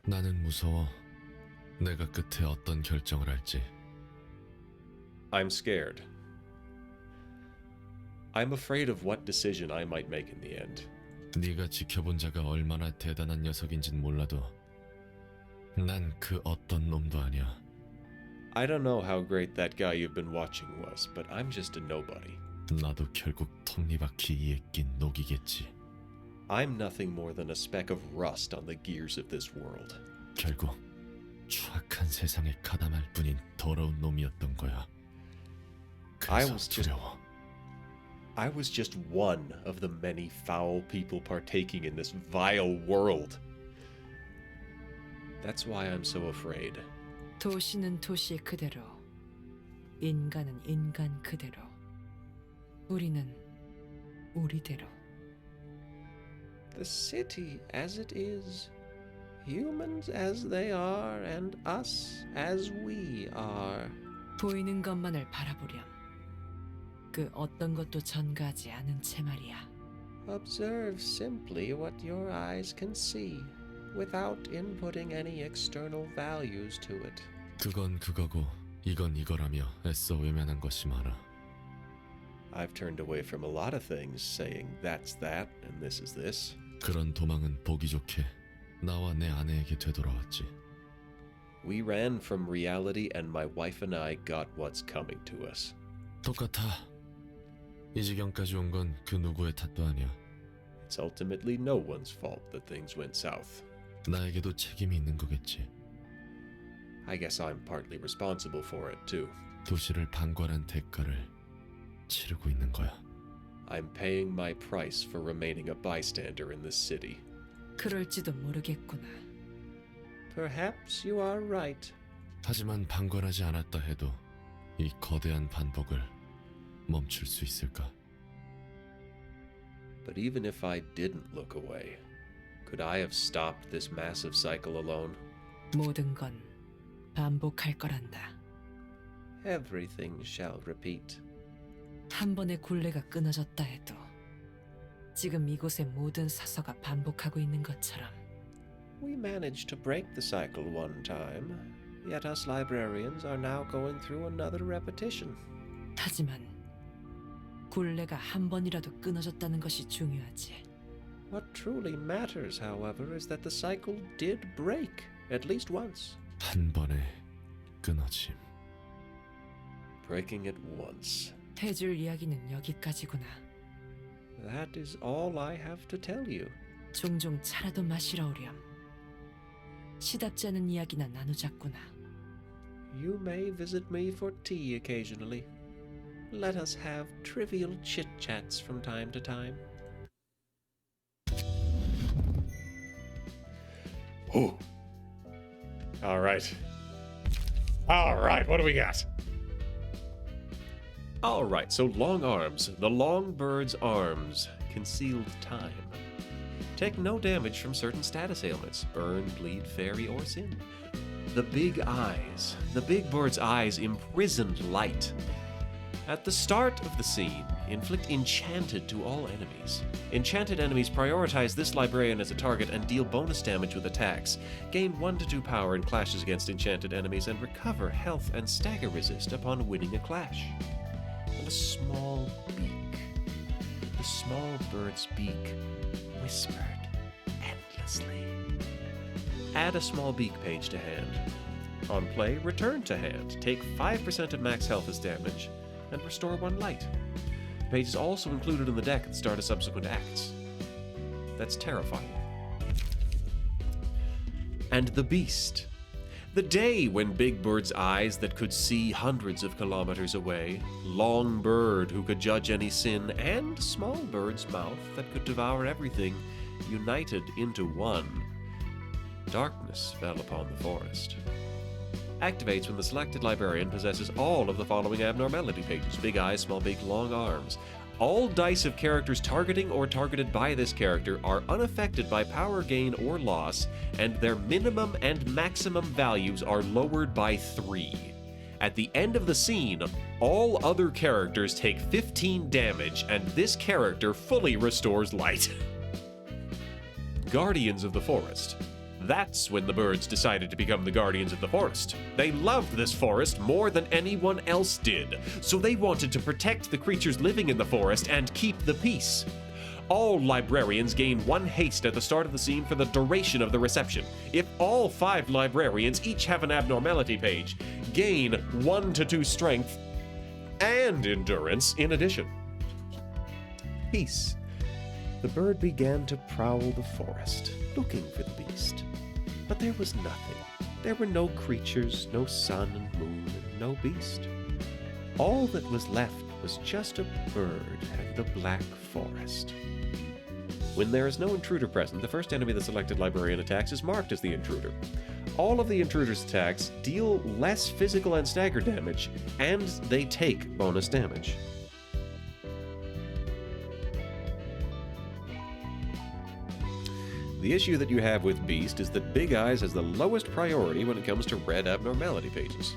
나는 무서워 내가 끝에 어떤 결정을 할지. I'm scared. I'm afraid of what decision I might make in the end. 네가 지켜본 자가 얼마나 대단한 녀석인진 몰라도 난 그 어떤 놈도 아니야. I don't know how great that guy you've been watching was, but I'm just a nobody. 나도 결국 톱니바퀴 이에 낀 녹이겠지. I'm nothing more than a speck of rust on the gears of this world. 결국 추악한 세상에 가담할 뿐인 더러운 놈이었던 거야. 그래서 두려워. I was just one of the many foul people partaking in this vile world. That's why I'm so afraid. 도시는 도시 그대로, 인간은 인간 그대로, 우리는 우리대로. The city as it is, humans as they are, and us as we are. 보이는 것만을 바라보렴. 그 어떤 것도 전가하지 않은 채 말이야. Observe simply what your eyes can see, without inputting any external values to it. 그건 그거고 이건 이거라며 애써 외면한 것이 많아. I've turned away from a lot of things, saying that's that and this is this. 그런 도망은 보기 좋게 나와 내 아내에게 되돌아왔지. We ran from reality and my wife and I got what's coming to us. 똑같아. 이 지경까지 온 건 그 누구의 탓도 아니야. It's ultimately no one's fault that things went south. 나에게도 책임이 있는 거겠지. I guess I'm partly responsible for it too. 도시를 방관한 대가를 치르고 있는 거야. I'm paying my price for remaining a bystander in this city. 그럴지도 모르겠구나. Perhaps you are right. 하지만 방관하지 않았다 해도 이 거대한 반복을 멈출 수 있을까? But even if I didn't look away, could I have stopped this massive cycle alone? 모든 건 반복할 거란다. Everything shall repeat. 한 번의 굴레가 끊어졌다 해도 지금 이곳의 모든 사서가 반복하고 있는 것처럼. We managed to break the cycle one time, yet us librarians are now going through another repetition. 하지만 굴레가 한 번이라도 끊어졌다는 것이 중요하지. What truly matters, however, is that the cycle did break, at least once. 한 번의 끊어짐. Breaking it once. 해줄 이야기는 여기까지구나. That is all I have to tell you. 종종 차라도 마시러 오렴. 시답지 않은 이야기나 나누자꾸나. You may visit me for tea occasionally. Let us have trivial chit-chats from time to time. Oh. All right. All right, what do we got? All right, so long arms. The long bird's arms. Concealed time. Take no damage from certain status ailments. Burn, bleed, fairy, or sin. The big eyes. The big bird's eyes imprisoned light. At the start of the scene, inflict enchanted to all enemies. Enchanted enemies prioritize this librarian as a target and deal bonus damage with attacks. Gain 1 to 2 power in clashes against enchanted enemies and recover health and stagger resist upon winning a clash. And a small beak. The small bird's beak whispered endlessly. Add a small beak page to hand. On play, return to hand. Take 5% of max health as damage, and restore 1 light. The page is also included in the deck at the start of subsequent acts. That's terrifying. And the Beast. The day when Big Bird's eyes that could see hundreds of kilometers away, Long Bird who could judge any sin, and Small Bird's mouth that could devour everything, united into one. Darkness fell upon the forest. Activates when the selected librarian possesses all of the following abnormality pages: big eyes, small beak, long arms. All dice of characters targeting or targeted by this character are unaffected by power gain or loss, and their minimum and maximum values are lowered by 3. At the end of the scene, all other characters take 15 damage, and this character fully restores light. Guardians of the Forest. That's when the birds decided to become the guardians of the forest. They loved this forest more than anyone else did, so they wanted to protect the creatures living in the forest and keep the peace. All librarians gain 1 haste at the start of the scene for the duration of the reception. If all 5 librarians each have an abnormality page, gain 1 to 2 strength and endurance in addition. Peace. The bird began to prowl the forest, looking for the beast. But there was nothing. There were no creatures, no sun and moon, and no beast. All that was left was just a bird and the black forest. When there is no intruder present, the first enemy the selected librarian attacks is marked as the intruder. All of the intruder's attacks deal less physical and stagger damage, and they take bonus damage. The issue that you have with Beast is that Big Eyes has the lowest priority when it comes to red abnormality pages.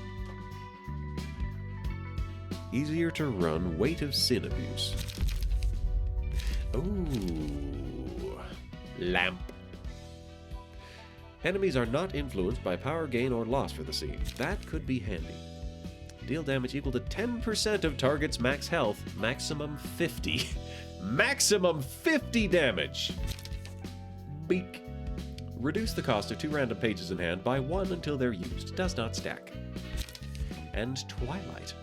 Easier to run, Weight of Sin Abuse. Ooh. Lamp. Enemies are not influenced by power gain or loss for the scene. That could be handy. Deal damage equal to 10% of target's max health, maximum 50. Maximum 50 damage! Beak. Reduce the cost of 2 random pages in hand by 1 until they're used. Does not stack. And Twilight.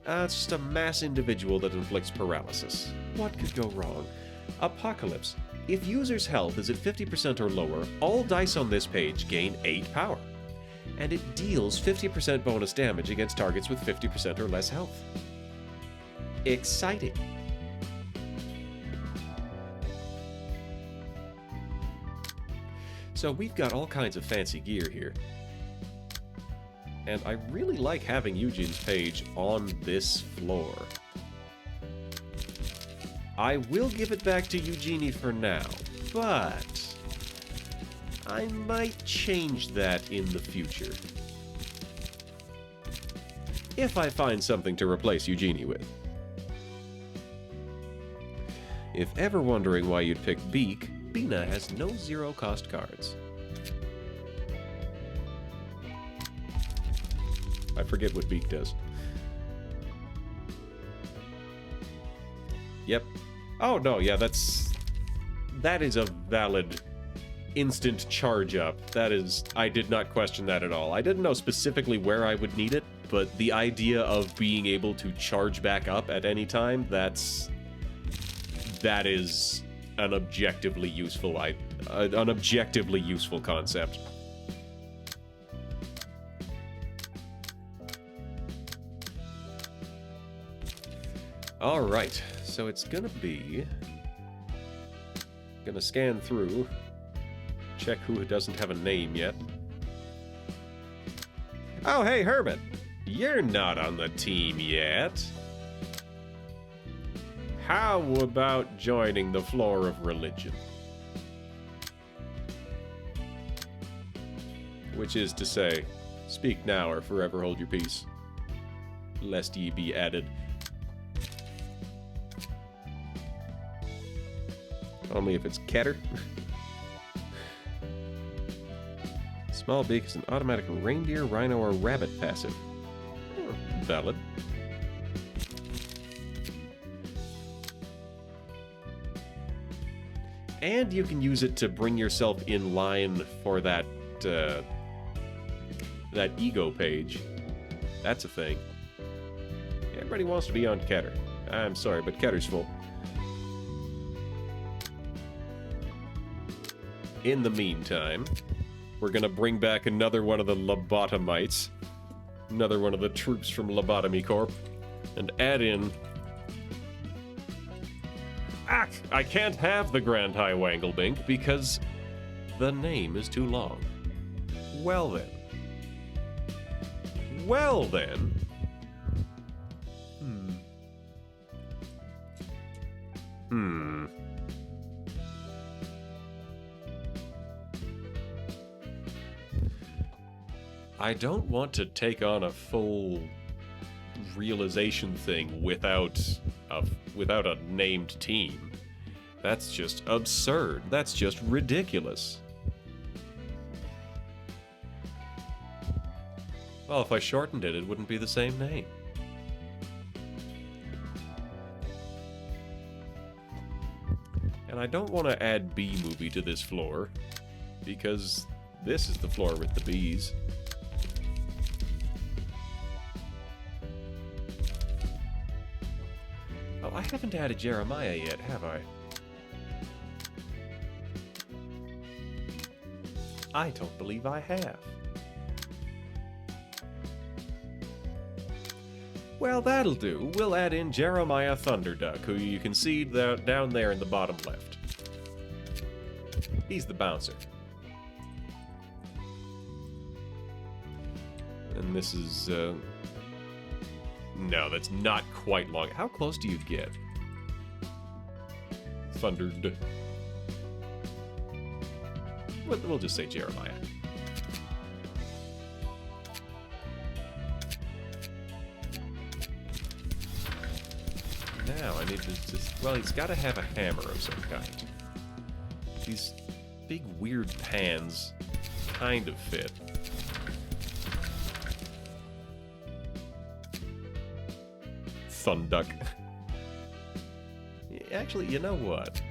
It's just a mass individual that inflicts paralysis. What could go wrong? Apocalypse. If user's health is at 50% or lower, all dice on this page gain 8 power. And it deals 50% bonus damage against targets with 50% or less health. Exciting. So we've got all kinds of fancy gear here. And I really like having Eugene's page on this floor. I will give it back to Eugenie for now, but I might change that in the future. If I find something to replace Eugenie with. If ever wondering why you'd pick Beak, Bina has no zero-cost cards. I forget what Beak does. Yep. Oh, no, yeah, that's that is a valid instant charge up. That is, I did not question that at all. I didn't know specifically where I would need it, but the idea of being able to charge back up at any time, that is an objectively useful concept. All right, so it's gonna scan through, check who doesn't have a name yet. Oh, hey, Hermit, you're not on the team yet. How about joining the floor of religion? Which is to say, speak now or forever hold your peace, lest ye be added. Only if it's Keter. Small beak is an automatic reindeer, rhino, or rabbit passive. Oh, valid. And you can use it to bring yourself in line for that ego page. That's a thing. Everybody wants to be on Keter. I'm sorry, but Ketter's full. In the meantime, we're gonna bring back another one of the lobotomites, another one of the troops from Lobotomy Corp, and add in... I can't have the Grand High Wanglebink because the name is too long. Well then. I don't want to take on a full realization thing without a named team. That's just absurd. That's just ridiculous. Well, if I shortened it, it wouldn't be the same name. And I don't want to add B-movie to this floor, because this is the floor with the bees. Oh, I haven't added Jeremiah yet, have I? I don't believe I have. Well, that'll do. We'll add in Jeremiah Thunderduck, who you can see down there in the bottom left. He's the bouncer. And this is, no, that's not quite long. How close do you get? Thundered. We'll just say Jeremiah. Now I need to just... Well, he's got to have a hammer of some kind. These big weird hands kind of fit. Thunduck. Actually, you know what?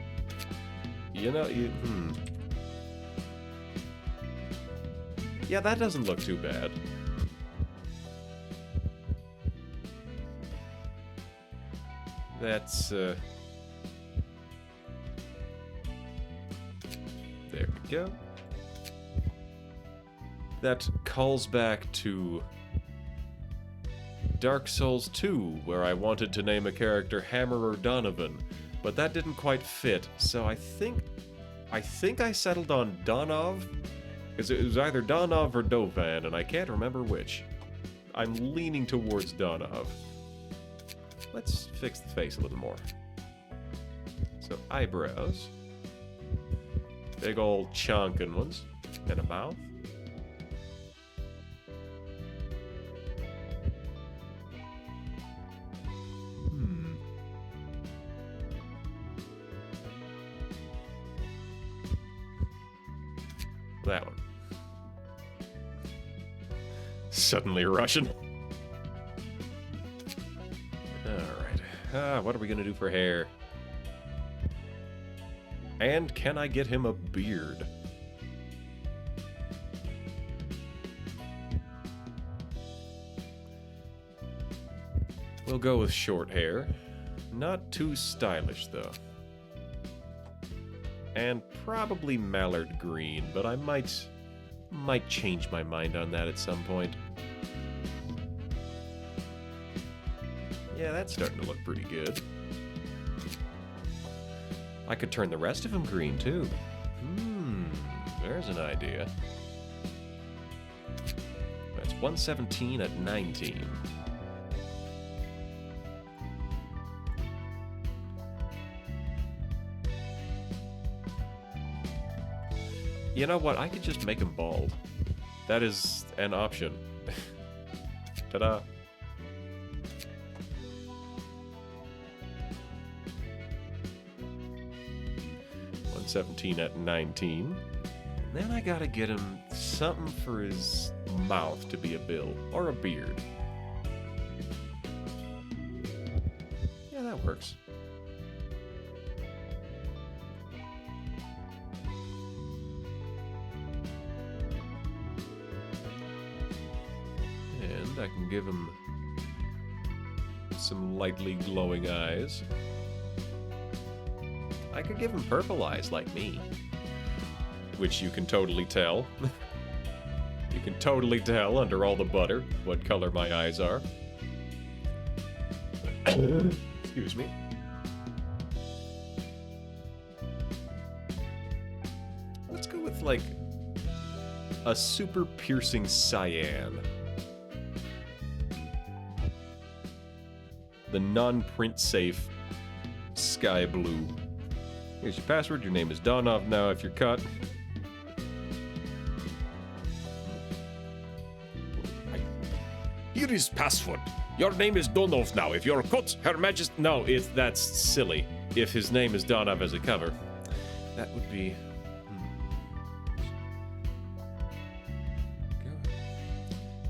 Yeah, that doesn't look too bad. That's, there we go. That calls back to Dark Souls 2, where I wanted to name a character Hammerer Donovan, but that didn't quite fit, so I think I settled on Donov, because it was either Donov or Dovan, and I can't remember which. I'm leaning towards Donov. Let's fix the face a little more. So, eyebrows. Big old chonkin' ones. And a mouth. That one. Suddenly Russian. Alright. What are we gonna do for hair? And can I get him a beard? We'll go with short hair. Not too stylish, though. And probably mallard green, but I might change my mind on that at some point. Yeah, that's starting to look pretty good. I could turn the rest of them green, too. There's an idea. That's 117 at 19. You know what? I could just make him bald. That is an option. Ta-da. $117 at 19. Then I gotta get him something for his mouth to be a bill or a beard. Yeah, that works. And I can give him some lightly glowing eyes. I could give him purple eyes like me. Which you can totally tell. You can totally tell under all the butter what color my eyes are. Excuse me. Let's go with, like, a super piercing cyan. The non-print safe sky blue. Here's your password. Your name is Donov now if you're caught. Here is password. Your name is Donov now. If you're caught, Her Majesty... No, that's silly. If his name is Donov as a cover. That would be...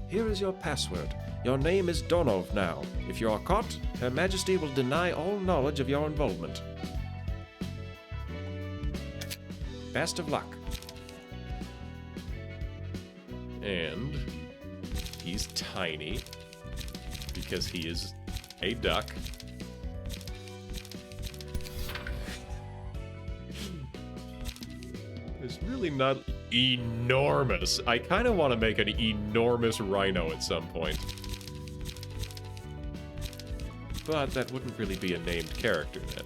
Here is your password. Your name is Donov now. If you are caught, Her Majesty will deny all knowledge of your involvement. Best of luck. And he's tiny because he is a duck. It's really not enormous. I kind of want to make an enormous rhino at some point. But that wouldn't really be a named character then.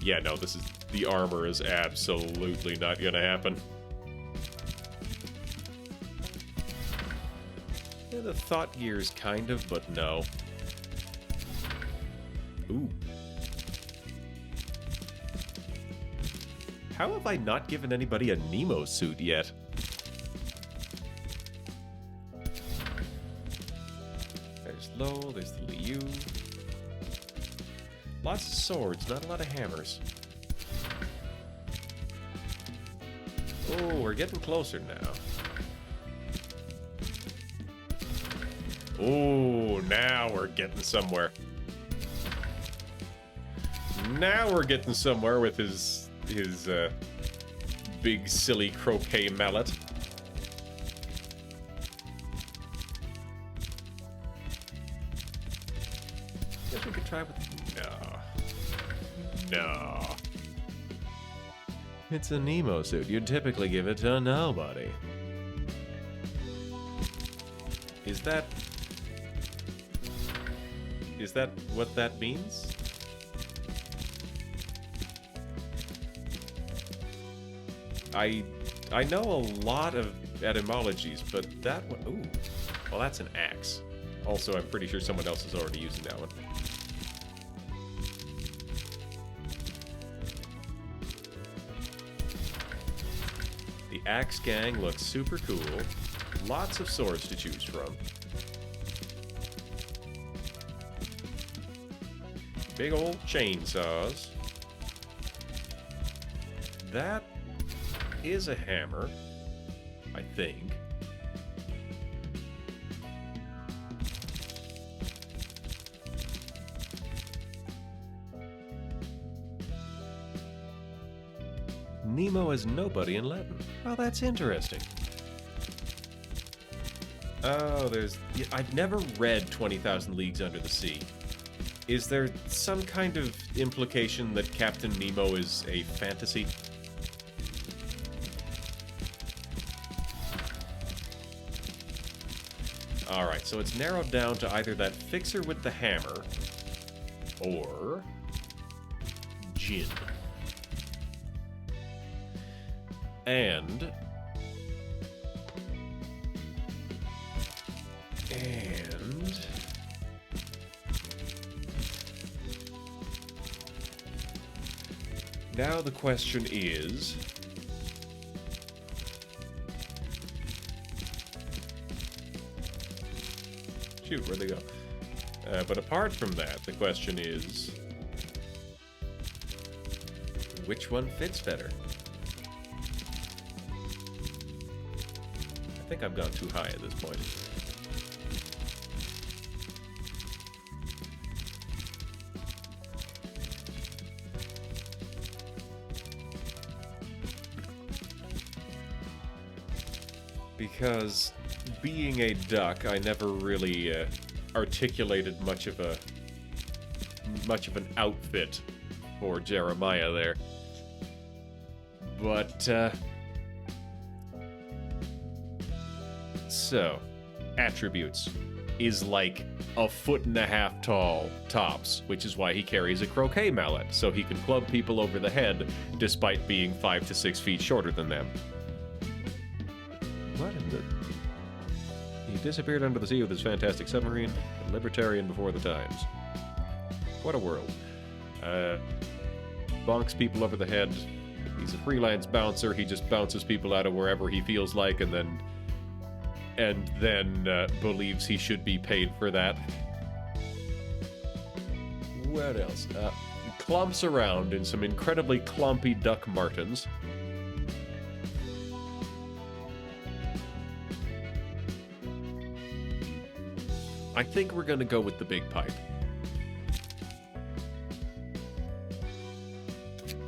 Yeah, no, the armor is absolutely not gonna happen. Yeah, the thought gears kind of, but no. Ooh. How have I not given anybody a Nemo suit yet? There's Lo, there's the Liu. Lots of swords, not a lot of hammers. Oh, we're getting closer now. Oh, now we're getting somewhere. Now we're getting somewhere with his big silly croquet mallet. Guess we could try with... No. It's a Nemo suit. You'd typically give it to nobody. Is that what that means? I know a lot of etymologies, but that one... Ooh. Well, that's an axe. Also, I'm pretty sure someone else is already using that one. The Axe Gang looks super cool. Lots of swords to choose from. Big old chainsaws. That is a hammer, I think. Nemo is nobody in Latin. Well, that's interesting. Oh, I've never read 20,000 Leagues Under the Sea. Is there some kind of implication that Captain Nemo is a fantasy? Alright, so it's narrowed down to either that fixer with the hammer or gin. And now the question is, shoot, where'd they go? But apart from that, the question is, which one fits better? I think I've gone too high at this point. Because being a duck, I never really articulated much of an outfit for Jeremiah there. But so attributes is like 1.5 feet tall tops, which is why he carries a croquet mallet, so he can club people over the head despite being 5 to 6 feet shorter than them. What in the... He disappeared under the sea with his fantastic submarine, a libertarian before the times. What a world. Bonks people over the head. He's a freelance bouncer. He just bounces people out of wherever he feels like and then believes he should be paid for that. What else? Clumps around in some incredibly clumpy Duck Martens. I think we're gonna go with the big pipe.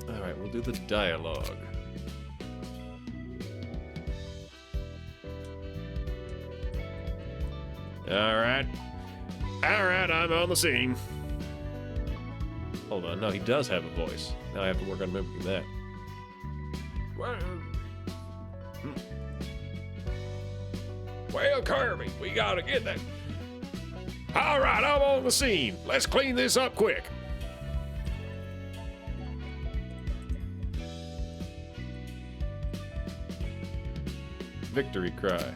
Alright, we'll do the dialogue. Alright, I'm on the scene. Hold on, no, he does have a voice. Now I have to work on mimicking that. Well, Kirby, we gotta get that. Alright, I'm on the scene. Let's clean this up quick. Victory cry.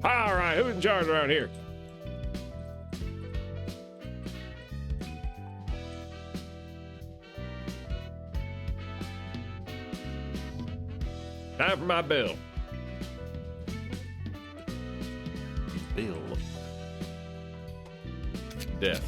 Alright, who's in charge around here? Time for my bill. Bill. Death.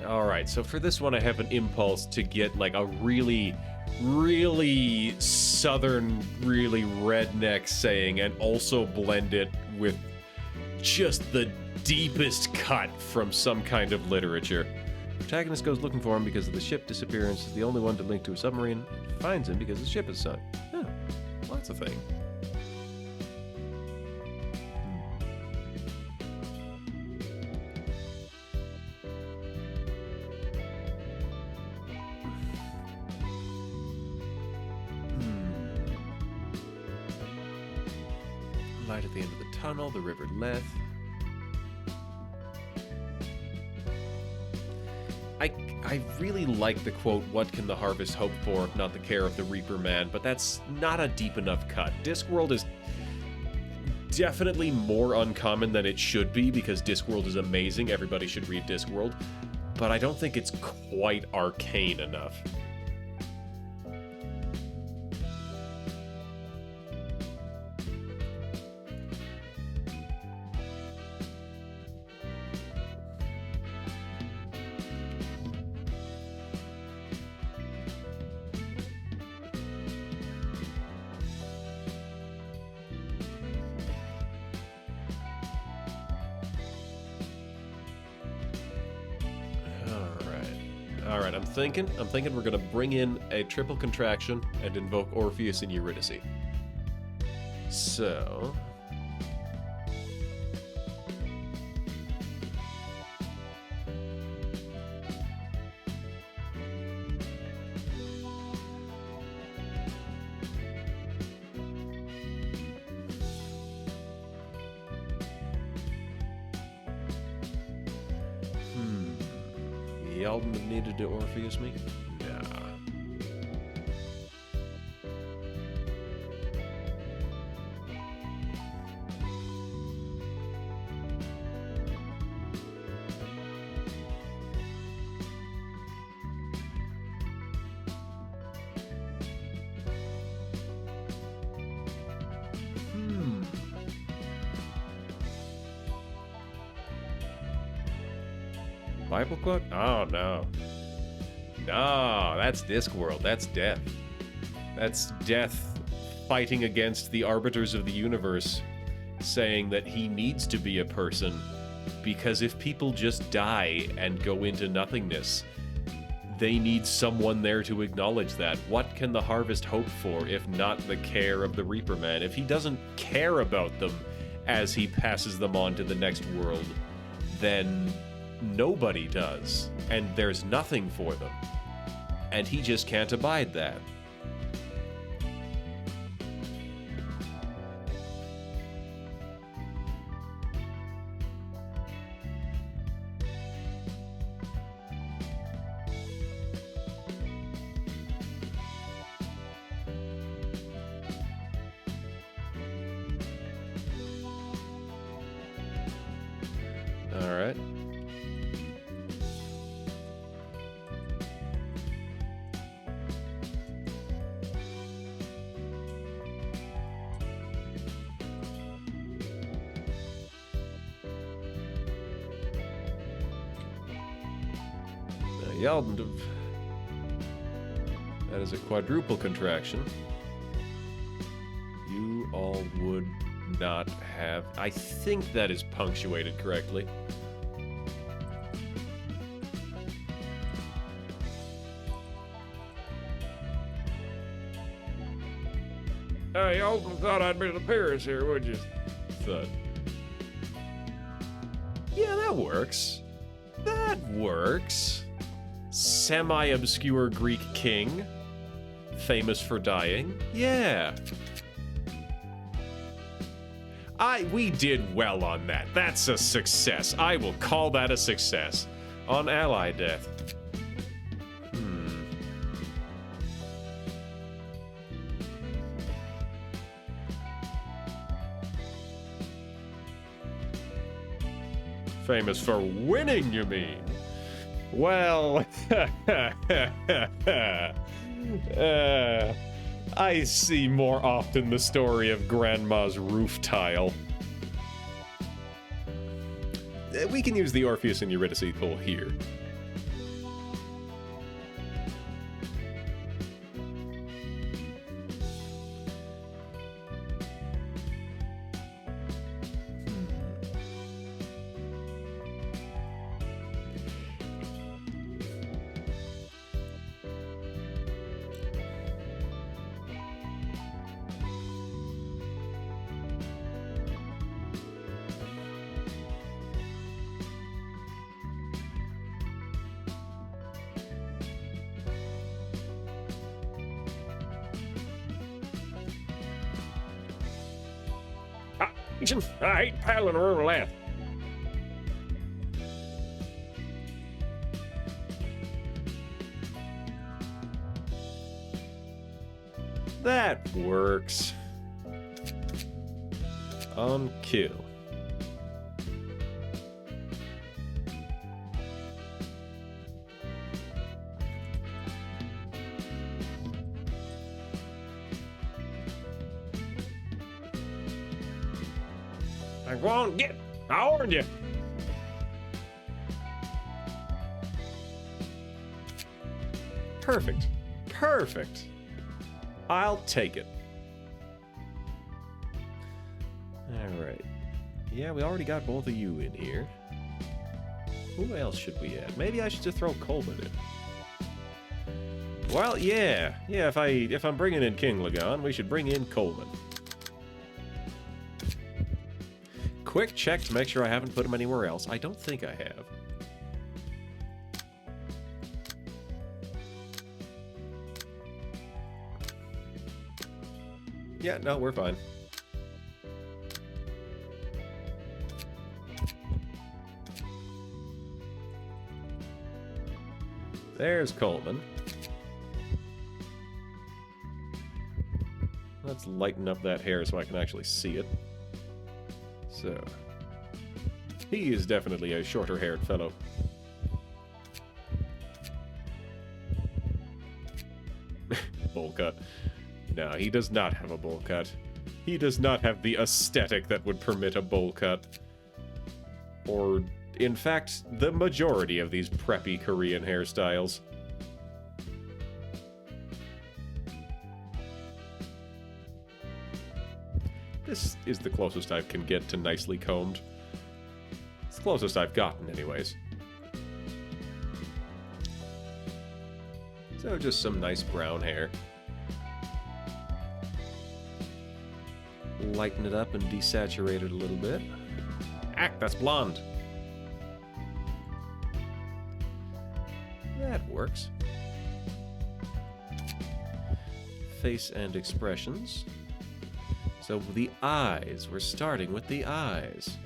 Alright, so for this one I have an impulse to get like a really southern, really redneck saying and also blend it with just the deepest cut from some kind of literature. Protagonist goes looking for him because of the ship disappearance. Is the only one to link to a submarine. Finds him because the ship is sunk. Oh, well, that's a thing. Light at the end of the tunnel, the River Leth. I really like the quote, "What can the harvest hope for, if not the care of the Reaper Man?" But that's not a deep enough cut. Discworld is definitely more uncommon than it should be, because Discworld is amazing. Everybody should read Discworld. But I don't think it's quite arcane enough. Alright, I'm thinking we're gonna bring in a triple contraction and invoke Orpheus and Eurydice. So... Yalden needed to Orpheus me? Nah. Bible quote? Oh, no. No, that's Discworld. That's death. That's death fighting against the arbiters of the universe, saying that he needs to be a person, because if people just die and go into nothingness, they need someone there to acknowledge that. What can the harvest hope for if not the care of the Reaper Man? If he doesn't care about them as he passes them on to the next world, then nobody does, and there's nothing for them. And he just can't abide that. All right. Yalden, that is a quadruple contraction. You all would not have... I think that is punctuated correctly. Hey, you all thought I'd be the Paris here, would you? Thud. Yeah, that works. That works. Semi-obscure Greek king. Famous for dying. Yeah. We did well on that. That's a success. I will call that a success. On ally death. Famous for winning, you mean? Well, I see more often the story of Grandma's roof tile. We can use the Orpheus and Eurydice pull here. I hate paddling roulette. That works. On kill. Now go on, get. I warned you. Perfect. Perfect. I'll take it. Alright. Yeah, we already got both of you in here. Who else should we add? Maybe I should just throw Coleman in. Well, yeah. Yeah, if I'm bringing in King Lagan, we should bring in Coleman. Quick check to make sure I haven't put him anywhere else. I don't think I have. Yeah, no, we're fine. There's Coleman. Let's lighten up that hair so I can actually see it. So, he is definitely a shorter-haired fellow. Bowl cut. No, he does not have a bowl cut. He does not have the aesthetic that would permit a bowl cut. Or, in fact, the majority of these preppy Korean hairstyles. This is the closest I can get to nicely combed. It's the closest I've gotten, anyways. So just some nice brown hair. Lighten it up and desaturate it a little bit. Ah, that's blonde. That works. Face and expressions. So the eyes, we're starting with the eyes.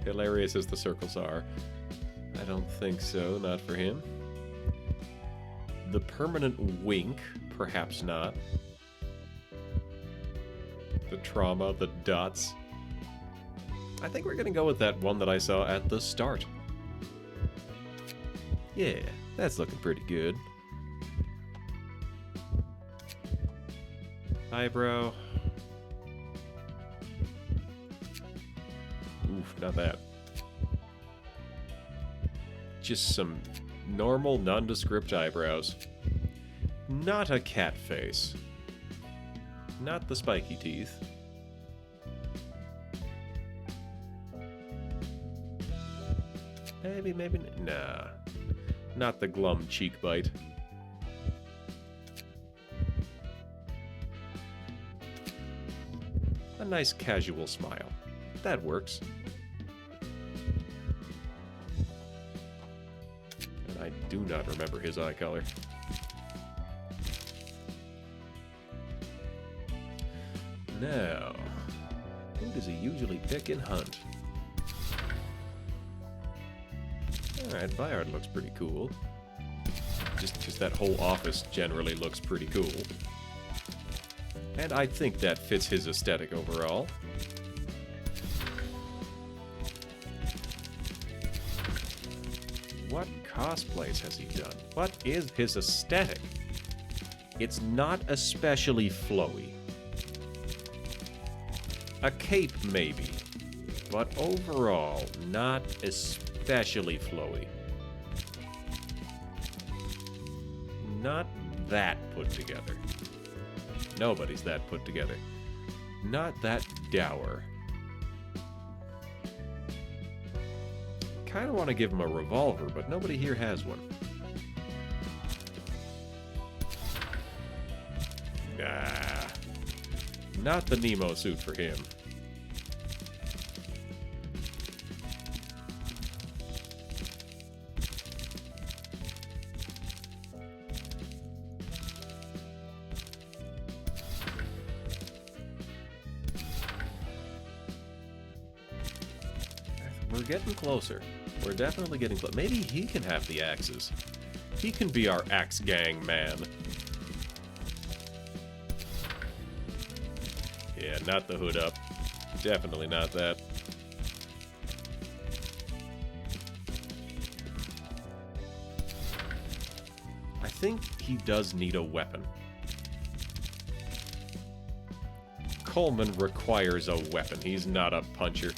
Hilarious as the circles are. I don't think so, not for him. The permanent wink, perhaps not. The trauma, the dots. I think we're gonna go with that one that I saw at the start. Yeah, that's looking pretty good. Eyebrow. Oof, not that. Just some normal, nondescript eyebrows. Not a cat face. Not the spiky teeth. Maybe, nah. Not the glum cheek bite. A nice casual smile. That works. And I do not remember his eye color. Now, who does he usually pick and hunt? Alright, Bayard looks pretty cool. Just that whole office generally looks pretty cool. And I think that fits his aesthetic overall. What cosplays has he done? What is his aesthetic? It's not especially flowy. A cape, maybe. But overall, not especially flowy. Not that put together. Nobody's that put together. Not that dour. Kind of want to give him a revolver, but nobody here has one. Nah. Not the Nemo suit for him. We're getting closer. We're definitely getting close. Maybe he can have the axes. He can be our axe gang man. Yeah, not the hood up. Definitely not that. I think he does need a weapon. Coleman requires a weapon. He's not a puncher.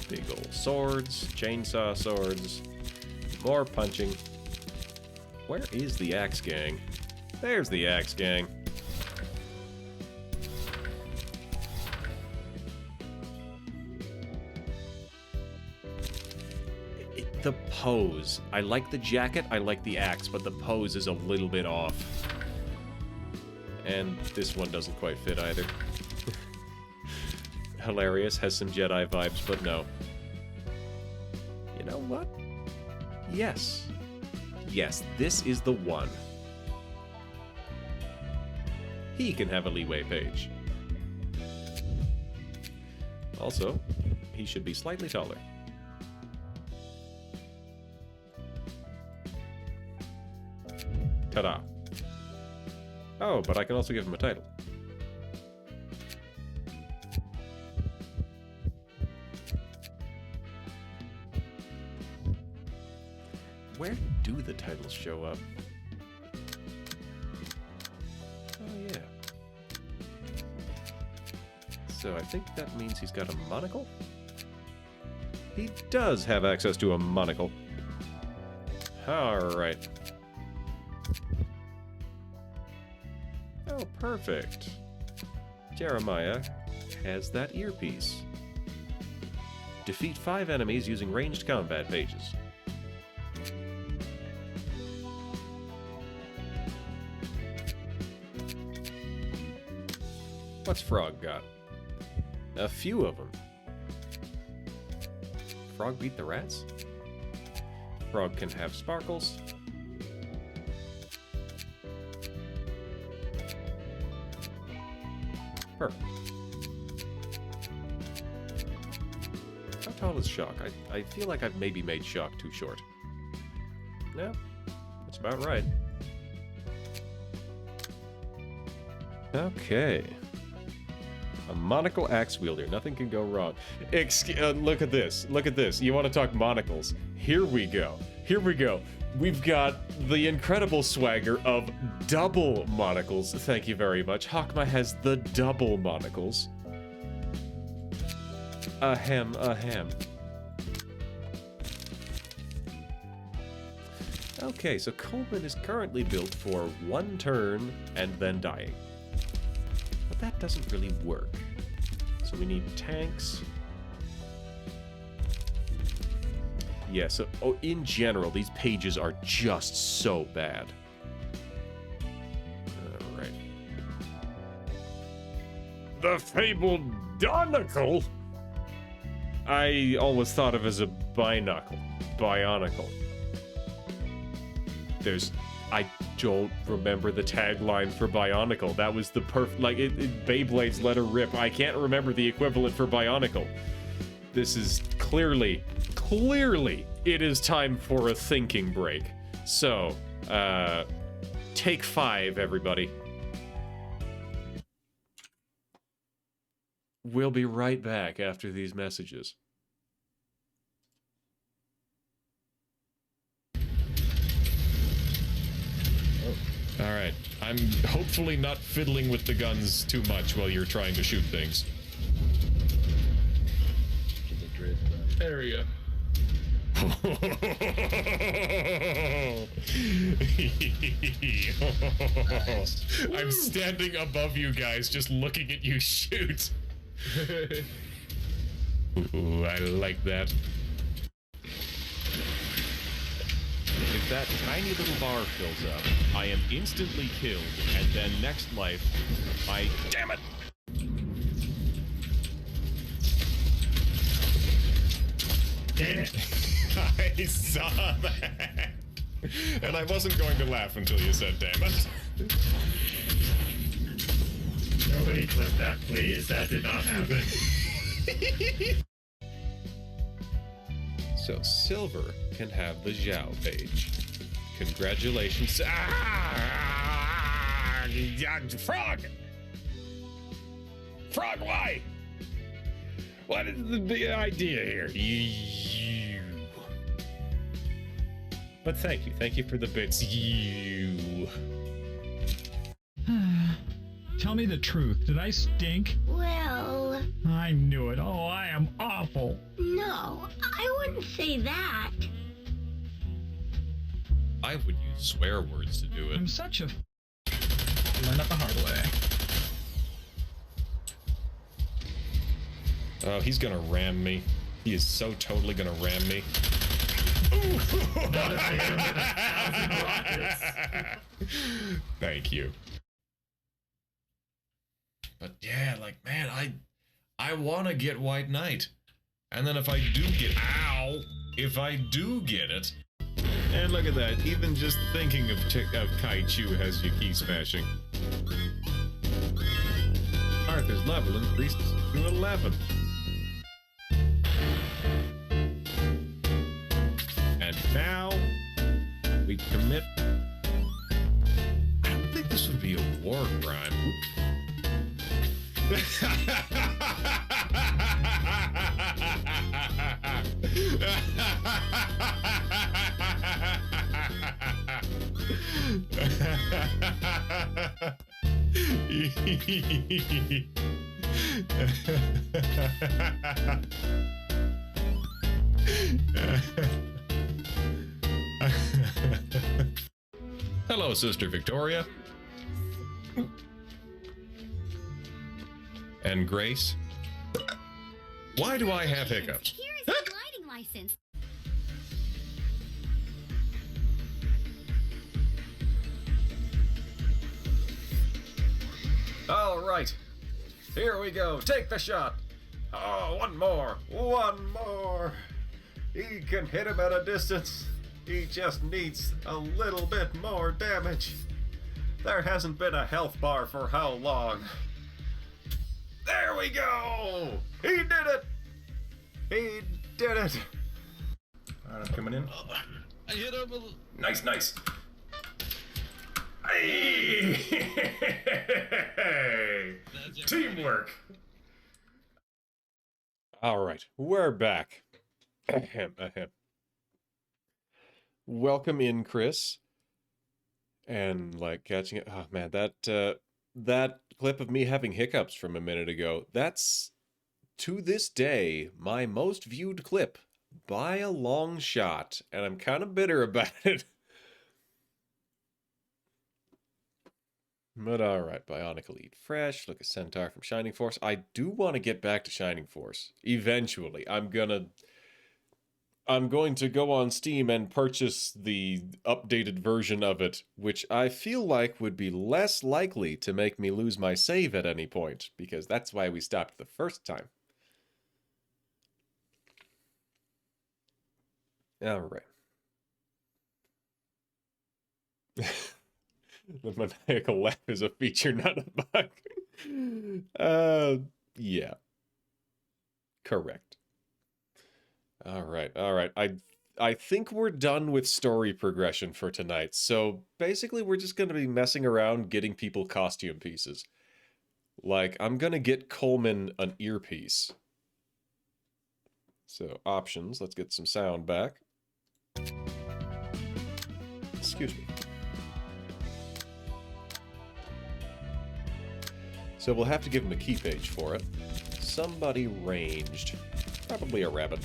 Big old swords, chainsaw swords, more punching. Where is the axe gang? There's the axe gang. The pose. I like the jacket, I like the axe, but the pose is a little bit off. And this one doesn't quite fit either. Hilarious, has some Jedi vibes, but no. You know what? Yes. Yes, this is the one. He can have a leeway page. Also, he should be slightly taller. Ta-da. Oh, but I can also give him a title. Where do the titles show up? Oh, yeah. So I think that means he's got a monocle? He does have access to a monocle. Alright. Oh, perfect. Jeremiah has that earpiece. Defeat 5 enemies using ranged combat pages. What's Frog got? A few of them. Frog beat the rats? Frog can have sparkles. Perfect. How tall is Shock? I feel like I've maybe made Shock too short. No, that's about right. Okay. A monocle axe wielder. Nothing can go wrong. Look at this. Look at this. You want to talk monocles? Here we go. Here we go. We've got the incredible swagger of double monocles. Thank you very much. Hakma has the double monocles. Ahem, ahem. Okay, so Coleman is currently built for one turn and then dying. But that doesn't really work. So we need tanks. Yeah, so in general, these pages are just so bad. Alright. The fabled Donacle? I always thought of as a binocle. Bionicle. I don't remember the tagline for Bionicle. That was the Beyblade's Let Her Rip. I can't remember the equivalent for Bionicle. This is clearly, it is time for a thinking break. So, take 5, everybody. We'll be right back after these messages. Alright, I'm hopefully not fiddling with the guns too much while you're trying to shoot things. There we go. I'm standing above you guys just looking at you shoot. Ooh, I like that. If that tiny little bar fills up, I am instantly killed, and then next life, I... Damn it! Damn it! I saw that! And I wasn't going to laugh until you said damn it. Nobody clip that, please. That did not happen. So Silver can have the Zhao page. Congratulations. Frog! Frog, why? What is the big idea here? You. But thank you for the bits. You. Tell me the truth. Did I stink? Well, I knew it. Oh, I am awful. no, I wouldn't say that. I would use swear words to do it. I'm such a Learn it the hard way. Oh, he's gonna ram me. He is so totally gonna ram me. Thank you. But yeah, like, man, I want to get White Knight. And then if I do get... Ow! If I do get it... And look at that, even just thinking of Kaichu has you key smashing. Arthur's level increased to 11. And now we commit. I don't think this would be a war crime. Hello, Sister Victoria. And Grace. Why do I have hiccups? Here is your gliding license. All right, here we go. Take the shot. Oh, one more. One more. He can hit him at a distance. He just needs a little bit more damage. There hasn't been a health bar for how long? There we go. He did it. He did it. All right, I'm coming in. I hit him. Nice, nice. Hey. Teamwork. All right, we're back. Ahem, ahem. Welcome in, Chris. And like catching it. Oh man, that clip of me having hiccups from a minute ago. That's to this day my most viewed clip by a long shot, and I'm kind of bitter about it. But alright, Bionic Elite Fresh, look at Centaur from Shining Force. I do want to get back to Shining Force. Eventually. I'm going to go on Steam and purchase the updated version of it, which I feel like would be less likely to make me lose my save at any point, because that's why we stopped the first time. Alright. The maniacal laugh is a feature, not a bug. Yeah. Correct. All right. I think we're done with story progression for tonight. So basically, we're just going to be messing around getting people costume pieces. Like, I'm going to get Coleman an earpiece. So, options. Let's get some sound back. Excuse me. So we'll have to give him a key page for it. Somebody ranged. Probably a rabbit.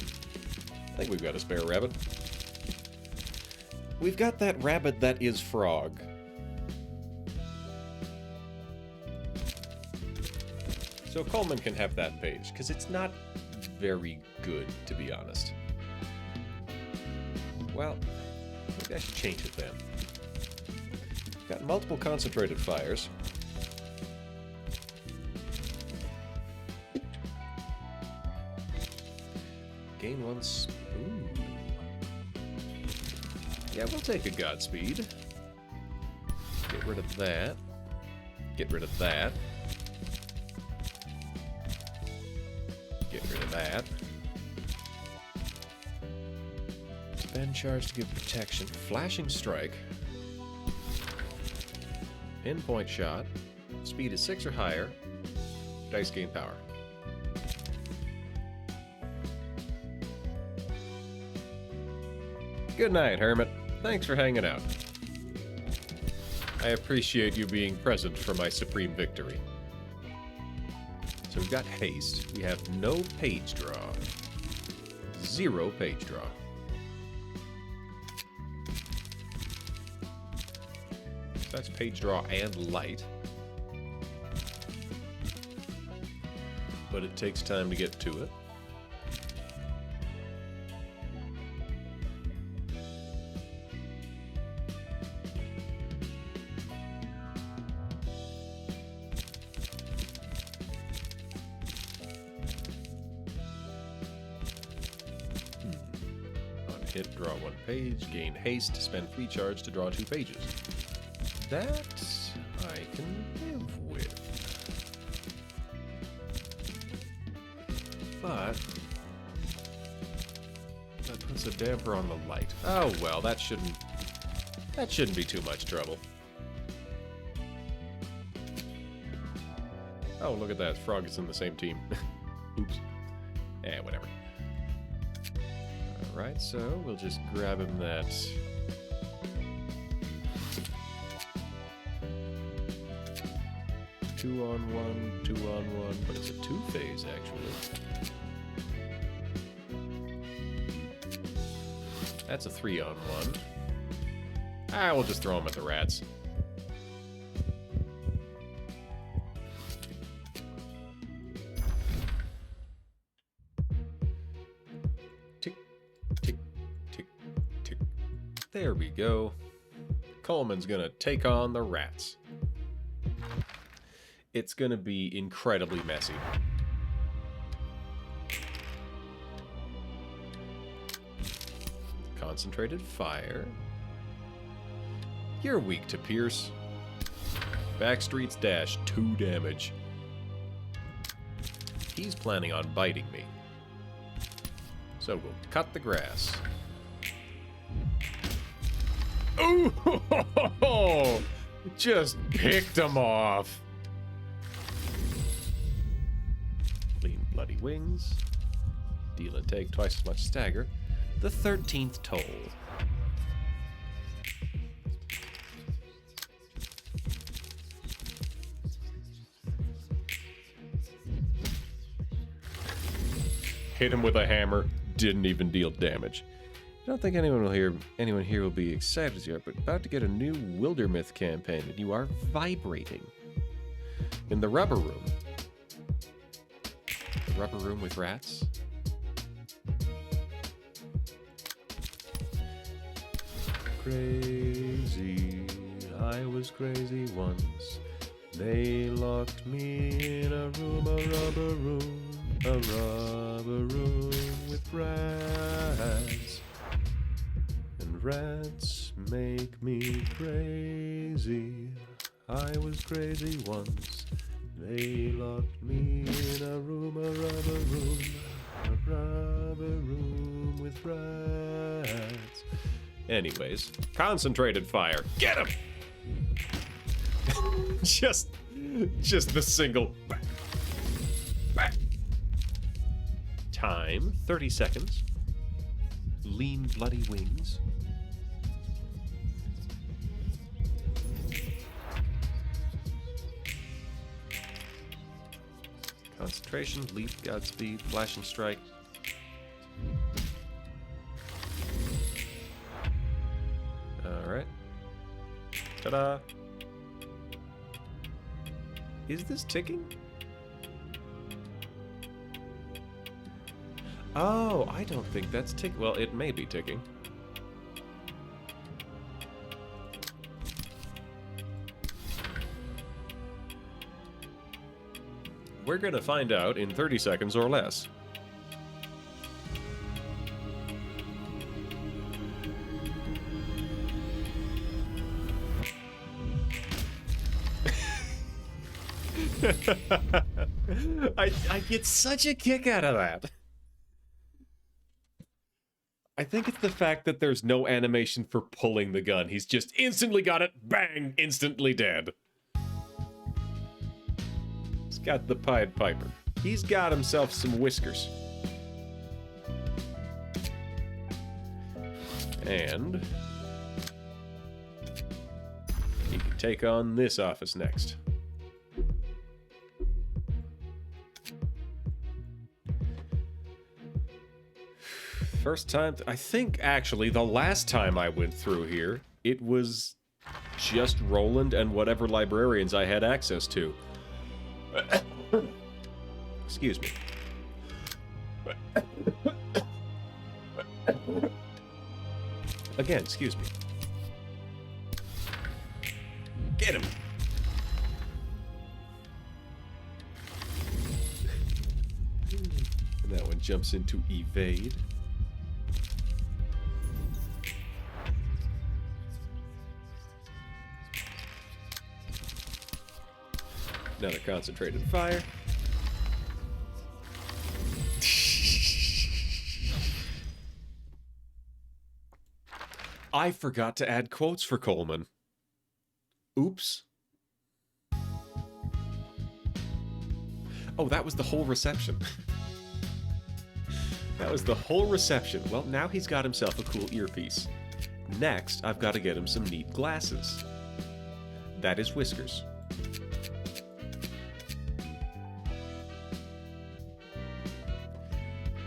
I think we've got a spare rabbit. We've got that rabbit that is Frog. So Coleman can have that page, because it's not very good, to be honest. Well, maybe I should change it then. Got multiple concentrated fires. Gain one spoon. Yeah, we'll take a Godspeed. Get rid of that. Get rid of that. Get rid of that. Spend charge to give protection. Flashing strike. Pinpoint shot. Speed is 6 or higher. Dice gain power. Good night, Hermit. Thanks for hanging out. I appreciate you being present for my supreme victory. So we've got haste. We have no page draw. 0 page draw. That's page draw and light. But it takes time to get to it. Hit, draw 1 page, gain haste, spend free charge to draw 2 pages. That I can live with. But that puts a damper on the light. Oh well, that shouldn't be too much trouble. Oh, look at that. Frog is in the same team. Oops. Eh, whatever. Alright, so we'll just grab him that. Two on one, but it's a 2-phase actually. That's a 3-on-1. Ah, we'll just throw him at the rats. Tick, tick, tick, tick. There we go. Coleman's gonna take on the rats. It's gonna be incredibly messy. Concentrated fire. You're weak to pierce. Backstreet's dash, 2 damage. He's planning on biting me. So we'll cut the grass. Oh! Just picked him off. Clean bloody wings. Deal and take twice as much stagger. The 13th toll. Hit him with a hammer. Didn't even deal damage. I don't think anyone here will be excited as you are, but about to get a new Wildermyth campaign, and you are vibrating. In the rubber room. The rubber room with rats. Crazy, I was crazy once. They locked me in a room, a rubber room with rats. And rats make me crazy. I was crazy once. They locked me in a room, a rubber room with rats. Anyways, concentrated fire. Get him! just the single. Back. Time, 30 seconds. Lean bloody wings. Concentration, leap, Godspeed, flashing strike. Alright. Ta-da! Is this ticking? Oh, I don't think that's ticking. Well, it may be ticking. We're gonna find out in 30 seconds or less. I get such a kick out of that. I think it's the fact that there's no animation for pulling the gun. He's just instantly got it, bang, instantly dead. He's got the Pied Piper. He's got himself some whiskers. And he can take on this office next. First time, I think actually the last time I went through here, it was Just Roland and whatever librarians I had access to. Excuse me. Again, excuse me. Get him! And that one jumps into evade. Another concentrated fire. I forgot to add quotes for Coleman. Oops. Oh, that was the whole reception. That was the whole reception. Well, now he's got himself a cool earpiece. Next, I've got to get him some neat glasses. That is Whiskers.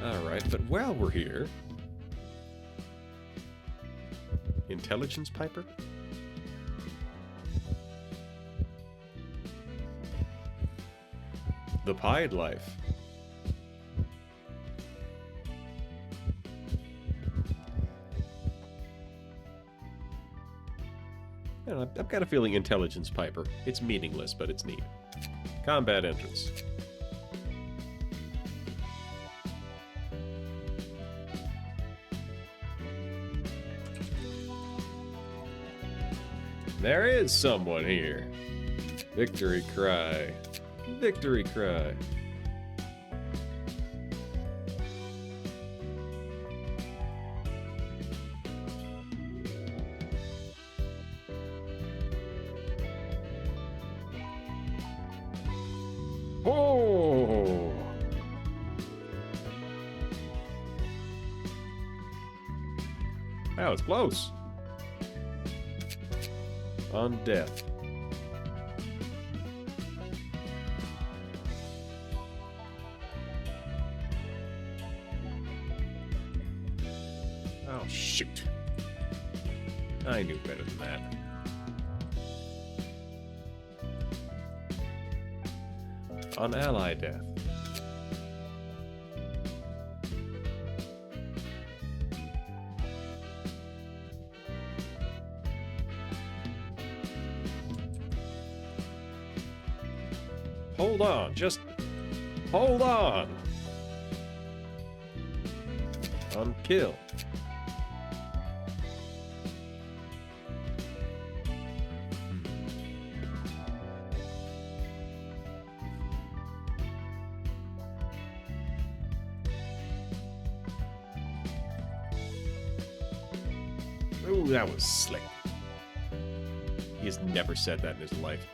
Alright, but while we're here... Intelligence Piper? The Pied Life. I don't know, I've got a feeling Intelligence Piper. It's meaningless, but it's neat. Combat entrance. There is someone here. Victory cry. Victory cry. Oh! Wow, it's close. On death. Oh, shoot. I knew better than that. On ally death. Hold on, just hold on. On kill. Ooh, that was slick. He has never said that in his life.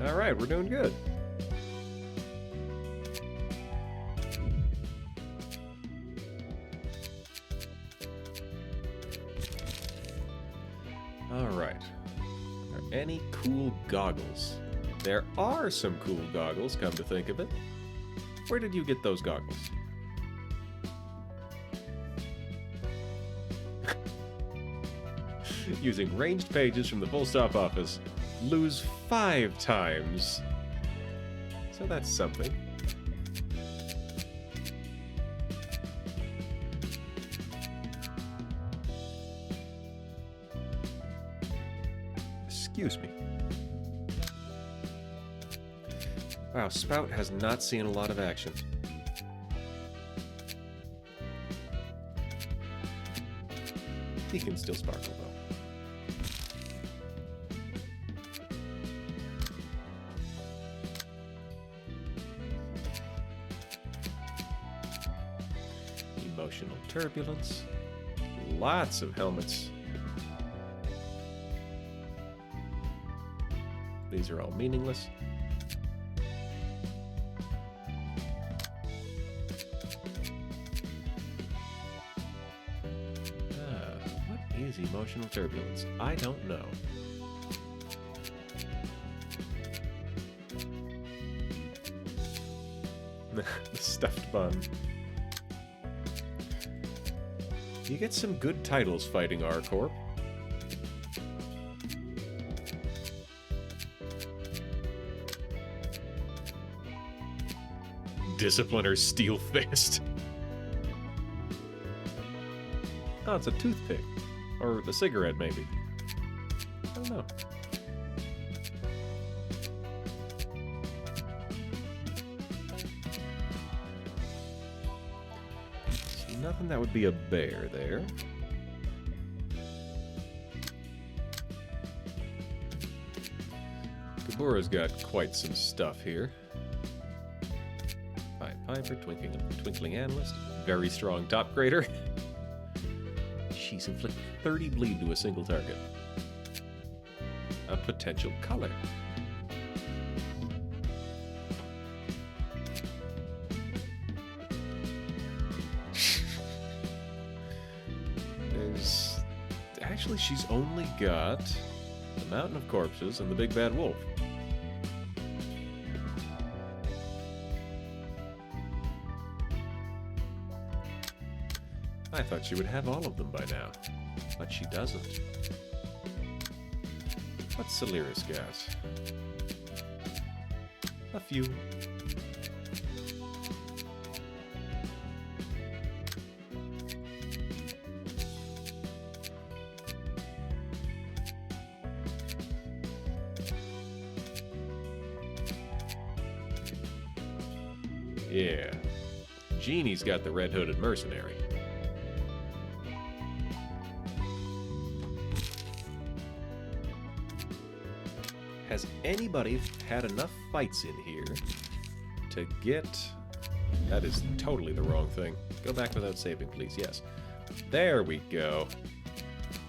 All right, we're doing good. All right. Are any cool goggles? There are some cool goggles, come to think of it. Where did you get those goggles? Using ranged pages from the full stop office, lose 5 times. So that's something. Excuse me. Wow, Spout has not seen a lot of action. He can still sparkle, though. Emotional turbulence. Lots of helmets. These are all meaningless. What is emotional turbulence? I don't know. The stuffed bun. You get some good titles fighting R-Corp. Discipliner's Steel Fist. Oh, it's a toothpick. Or a cigarette, maybe. I don't know. There's nothing that would be a bear there. Kabura's got quite some stuff here. Pied Piper, Twinkling Analyst, very strong top grader. She's inflicted 30 bleed to a single target. A potential color. There's... Actually, she's only got the Mountain of Corpses and the Big Bad Wolf. I thought she would have all of them by now, but she doesn't. What's Saliris got? A few. Yeah. Jeannie's got the red-hooded mercenary. Has anybody had enough fights in here to get... That is totally the wrong thing. Go back without saving, please. Yes. There we go.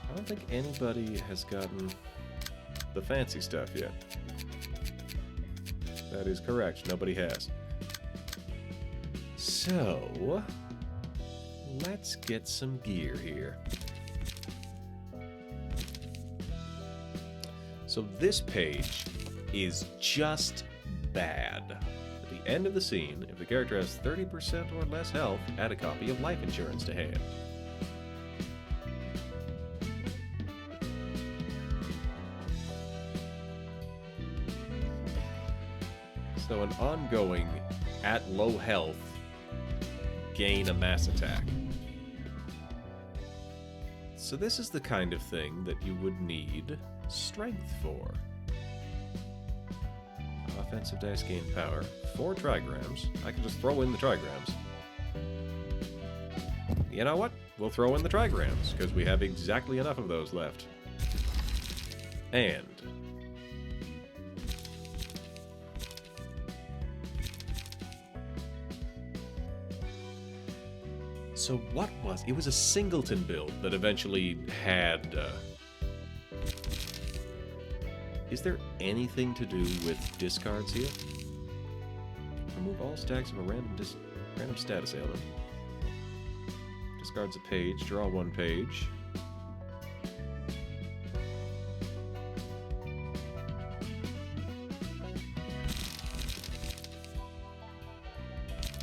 I don't think anybody has gotten the fancy stuff yet. That is correct. Nobody has. So, let's get some gear here. So this page is just bad. At the end of the scene, if the character has 30% or less health, add a copy of life insurance to hand. So an ongoing, at low health, gain a mass attack. So this is the kind of thing that you would need strength for. Offensive dice gain power. 4 trigrams. I can just throw in the trigrams. You know what? We'll throw in the trigrams, because we have exactly enough of those left. And... So what was... It was a singleton build that eventually had... Is there anything to do with discards here? Remove all stacks of a random status ailment. Discards a page, draw 1 page.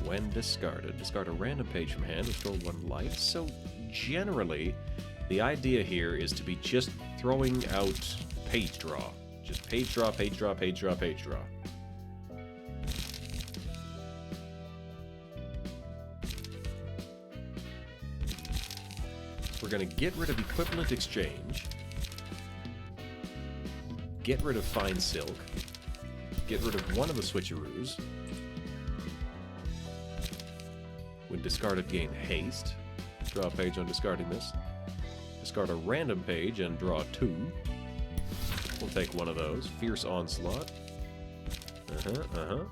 When discarded, discard a random page from hand, restore 1 life. So generally, the idea here is to be just throwing out page draw. Just page draw, page draw, page draw, page draw. We're going to get rid of equivalent exchange. Get rid of fine silk. Get rid of one of the switcheroos. When discarded, gain haste. Draw a page on discarding this. Discard a random page and draw 2. We'll take one of those. Fierce Onslaught. We'll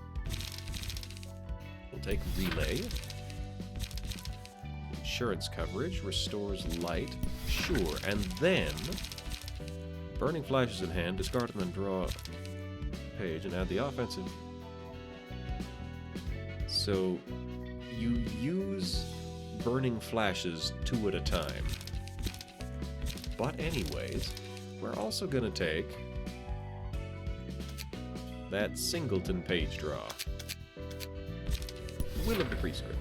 take Relay. Insurance coverage. Restores light. Sure. And then... Burning Flashes in hand. Discard and then draw a page and add the offensive. So... You use Burning Flashes 2 at a time. But anyways... We're also going to take that singleton page draw. Will of the Prescript.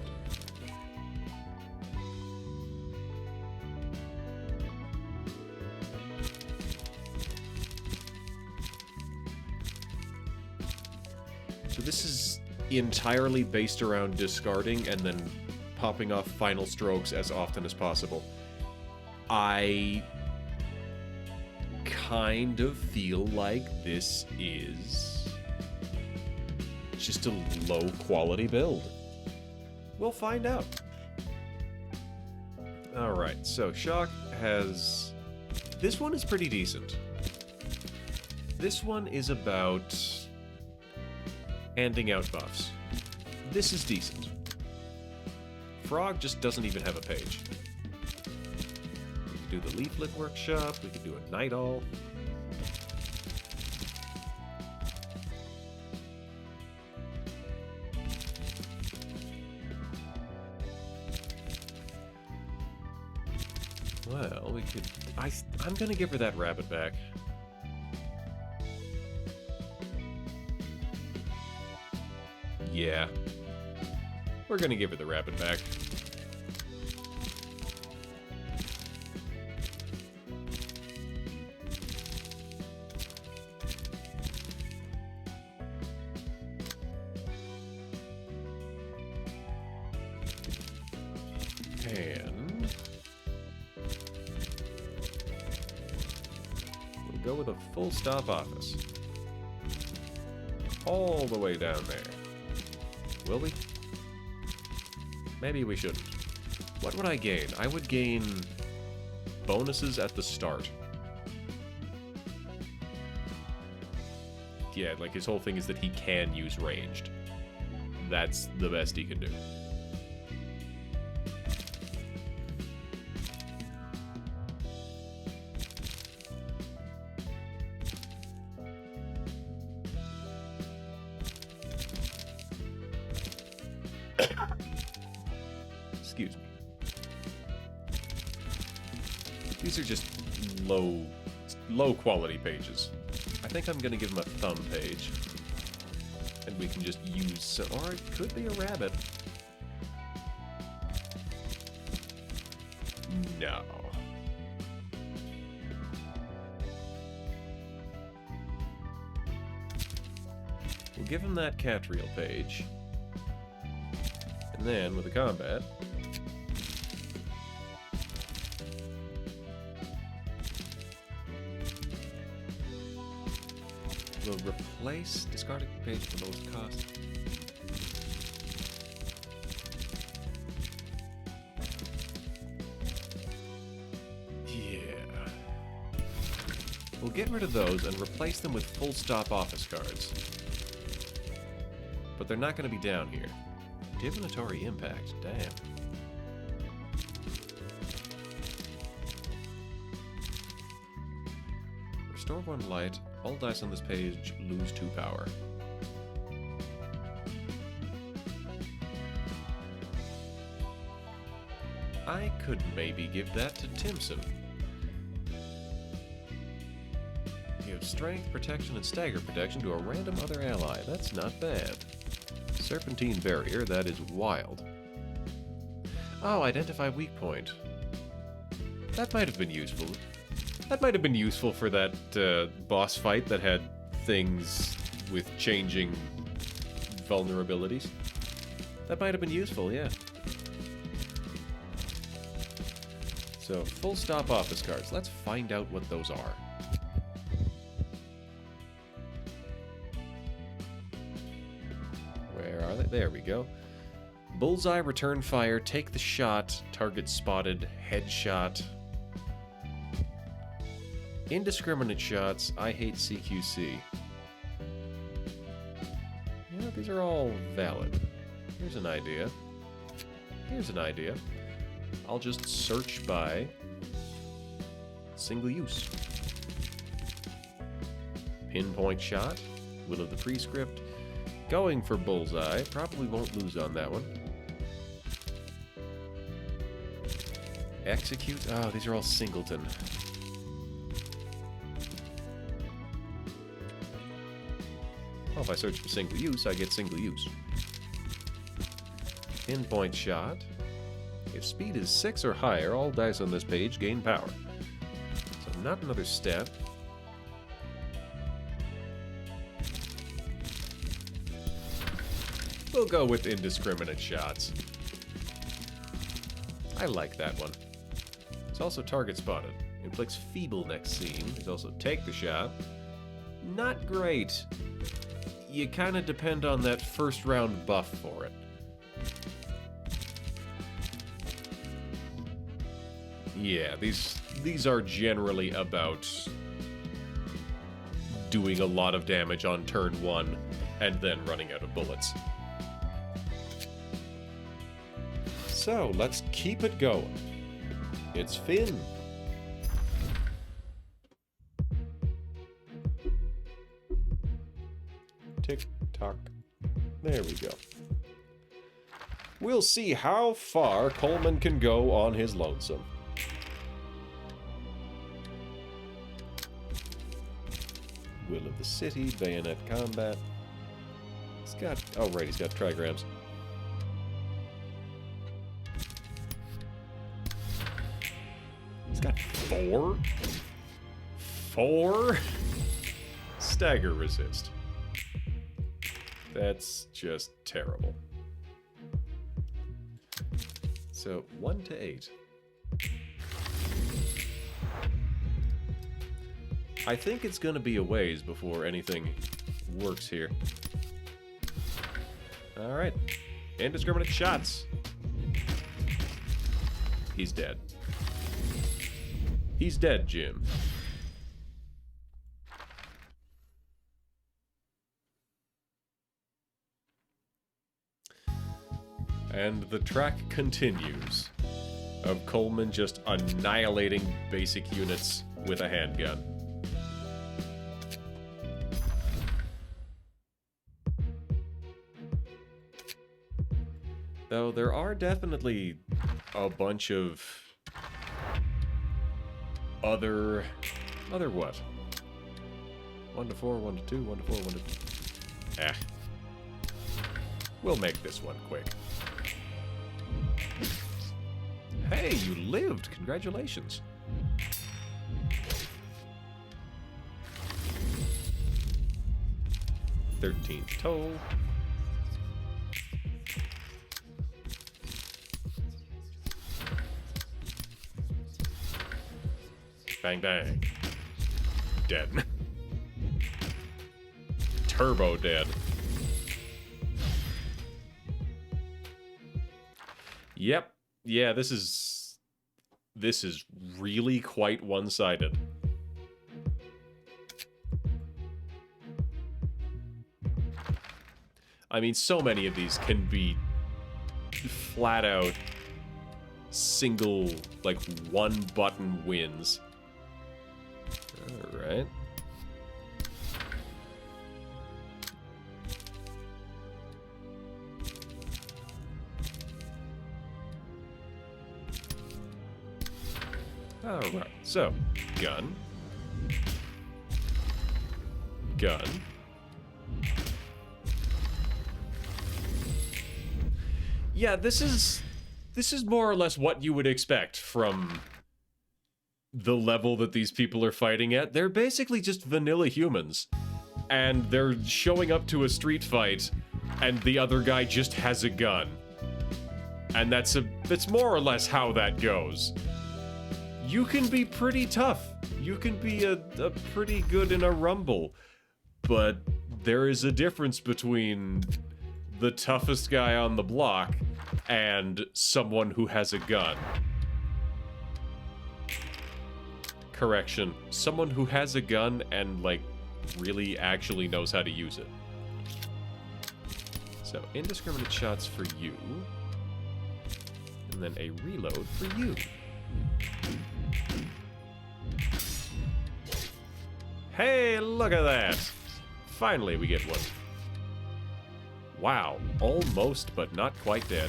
So this is entirely based around discarding and then popping off final strokes as often as possible. I kind of feel like this is just a low quality build. We'll find out. Alright, so Shock has... This one is pretty decent. This one is about handing out buffs. This is decent. Frog just doesn't even have a page. We could do the Leaflet Workshop, we could do a Night Owl. Well, we could... I'm gonna give her that rabbit back. Yeah. We're gonna give her the rabbit back. And... we'll go with a full stop office. All the way down there. Will we? Maybe we shouldn't. What would I gain? I would gain bonuses at the start. Yeah, like his whole thing is that he can use ranged. That's the best he can do. Excuse me. These are just low quality pages. I think I'm gonna give him a thumb page. And we can just use some, or it could be a rabbit. No. We'll give him that Catriel page. And then, with the combat... we'll replace discarded page for lowest cost. Yeah. We'll get rid of those and replace them with full stop office cards. But they're not going to be down here. Divinatory Impact, damn. Restore 1 light. All dice on this page lose 2 power. I could maybe give that to Timson. Give strength, protection, and stagger protection to a random other ally. That's not bad. Serpentine Barrier, that is wild. Oh, identify weak point. That might have been useful. That might have been useful for that boss fight that had things with changing vulnerabilities. That might have been useful, yeah. So, full stop office cards. Let's find out what those are. Where are they? There we go. Bullseye, return fire, take the shot, target spotted, headshot. Indiscriminate shots, I hate CQC. Yeah, these are all valid. Here's an idea. Here's an idea. I'll just search by single use. Pinpoint shot, Will of the Prescript. Going for Bullseye, probably won't lose on that one. Execute, oh, these are all singleton. Well, if I search for single use, I get single use. Pinpoint shot. If speed is 6 or higher, all dice on this page gain power. So not another step. We'll go with indiscriminate shots. I like that one. It's also target spotted. Inflicts feeble next scene. There's also take the shot. Not great. You kind of depend on that first round buff for it. Yeah, these are generally about doing a lot of damage on turn 1 and then running out of bullets. So, let's keep it going. It's Finn. Tick tock. There we go. We'll see how far Coleman can go on his lonesome. Will of the City, bayonet combat. He's got... oh, right, he's got trigrams. He's got 4? 4? Stagger resist. That's just terrible. So, 1 to 8. I think it's gonna be a ways before anything works here. Alright. Indiscriminate shots. He's dead. He's dead, Jim. And the track continues of Coleman just annihilating basic units with a handgun. Though there are definitely a bunch of other what? 1 to 4, 1 to 2, 1 to 4, 1 to 2. Eh. We'll make this one quick. Hey, you lived! Congratulations. $13th toll. Bang bang. Dead. Turbo dead. Yep. Yeah, this is really quite one-sided. I mean, so many of these can be flat out single, like, one-button wins. Alright. Alright, so, gun. Gun. Yeah, this is more or less what you would expect from the level that these people are fighting at. They're basically just vanilla humans. And they're showing up to a street fight, and the other guy just has a gun. And that's more or less how that goes. You can be pretty tough. You can be a pretty good in a rumble. But there is a difference between the toughest guy on the block and someone who has a gun. Correction, someone who has a gun and, like, really actually knows how to use it. So, indiscriminate shots for you. And then a reload for you. Hey, look at that! Finally we get one. Wow, almost but not quite dead.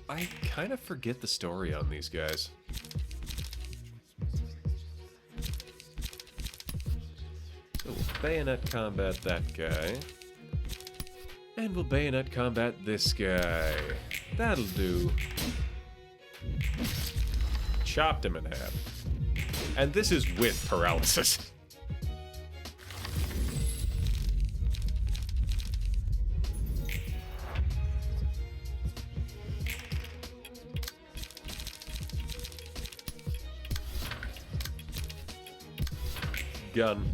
I kind of forget the story on these guys. So, bayonet combat that guy. And we'll bayonet combat this guy. That'll do. Chopped him in half. And this is with paralysis. Gun.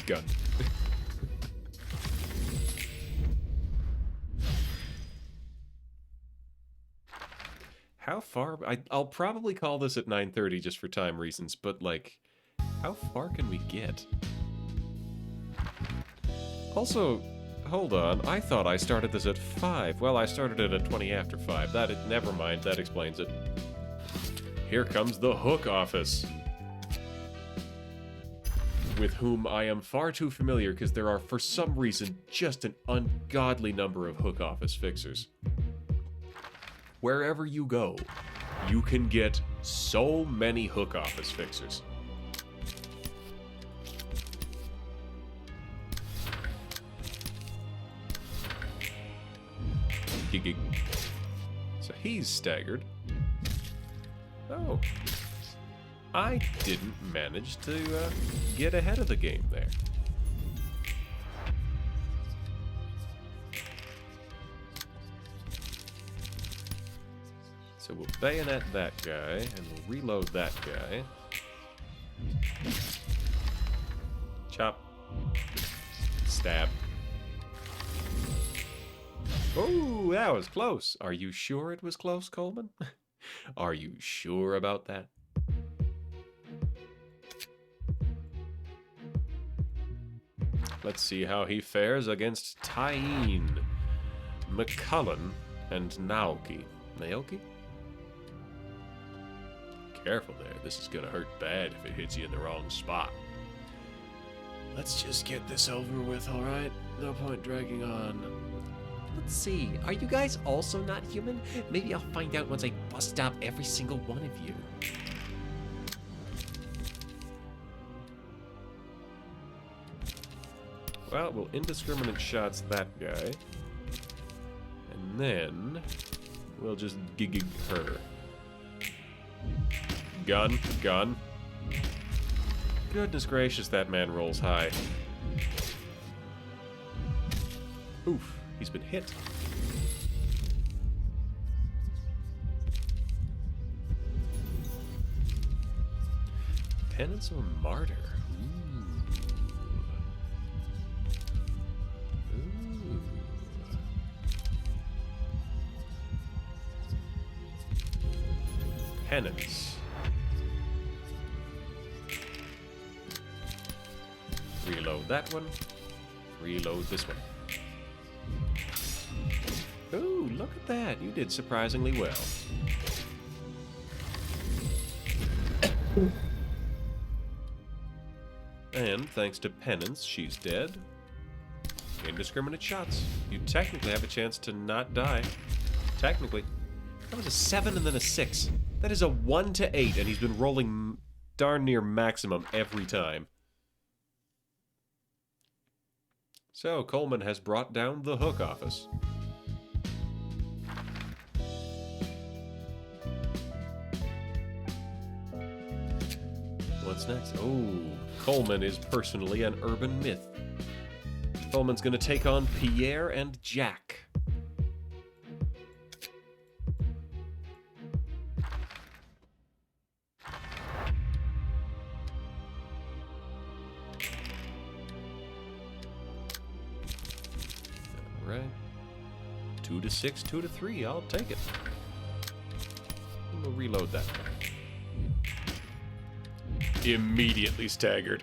Gun. How far? I'll probably call this at 9:30 just for time reasons, but like, how far can we get? Also, hold on, I thought I started this at 5. Well, I started it at 20 after 5. Never mind, that explains it. Here comes the Hook Office, with whom I am far too familiar because there are, for some reason, just an ungodly number of Hook Office fixers. Wherever you go, you can get so many Hook Office fixers. Gig. So he's staggered. Oh. I didn't manage to get ahead of the game there. So we'll bayonet that guy, and we'll reload that guy. Chop. Stab. Oh, that was close. Are you sure it was close, Coleman? Are you sure about that? Let's see how he fares against Tyene, McCullen, and Naoki. Naoki? Careful there, this is gonna hurt bad if it hits you in the wrong spot. Let's just get this over with, alright? No point dragging on. Let's see, are you guys also not human? Maybe I'll find out once I bust out every single one of you. Well, we'll indiscriminate shots that guy. And then we'll just gig her. Gun, gun. Goodness gracious, that man rolls high. Oof, he's been hit. Penance or martyr? Ooh. Penance. Reload that one. Reload this one. Ooh, look at that. You did surprisingly well. And thanks to Penance, she's dead. Indiscriminate shots. You technically have a chance to not die. Technically. That was a 7 and then a 6. That is a 1 to 8, and he's been rolling darn near maximum every time. So, Coleman has brought down the Hook Office. What's next? Oh, Coleman is personally an urban myth. Coleman's gonna take on Pierre and Jack. Alright. 2 to 6, 2 to 3, I'll take it. And we'll reload that guy. Immediately staggered.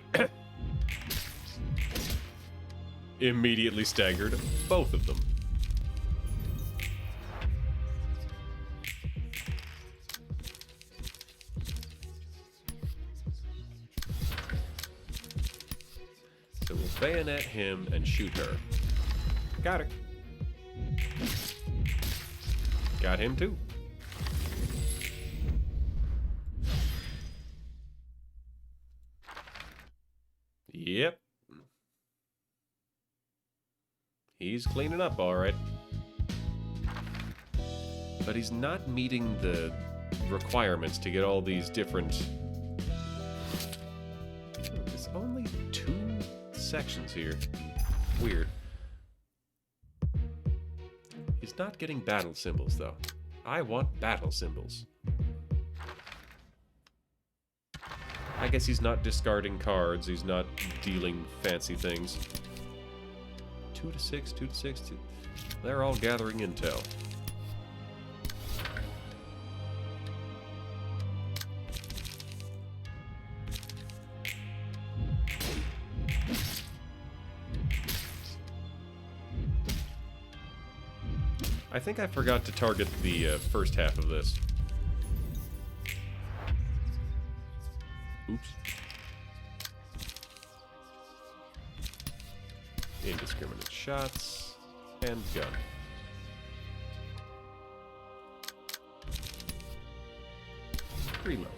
Immediately staggered both of them. So we'll bayonet him and shoot her. Got her. Got him too. Yep. He's cleaning up, all right. But he's not meeting the requirements to get all these different... There's only 2 sections here. Weird. He's not getting battle symbols, though. I want battle symbols. I guess he's not discarding cards. He's not dealing fancy things. 2 to 6, 2 to 6. They're all gathering intel. I think I forgot to target the first half of this. Oops. Indiscriminate shots and gun. Reload.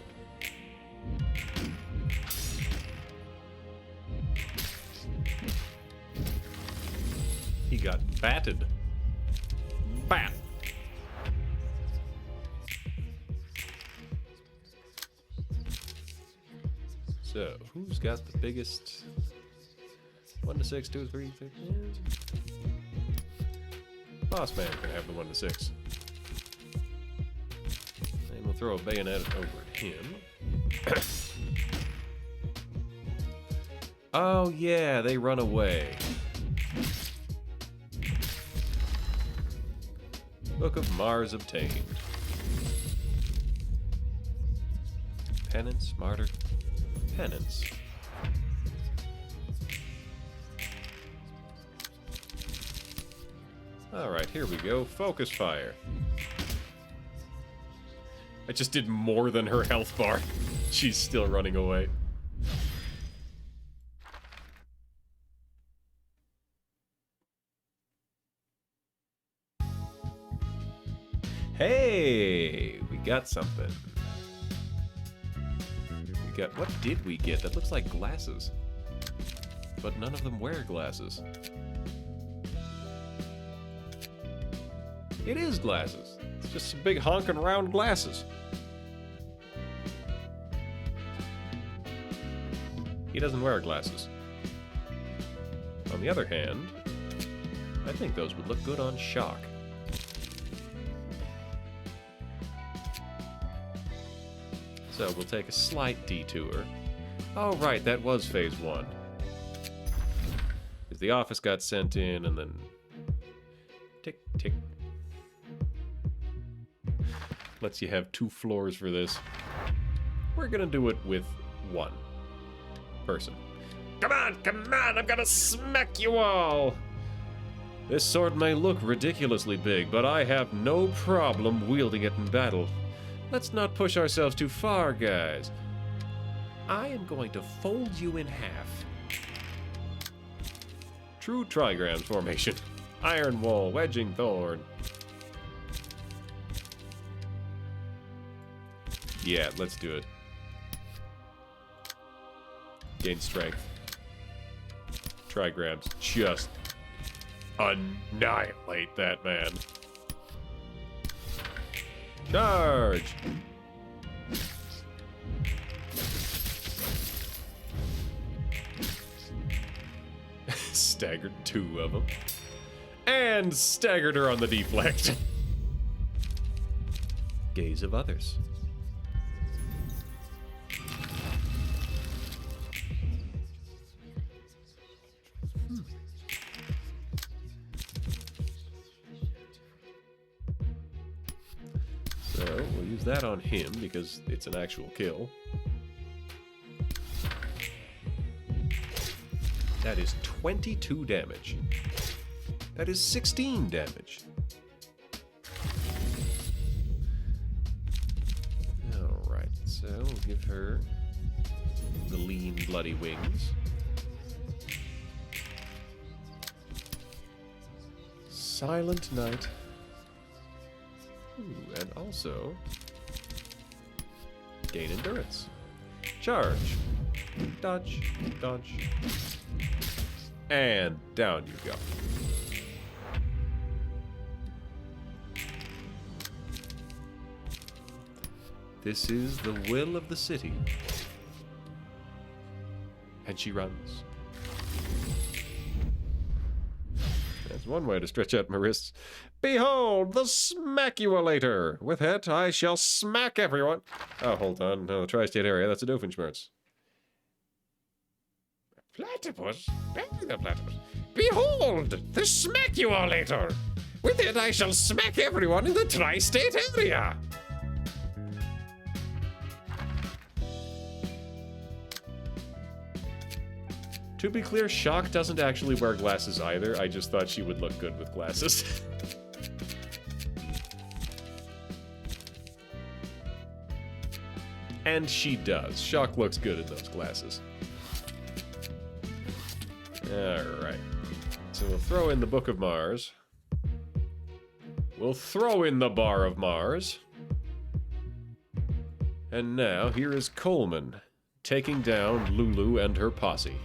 He got batted. Bat. So, who's got the biggest? 1 to 6, 2 to 3, 6. Boss man can have the 1 to 6. And we'll throw a bayonet over at him. Oh yeah, they run away. Book of Mars obtained. Penance, martyr, penance. Alright, here we go. Focus fire. I just did more than her health bar. She's still running away. Hey, we got something. We got, what did we get? That looks like glasses. But none of them wear glasses. It is glasses. It's just some big honking round glasses. He doesn't wear glasses. On the other hand, I think those would look good on Shock. So we'll take a slight detour. Oh right, that was phase 1. Because the office got sent in and then... Tick, tick. Lets you have 2 floors for this. We're gonna do it with 1 person. Come on, I'm gonna smack you all! This sword may look ridiculously big, but I have no problem wielding it in battle. Let's not push ourselves too far, guys. I am going to fold you in half. True trigram formation. Iron wall, wedging thorn. Yeah, let's do it. Gain strength. Trigrams just annihilate that man. Charge! Staggered 2 of them. And staggered her on the deflect. Gaze of others. So, we'll use that on him because it's an actual kill. That is 22 damage. That is 16 damage. Alright, so we'll give her the lean, bloody wings. Silent Night. Ooh, and also gain endurance. Charge. Dodge, dodge. And down you go. This is the will of the city. And she runs. That's one way to stretch out my wrists. Behold, the Smackulator! With it, I shall smack everyone. Oh, hold on. No, the tri-state area. That's a Doofenshmirtz. Platypus? The platypus. Behold, the Smackulator! With it, I shall smack everyone in the tri-state area. To be clear, Shock doesn't actually wear glasses either. I just thought she would look good with glasses. And she does. Shock looks good in those glasses. Alright. So we'll throw in the Book of Mars. We'll throw in the Bar of Mars. And now, here is Coleman, taking down Lulu and her posse.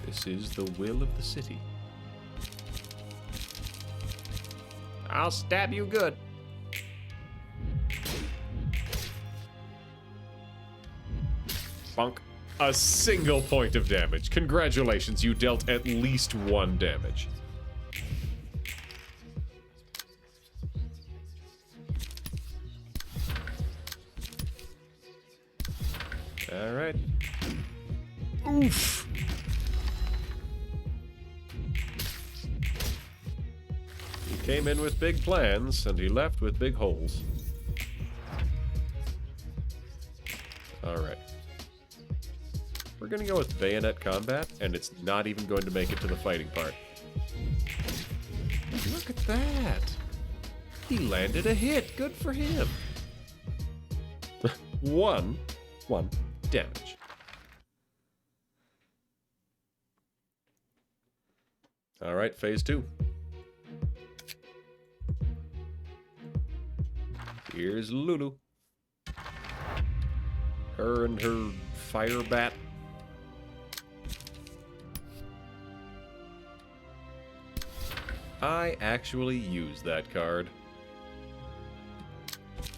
This is the will of the city. I'll stab you good. Bonk. A single point of damage. Congratulations, you dealt at least 1 damage. Alright. Oof! He came in with big plans, and he left with big holes. Alright. We're gonna go with bayonet combat, and it's not even going to make it to the fighting part. Look at that! He landed a hit. Good for him. One damage. Alright, phase 2. Here's Lulu. Her and her fire bat. I actually use that card.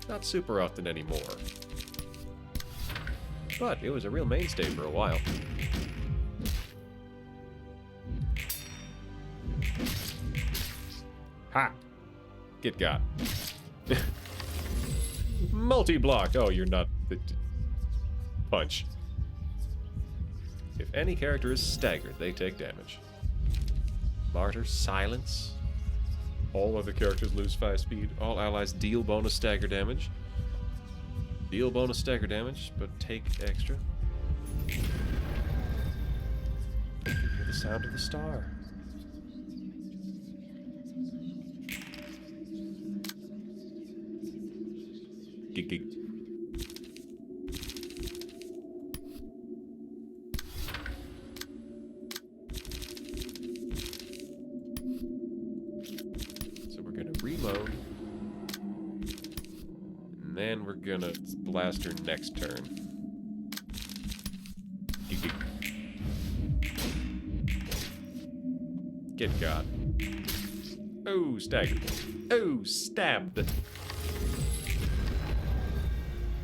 Not super often anymore. But it was a real mainstay for a while. Ha! Get got. Multi-block. Oh, you're not... Punch. If any character is staggered, they take damage. Martyr, silence. All other characters lose 5 speed. All allies deal bonus stagger damage. Deal bonus stagger damage, but take extra. You can hear the sound of the star. Gig gig. So we're gonna reload. And then we're gonna blast her next turn. Gig gig. Get got. Oh, staggered. Oh, stabbed.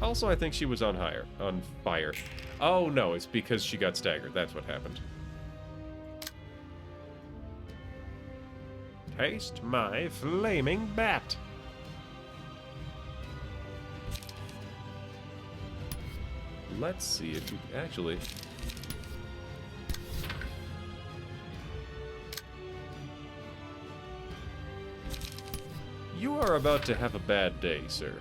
Also, I think she was on fire. Oh no, it's because she got staggered. That's what happened. Taste my flaming bat. Let's see if you actually... You are about to have a bad day, sir.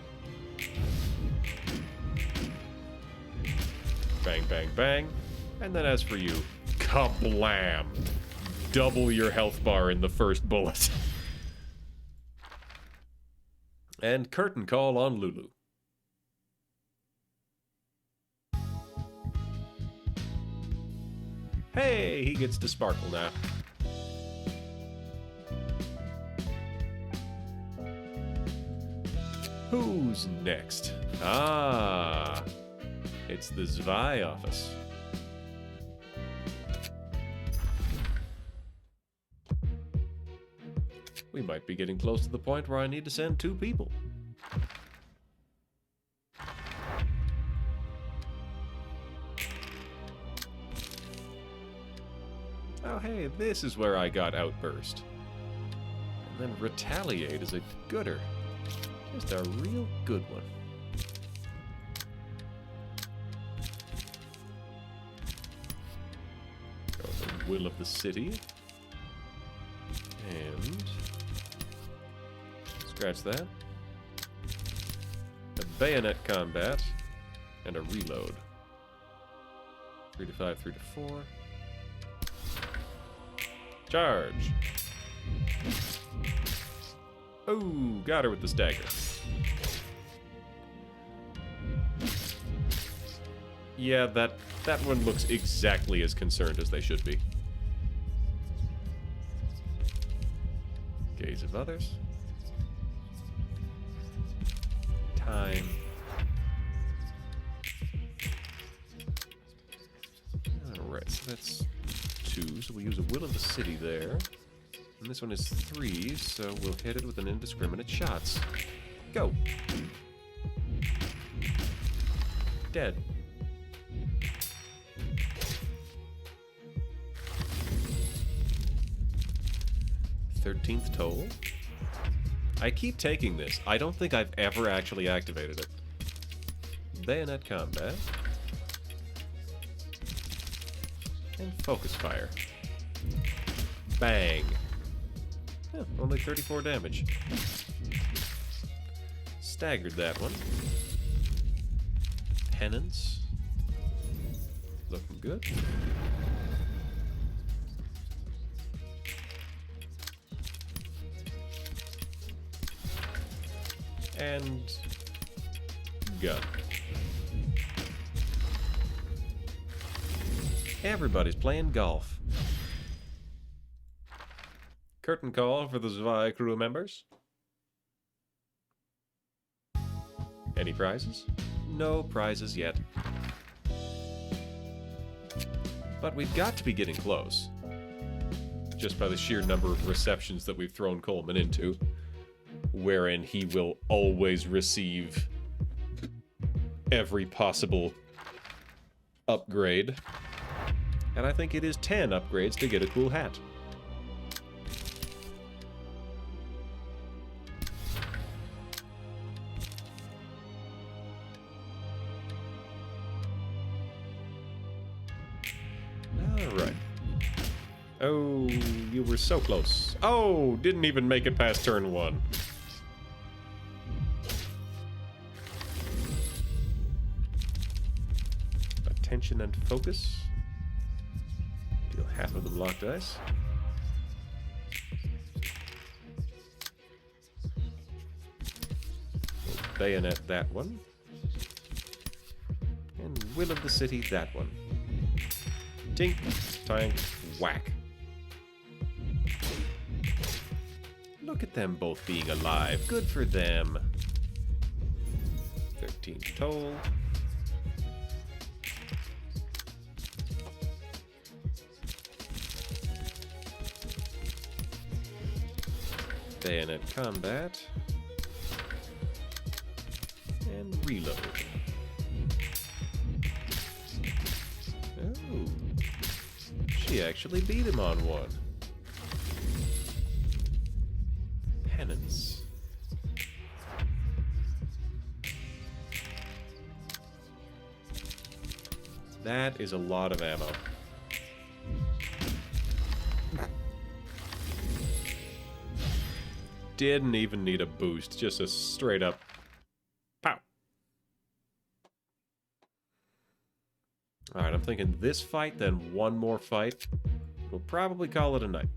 Bang, bang, bang. And then as for you, kablam! Double your health bar in the first bullet. And curtain call on Lulu. Hey, he gets to sparkle now. Who's next? Ah, it's the Zwei office. We might be getting close to the point where I need to send 2 people. Oh hey, this is where I got Outburst. And then Retaliate is a gooder. Just a real good one. Go the Will of the City. And... scratch that. A bayonet combat. And a reload. 3 to 5, 3 to 4. Charge! Oh, got her with the stagger. Yeah, that one looks exactly as concerned as they should be. Gaze of others. Time. Alright, so that's 2, so we'll use a Will of the City there. And this one is 3, so we'll hit it with an indiscriminate shots. Go! Dead. "13th Toll. I keep taking this. I don't think I've ever actually activated it. Bayonet combat. And focus fire. Bang. Yeah, only 34 damage. Staggered that one. Penance. Looking good. And gun. Everybody's playing golf. Curtain call for the Zwei crew members. Any prizes? No prizes yet. But we've got to be getting close. Just by the sheer number of receptions that we've thrown Coleman into. Wherein he will always receive every possible upgrade. And I think it is 10 upgrades to get a cool hat. Alright. Oh, you were so close. Oh, didn't even make it past turn 1. Attention and focus. Deal half of the block dice. We'll bayonet that one. And Will of the City that one. Tink, tank, whack. Look at them both being alive. Good for them. 13th Toll. Bayonet combat. And reload. Oh. She actually beat him on one. Penance. That is a lot of ammo. Didn't even need a boost, just a straight up pow. Alright, I'm thinking this fight, then one more fight. We'll probably call it a night.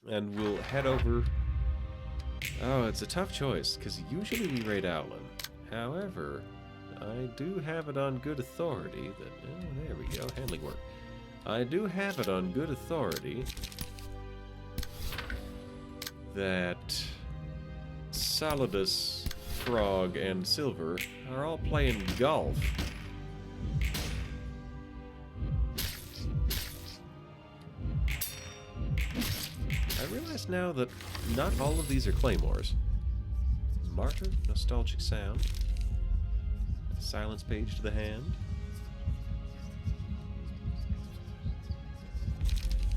And we'll head over... Oh, it's a tough choice, because usually we raid Owlin. However, I do have it on good authority that... Oh, there we go, handling work. I do have it on good authority that Solidus, Frog, and Silver are all playing golf. I realize now that not all of these are claymores. Martyr, Nostalgic Sound. Silence Page to the hand.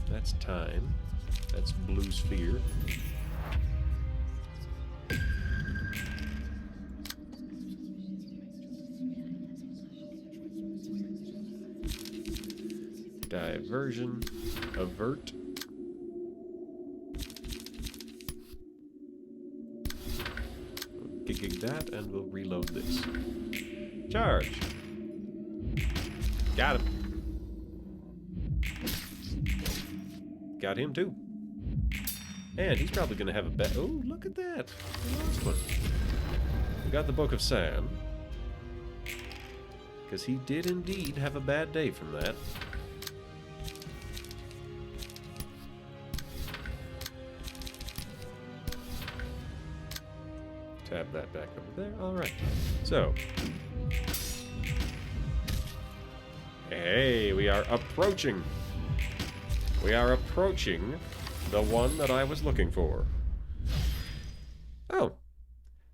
That's Time. That's Blue Sphere. Diversion. Avert. Gig that, and we'll reload this. Charge! Got him. Got him too. And he's probably gonna have a bet. Oh, look at that! The last one. We got the Book of Sam. Because he did indeed have a bad day from that. Tab that back over there. Alright. So. Hey, we are approaching. We are approaching the one that I was looking for. Oh.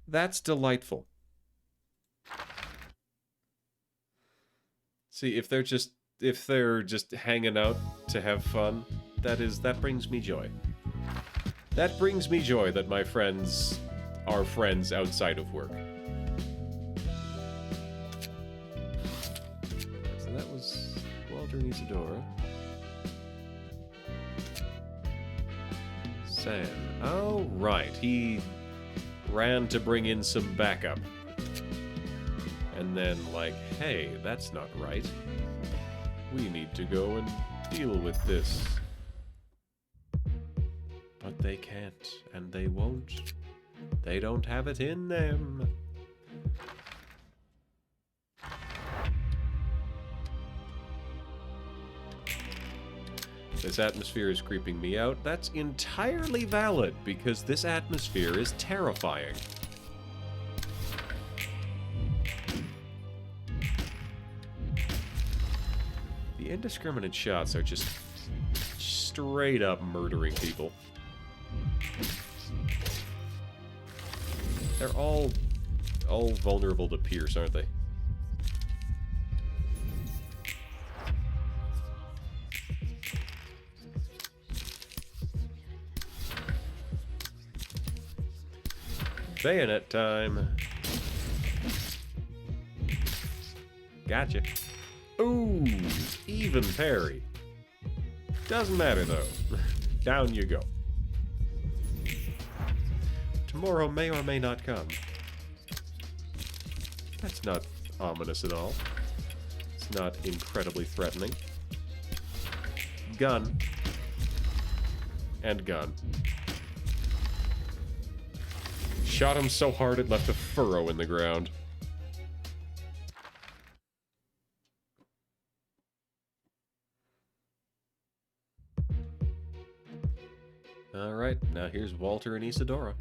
That's delightful. See, if they're just hanging out to have fun, that brings me joy. That brings me joy that my friends are friends outside of work. So that was Walter and Isadora. Sam. Oh, right. He ran to bring in some backup. And then, like, hey, that's not right. We need to go and deal with this. But they can't, and they won't. They don't have it in them. This atmosphere is creeping me out. That's entirely valid, because this atmosphere is terrifying. The indiscriminate shots are just straight up murdering people. They're all vulnerable to pierce, aren't they? Bayonet time. Gotcha. Ooh, even parry. Doesn't matter though. Down you go. Tomorrow may or may not come. That's not ominous at all. It's not incredibly threatening. Gun. And gun. Shot him so hard it left a furrow in the ground. Alright, now here's Walter and Isadora.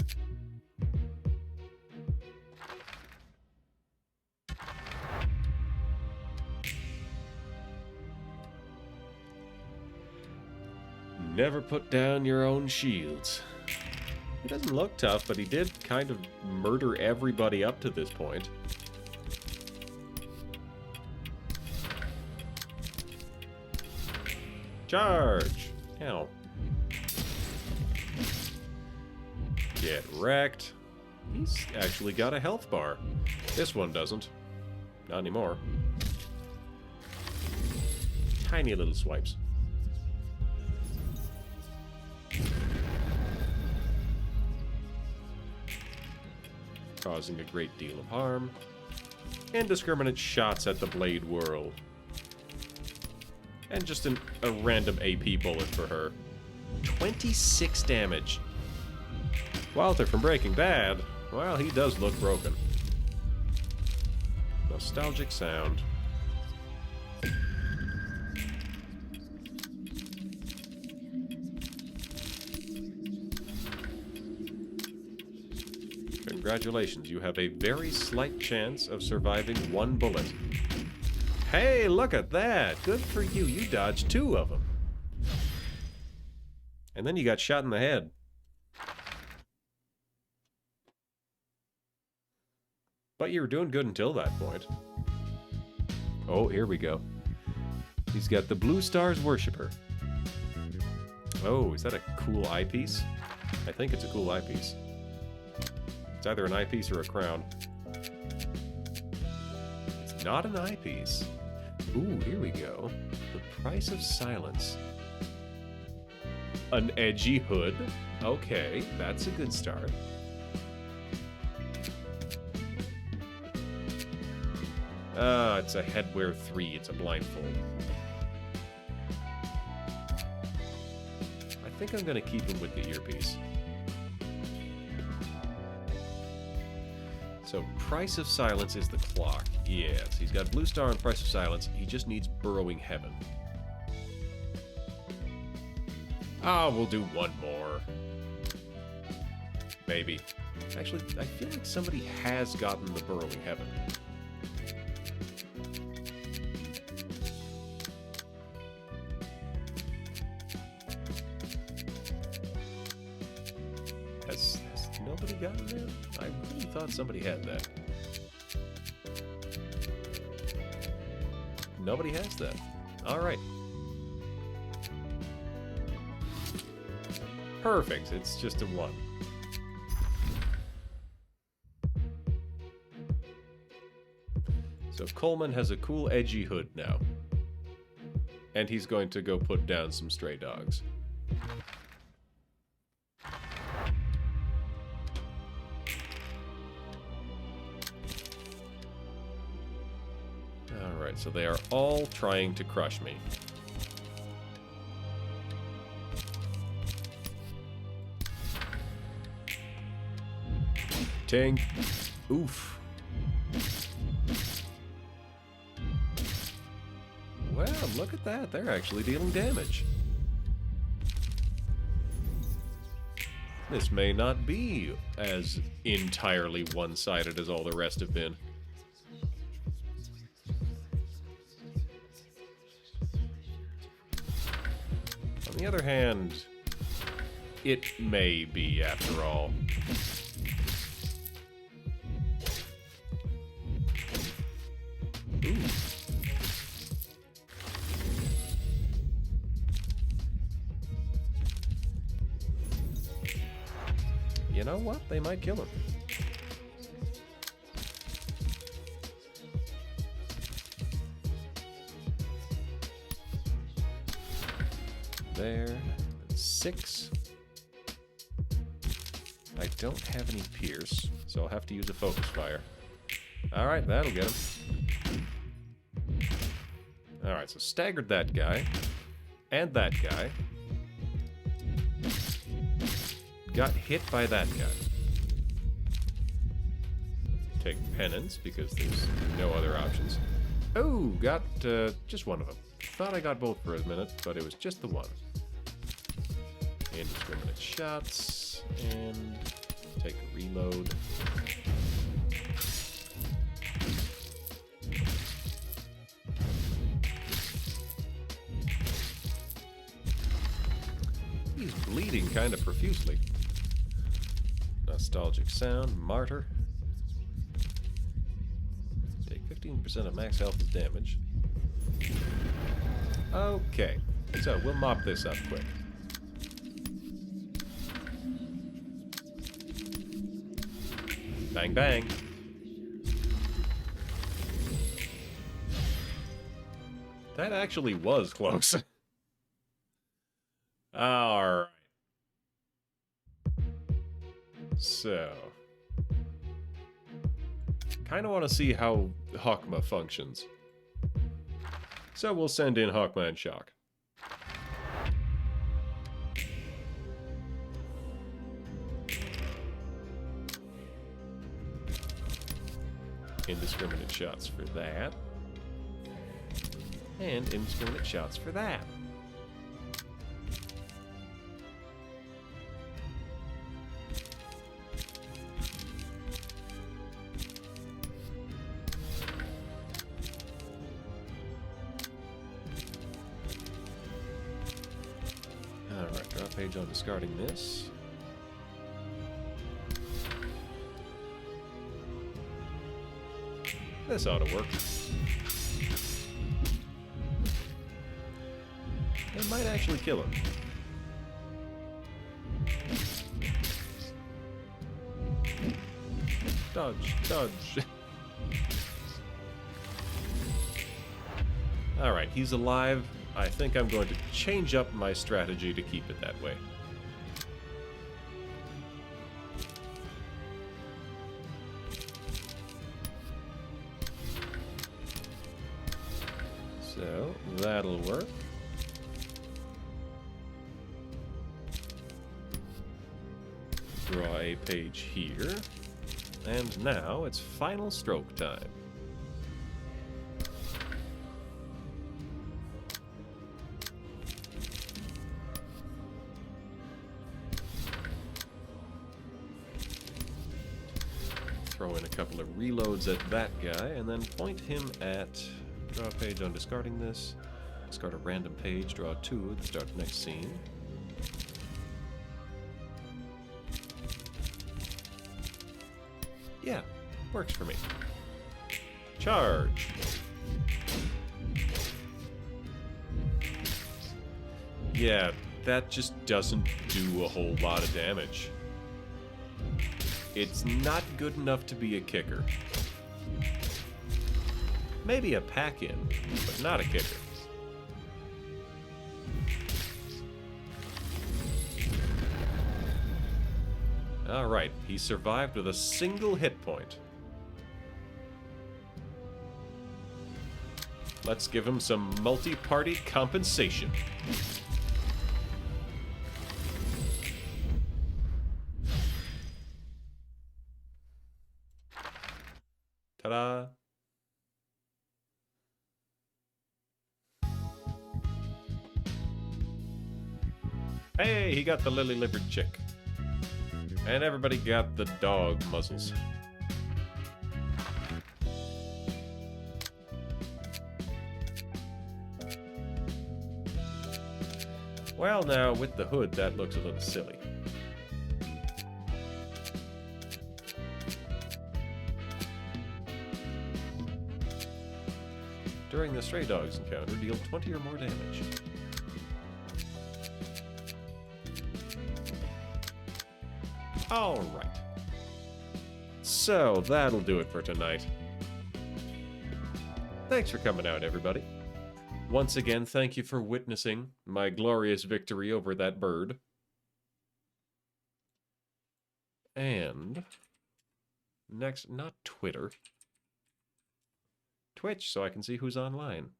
Never put down your own shields. He doesn't look tough, but he did kind of murder everybody up to this point. Charge! Ow. Get wrecked. He's actually got a health bar. This one doesn't. Not anymore. Tiny little swipes. Causing a great deal of harm. Indiscriminate shots at the blade whirl. And just a random AP bullet for her. 26 damage. Walter from Breaking Bad, well, he does look broken. Nostalgic sound. Congratulations, you have a very slight chance of surviving 1 bullet. Hey, look at that! Good for you, you dodged 2 of them. And then you got shot in the head. But you were doing good until that point. Oh, here we go. He's got the Blue Stars Worshipper. Oh, is that a cool eyepiece? I think it's a cool eyepiece. It's either an eyepiece or a crown. It's not an eyepiece. Ooh, here we go. The Price of Silence. An edgy hood. Okay, that's a good start. It's a headwear 3. It's a blindfold. I think I'm gonna keep him with the earpiece. So, Price of Silence is the clock. Yes, he's got Blue Star and Price of Silence. He just needs Burrowing Heaven. Ah, we'll do 1 more. Maybe. Actually, I feel like somebody has gotten the Burrowing Heaven. Has nobody gotten that? I really thought somebody had that. Nobody has that. Alright. Perfect. It's just a 1. So Coleman has a cool edgy hood now. And he's going to go put down some stray dogs. Alright, so they are all trying to crush me. Ting. Oof. Well, look at that. They're actually dealing damage. This may not be as entirely one-sided as all the rest have been. On the other hand, it may be after all. Ooh. You know what? They might kill him. There. 6. I don't have any pierce, so I'll have to use a focus fire. Alright, that'll get him. Alright, so staggered that guy. And that guy. Got hit by that guy. Take penance, because there's no other options. Oh, got just one of them. Thought I got both for a minute, but it was just the one. Indiscriminate shots, and take a reload. He's bleeding kind of profusely. Nostalgic Sound, Martyr. Take 15% of max health as damage. Okay, so we'll mop this up quick. Bang, bang. That actually was close. Alright. So. Kind of want to see how Hawkma functions. So we'll send in Hawkman Shock. Indiscriminate shots for that. And indiscriminate shots for that. page on discarding this. This ought to work. It might actually kill him. Dodge, dodge. Alright, he's alive. I think I'm going to change up my strategy to keep it that way. So, that'll work. Draw a page here. And now it's final stroke time. Throw in a couple of reloads at that guy, and then point him at... Draw a page on discarding this. Discard a random page, draw 2 to start the next scene. Yeah, works for me. Charge! Yeah, that just doesn't do a whole lot of damage. It's not good enough to be a kicker. Maybe a pack-in, but not a kicker. Alright, he survived with a single hit point. Let's give him some multi-party compensation. Ta-da! Hey, he got the lily-livered chick. And everybody got the dog muzzles. Well, now, with the hood, that looks a little silly. During the Stray Dogs encounter, deal 20 or more damage. Alright. So, that'll do it for tonight. Thanks for coming out, everybody. Once again, thank you for witnessing my glorious victory over that bird. And... next, not Twitter. Twitch, so I can see who's online.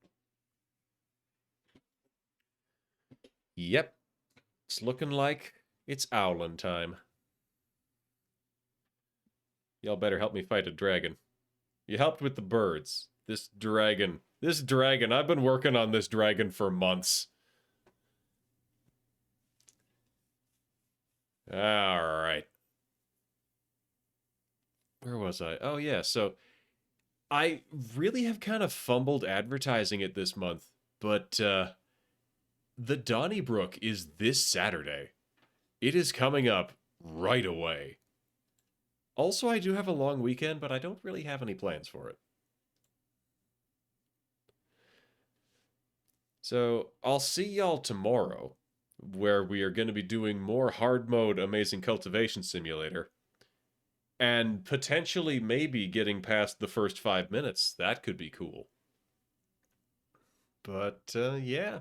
Yep. It's looking like it's owlin' time. Y'all better help me fight a dragon. You helped with the birds. This dragon, I've been working on this dragon for months. Alright. Where was I? Oh yeah, so I really have kind of fumbled advertising it this month, but the Donnybrook is this Saturday. It is coming up right away. Also, I do have a long weekend, but I don't really have any plans for it. So, I'll see y'all tomorrow, where we are going to be doing more hard mode Amazing Cultivation Simulator. And potentially maybe getting past the first 5 minutes. That could be cool. But, yeah.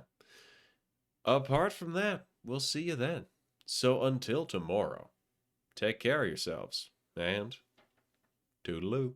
Apart from that, we'll see you then. So until tomorrow, take care of yourselves. And toodaloo.